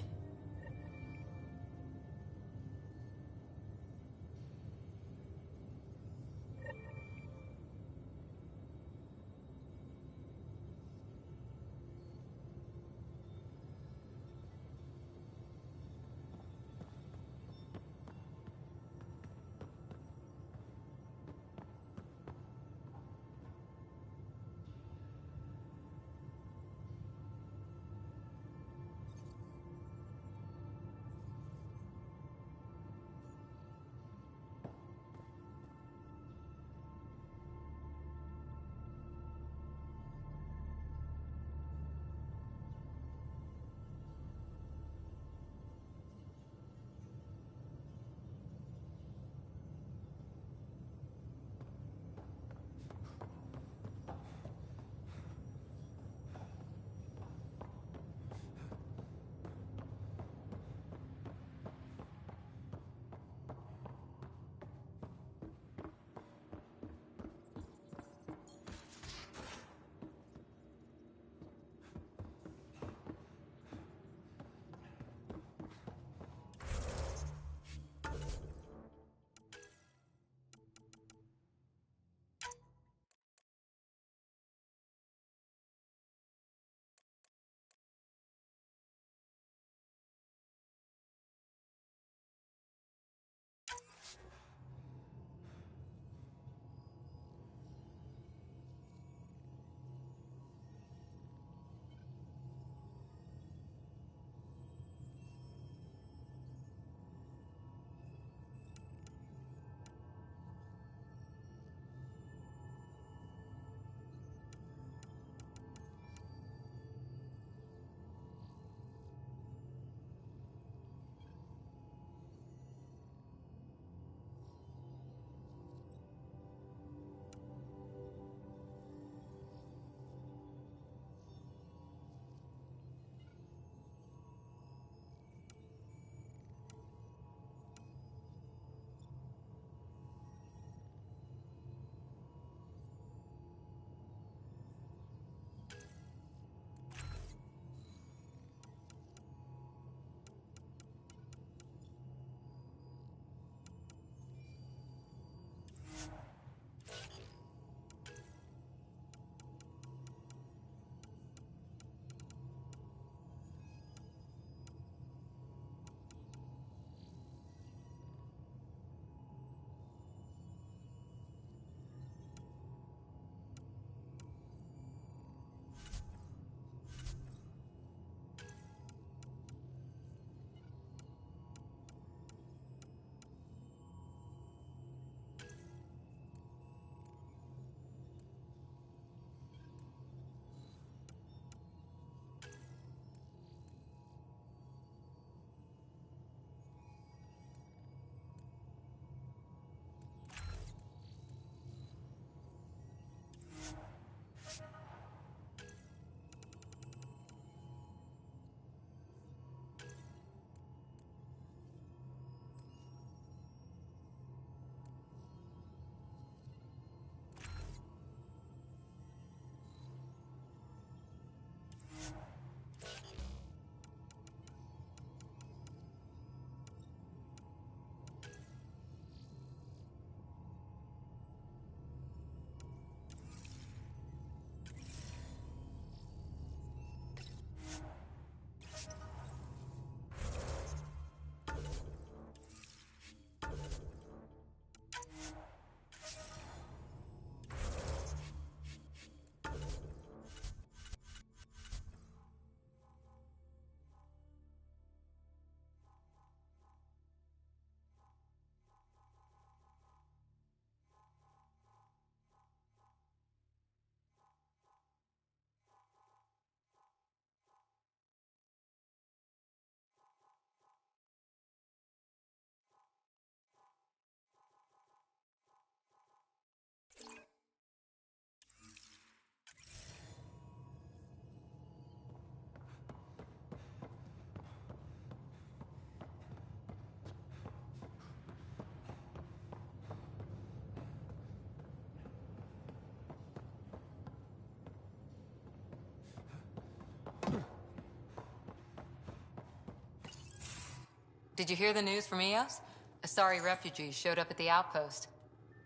Did you hear the news from Eos? Asari refugees showed up at the outpost.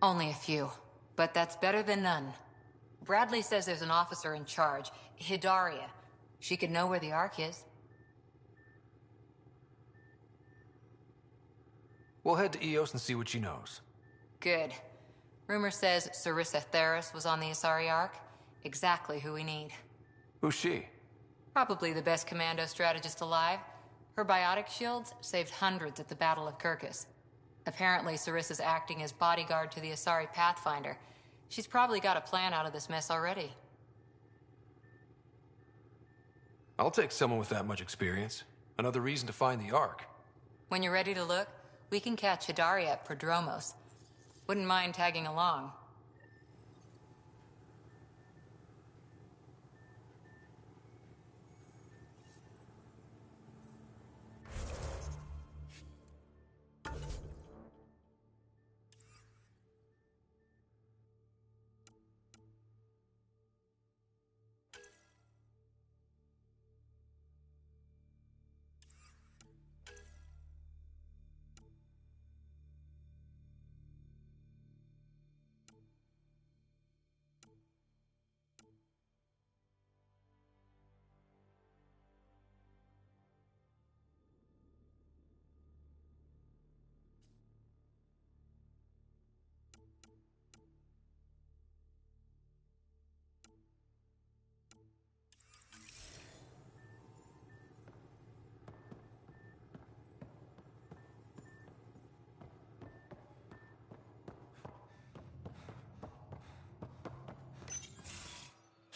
Only a few, but that's better than none. Bradley says there's an officer in charge, Hidaria. She could know where the Ark is. We'll head to Eos and see what she knows. Good. Rumor says Sarissa Theris was on the Asari Ark. Exactly who we need. Who's she? Probably the best commando strategist alive. Her biotic shields saved hundreds at the Battle of Kirkus. Apparently, Sarissa's acting as bodyguard to the Asari Pathfinder. She's probably got a plan out of this mess already. I'll take someone with that much experience. Another reason to find the Ark. When you're ready to look, we can catch Hidaria at Prodromos. Wouldn't mind tagging along.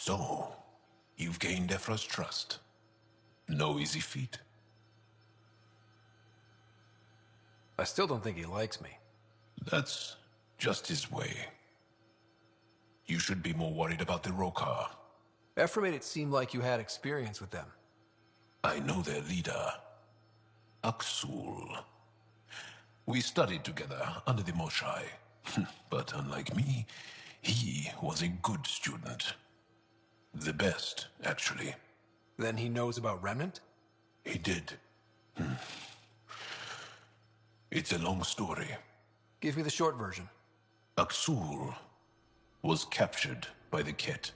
So, you've gained Evfra's trust. No easy feat. I still don't think he likes me. That's just his way. You should be more worried about the Roekaar. Evfra made it seem like you had experience with them. I know their leader, Aksul. We studied together under the Moshai. But unlike me, he was a good student. The best, actually. Then he knows about Remnant? He did. It's a long story. Give me the short version. Aksul was captured by the Ket.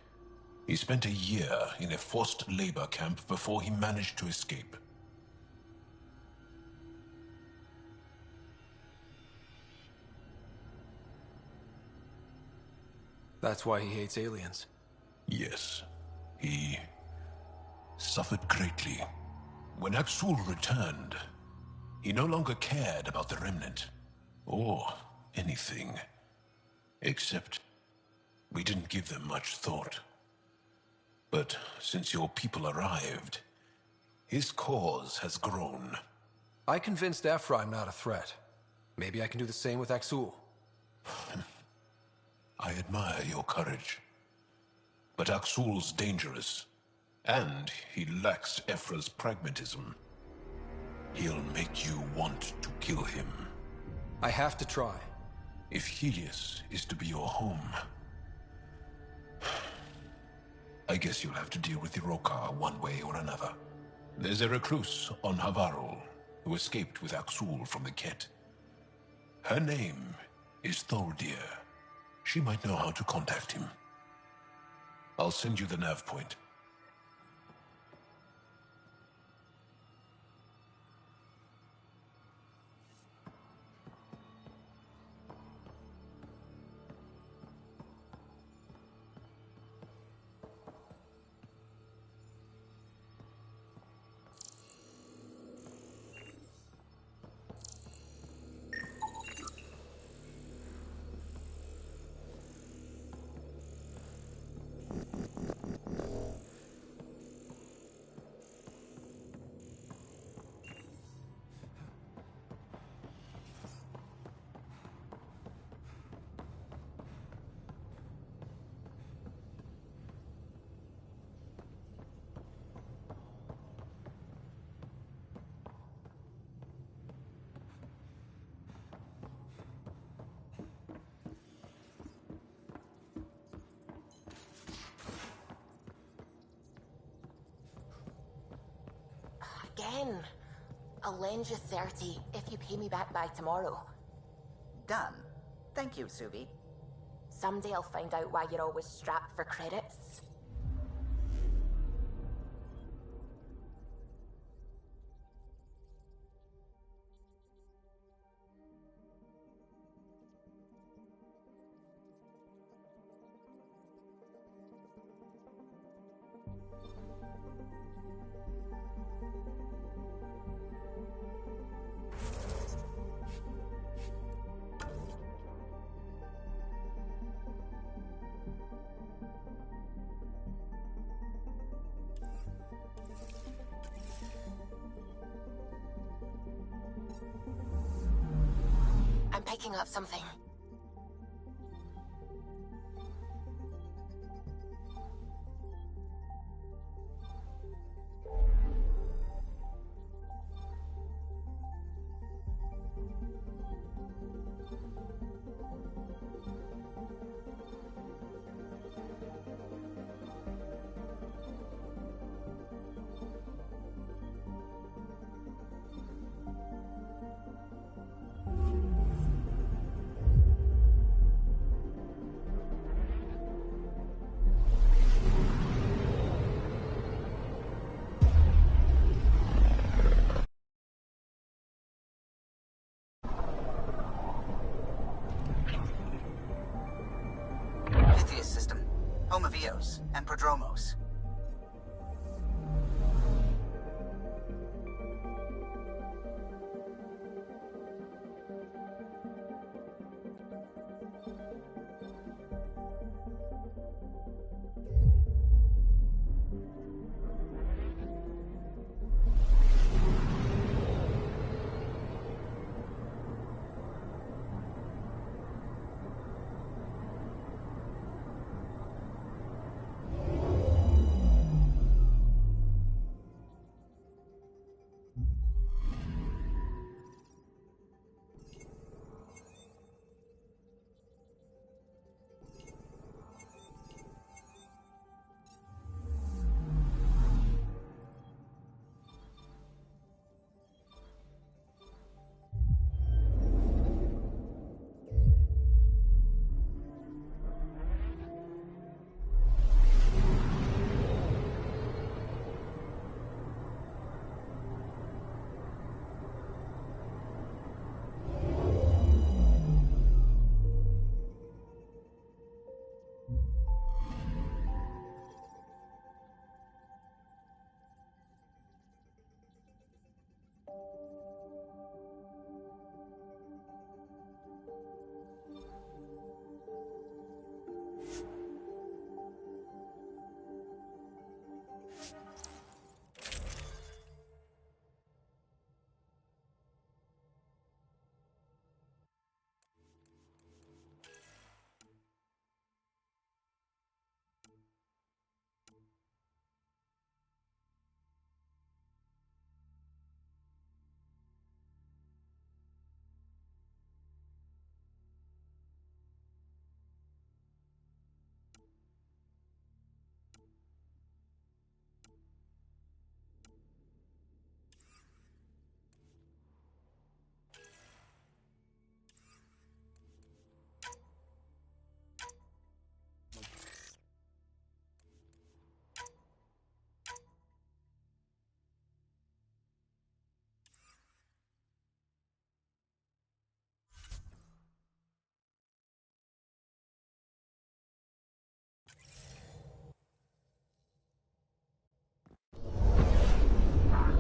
He spent a year in a forced labor camp before he managed to escape. That's why he hates aliens. Yes. He suffered greatly. When Aksul returned, he no longer cared about the Remnant, or anything. Except, we didn't give them much thought. But since your people arrived, his cause has grown. I convinced Evfra I'm not a threat. Maybe I can do the same with Aksul. I admire your courage. But Aksul's dangerous, and he lacks Evfra's pragmatism. He'll make you want to kill him. I have to try. If Helios is to be your home, I guess you'll have to deal with the Roekaar one way or another. There's a recluse on Havarl who escaped with Aksul from the Ket. Her name is Volde. She might know how to contact him. I'll send you the nav point. Again. I'll lend you 30 if you pay me back by tomorrow. Done. Thank you, Subi. Someday I'll find out why you're always strapped for credits. I'm picking up something. Home of Eos and Prodromos.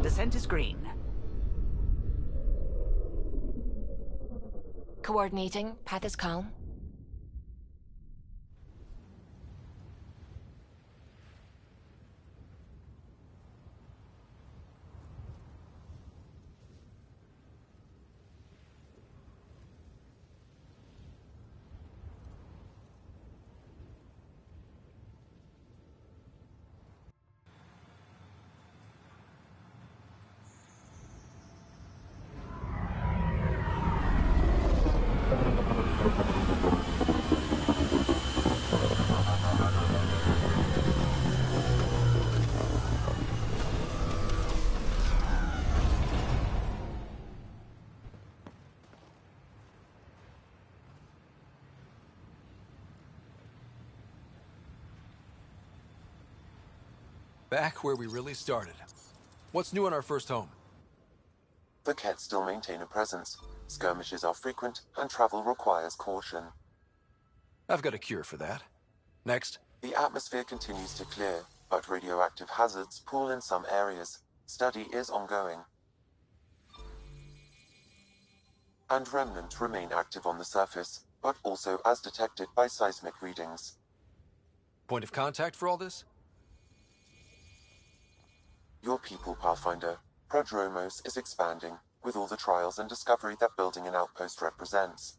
Descent is green. Coordinating. Path is calm. Back where we really started. What's new on our first home? The Ket still maintain a presence. Skirmishes are frequent, and travel requires caution. I've got a cure for that. Next. The atmosphere continues to clear, but radioactive hazards pool in some areas. Study is ongoing. And remnant remain active on the surface, but also as detected by seismic readings. Point of contact for all this? Your people, Pathfinder. Prodromos is expanding, with all the trials and discovery that building an outpost represents.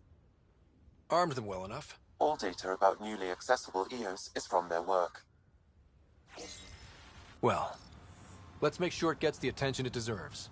Armed them well enough. All data about newly accessible EOS is from their work. Well, let's make sure it gets the attention it deserves.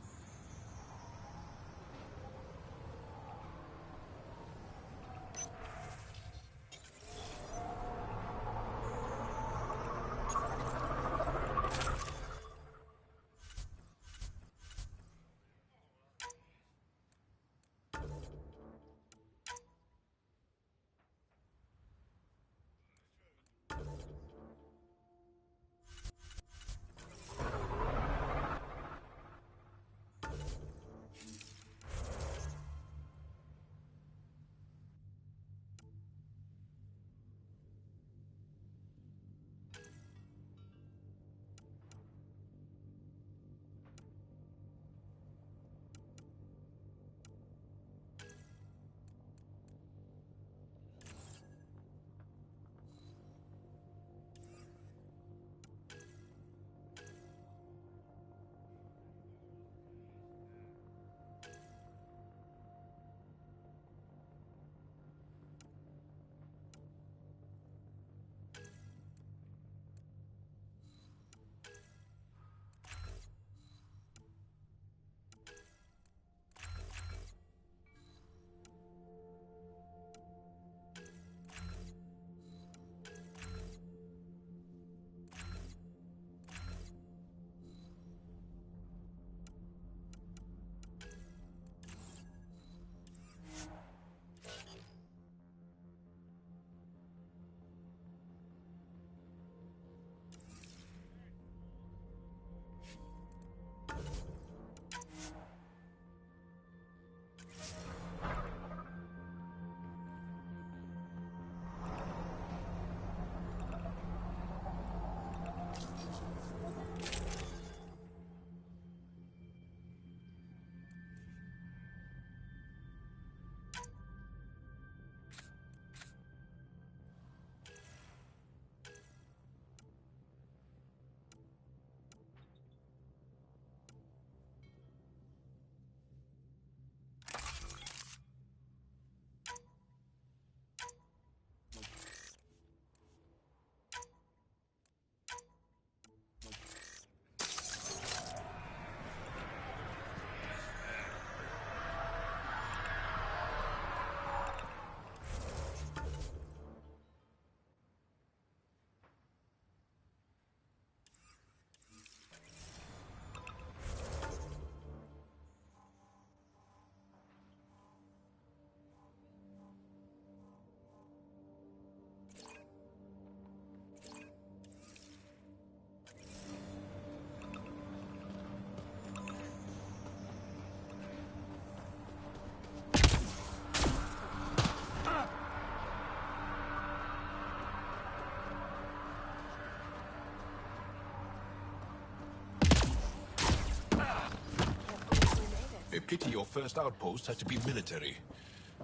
A pity your first outpost had to be military,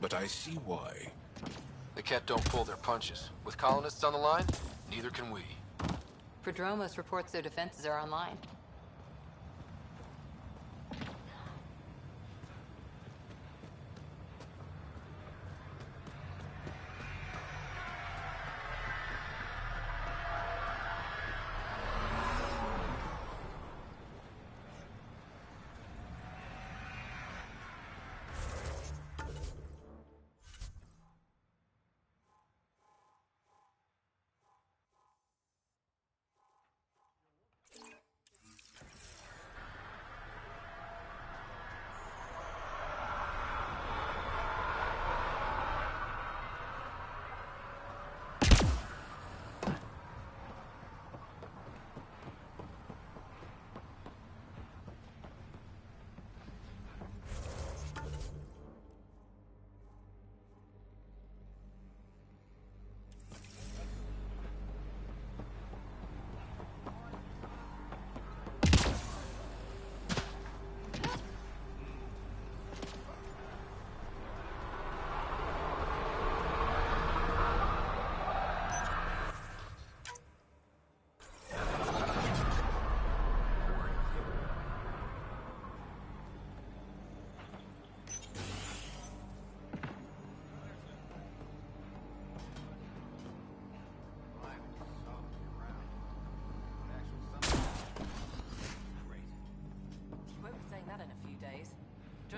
but I see why. The Ket don't pull their punches. With colonists on the line, neither can we. Prodromos reports their defenses are online.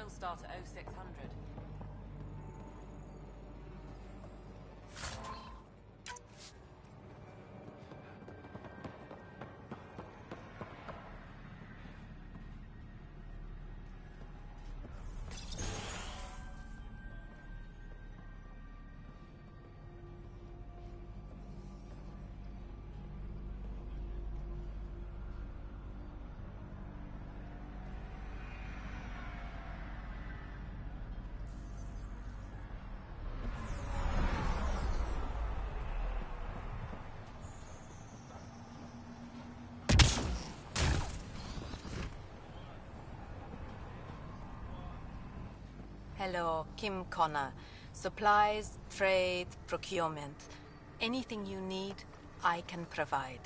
still start at 0600. Hello, Kim Connor. Supplies, trade, procurement. Anything you need, I can provide.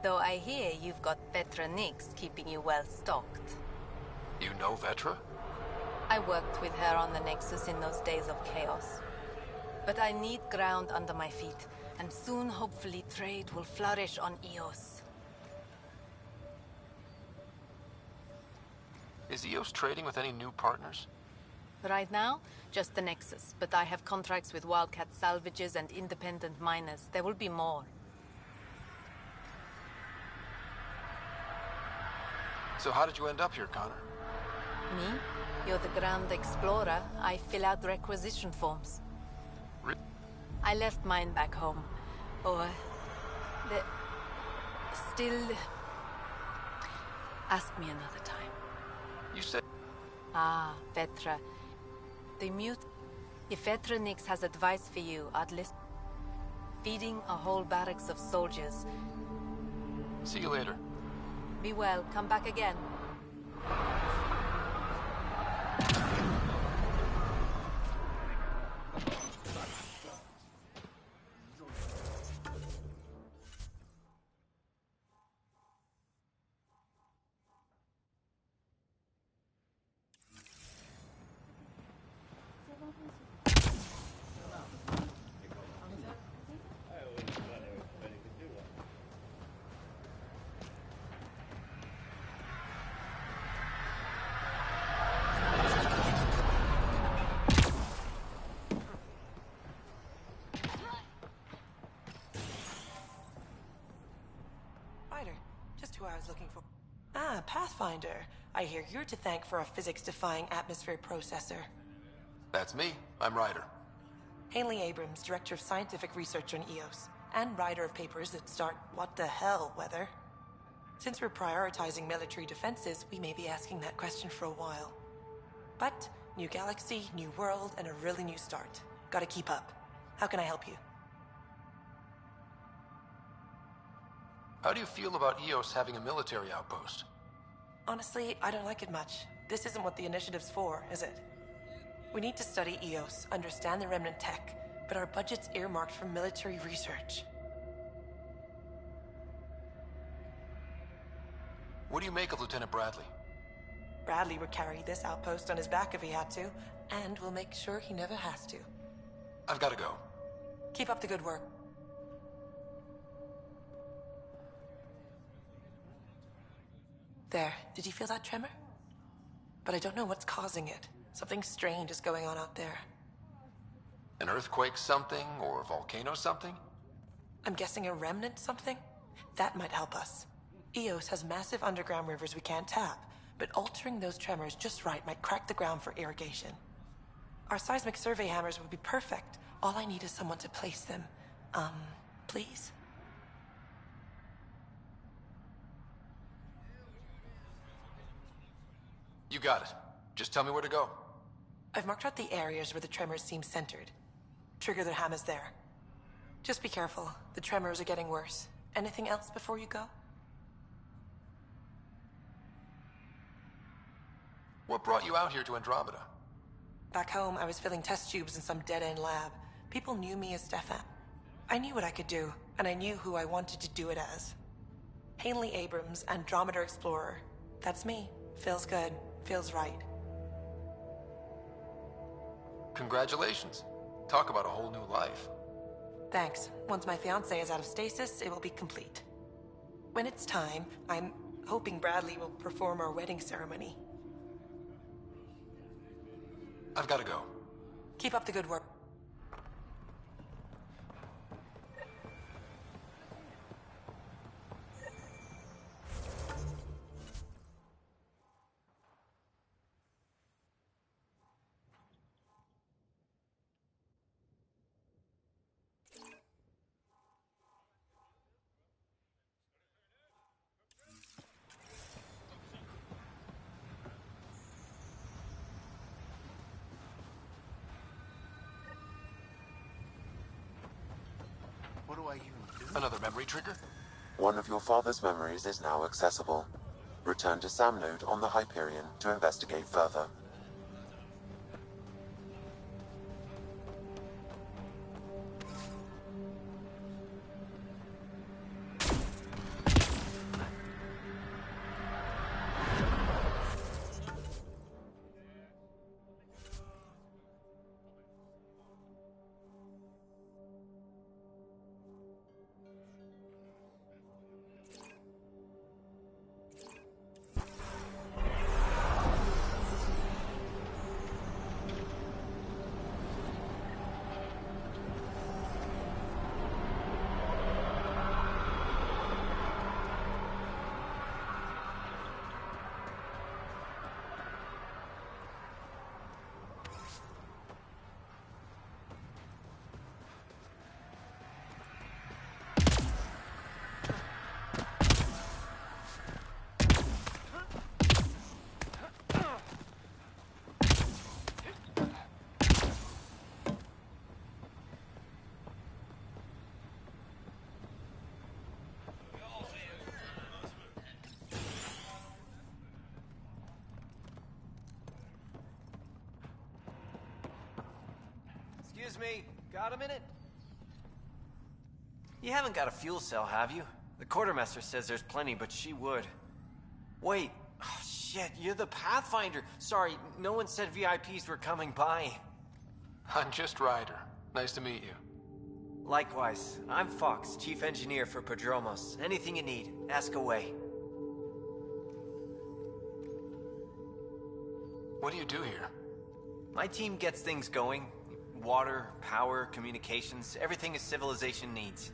Though I hear you've got Vetra Nix keeping you well stocked. You know Vetra? I worked with her on the Nexus in those days of chaos. But I need ground under my feet, and soon hopefully trade will flourish on Eos. Is Eos trading with any new partners? Right now, just the Nexus, but I have contracts with Wildcat salvages and independent miners. There will be more. So how did you end up here, Connor? Me? You're the Grand Explorer. I fill out requisition forms. I left mine back home. Or... Still... Ask me another time. You said... Ah, Vetra. The mute... If Vetra Nix has advice for you, I'd list... Feeding a whole barracks of soldiers. See you later. Be well. Come back again. Just who I was looking for. Ah, Pathfinder. I hear you're to thank for a physics-defying atmosphere processor. That's me. I'm Ryder. Haley Abrams, Director of Scientific Research on Eos, and writer of papers that start what the hell weather. Since we're prioritizing military defenses, we may be asking that question for a while. But, new galaxy, new world, and a really new start. Gotta keep up. How can I help you? How do you feel about Eos having a military outpost? Honestly, I don't like it much. This isn't what the initiative's for, is it? We need to study Eos, understand the remnant tech, but our budget's earmarked for military research. What do you make of Lieutenant Bradley? Bradley would carry this outpost on his back if he had to, and we'll make sure he never has to. I've got to go. Keep up the good work. There, did you feel that tremor? But I don't know what's causing it. Something strange is going on out there. An earthquake something, or a volcano something? I'm guessing a remnant something? That might help us. Eos has massive underground rivers we can't tap, but altering those tremors just right might crack the ground for irrigation. Our seismic survey hammers would be perfect. All I need is someone to place them. Please? You got it. Just tell me where to go. I've marked out the areas where the tremors seem centered. Trigger the hammers there. Just be careful. The tremors are getting worse. Anything else before you go? What brought you out here to Andromeda? Back home, I was filling test tubes in some dead-end lab. People knew me as Stefan. I knew what I could do, and I knew who I wanted to do it as. Haley Abrams, Andromeda Explorer. That's me. Feels good. Feels right. Congratulations. Talk about a whole new life. Thanks. Once my fiancé is out of stasis, it will be complete. When it's time, I'm hoping Bradley will perform our wedding ceremony. I've got to go. Keep up the good work. What do I even do? Another memory trigger? One of your father's memories is now accessible. Return to Sam Node on the Hyperion to investigate further. Excuse me, got a minute? You haven't got a fuel cell, have you? The quartermaster says there's plenty, but she would. Wait, oh, shit, you're the Pathfinder. Sorry, no one said VIPs were coming by. I'm just Ryder. Nice to meet you. Likewise, I'm Fox, Chief Engineer for Prodromos. Anything you need, ask away. What do you do here? My team gets things going. Water, power, communications, everything a civilization needs.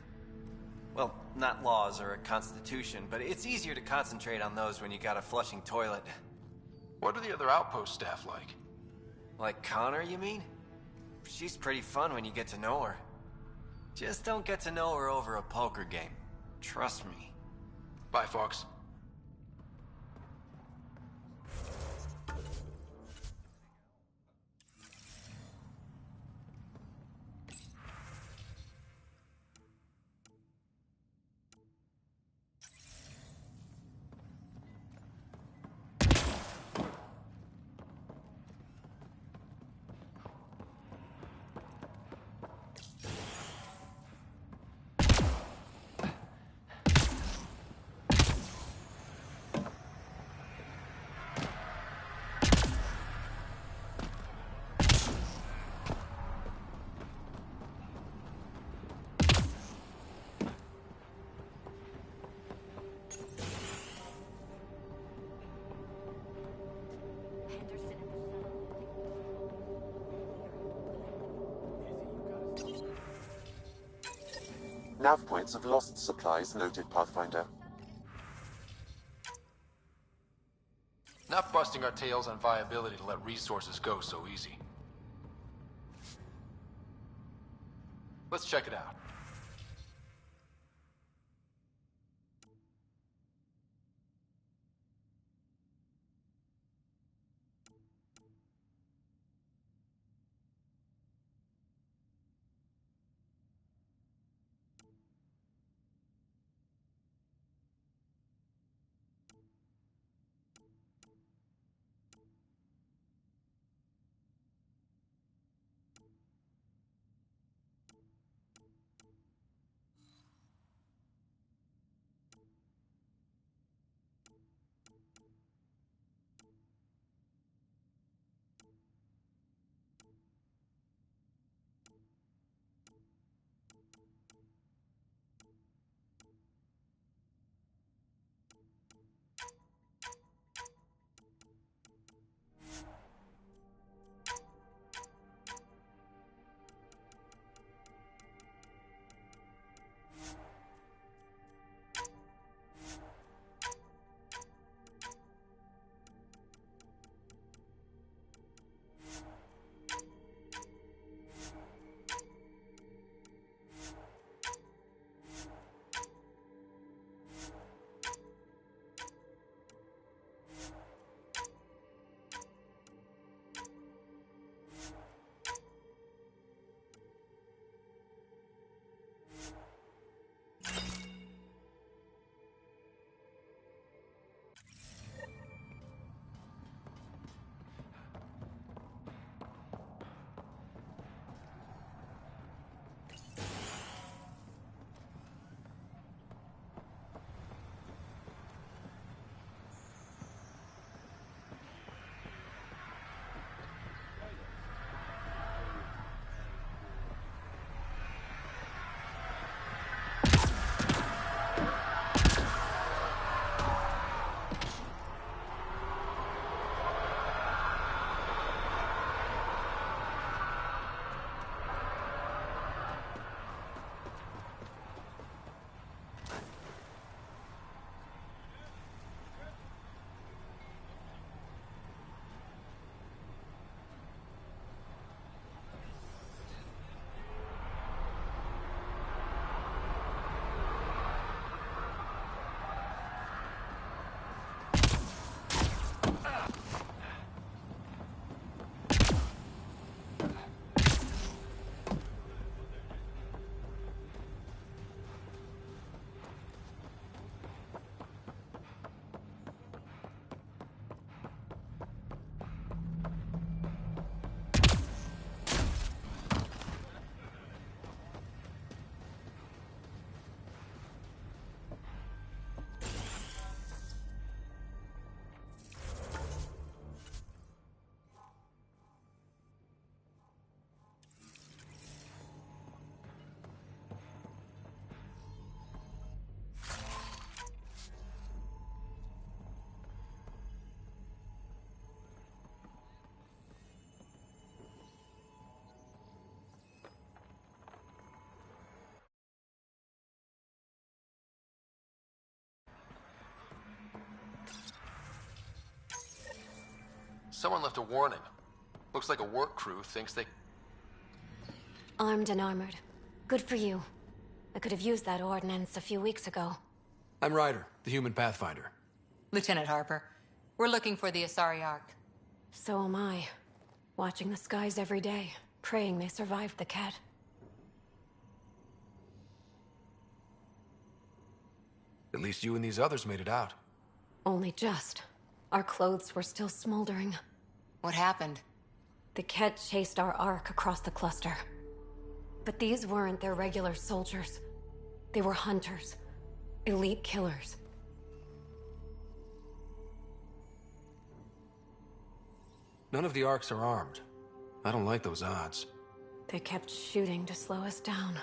Well, not laws or a constitution, but it's easier to concentrate on those when you got a flushing toilet. What are the other outpost staff like? Like Connor, you mean? She's pretty fun when you get to know her. Just don't get to know her over a poker game. Trust me. Bye, Fox. Nav points of lost supplies noted, Pathfinder. Not busting our tails on viability to let resources go so easy. Let's check it out. Someone left a warning. Looks like a work crew thinks they... Armed and armored. Good for you. I could have used that ordnance a few weeks ago. I'm Ryder, the human pathfinder. Lieutenant Harper, we're looking for the Asari Ark. So am I. Watching the skies every day, praying they survived the cat. At least you and these others made it out. Only just. Our clothes were still smoldering. What happened? The Ket chased our Ark across the cluster. But these weren't their regular soldiers. They were hunters. Elite killers. None of the Arks are armed. I don't like those odds. They kept shooting to slow us down.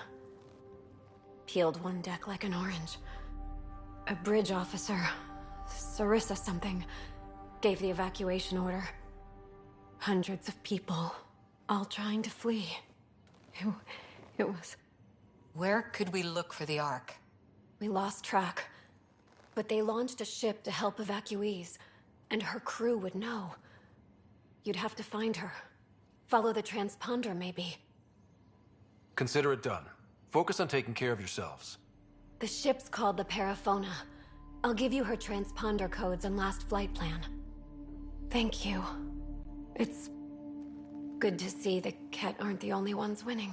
Peeled one deck like an orange. A bridge officer, Sarissa something, gave the evacuation order. Hundreds of people, all trying to flee. It was... Where could we look for the Ark? We lost track. But they launched a ship to help evacuees, and her crew would know. You'd have to find her. Follow the transponder, maybe. Consider it done. Focus on taking care of yourselves. The ship's called the Paraphona. I'll give you her transponder codes and last flight plan. Thank you. It's good to see the Ket aren't the only ones winning.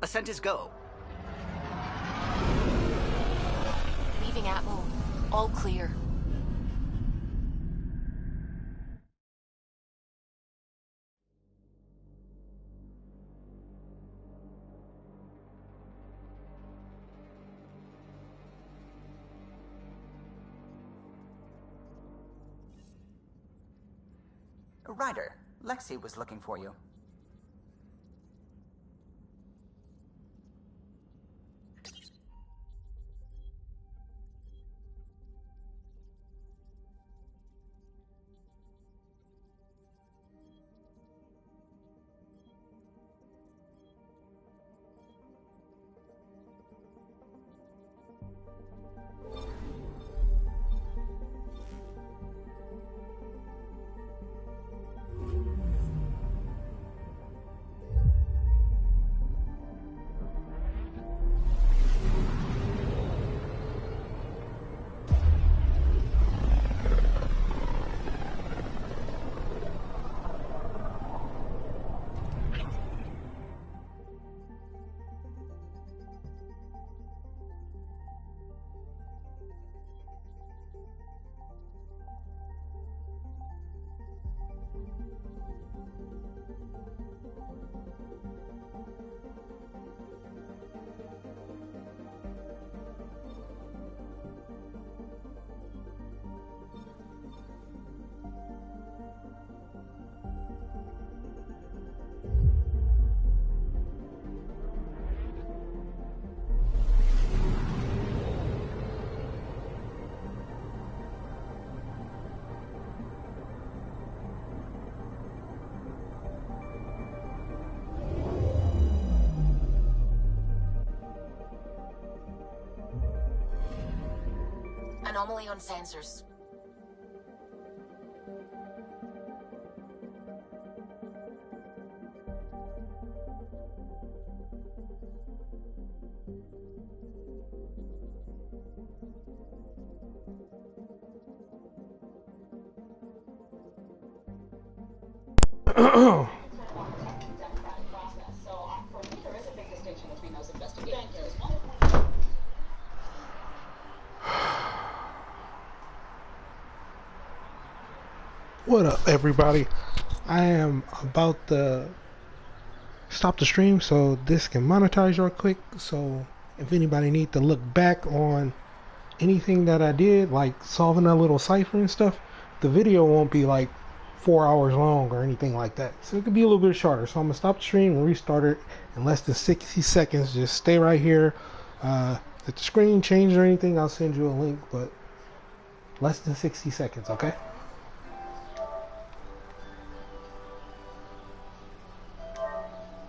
Ascent is go. Leaving Atmo. All clear. Ryder, Lexi was looking for you. Anomaly on sensors. What up, everybody? I am about to stop the stream so this can monetize real quick. So if anybody need to look back on anything that I did, like solving that little cipher and stuff, the video won't be like 4 hours long or anything like that. So it could be a little bit shorter. So I'm gonna stop the stream and restart it in less than 60 seconds. Just stay right here. If the screen changed or anything, I'll send you a link, but less than 60 seconds, okay?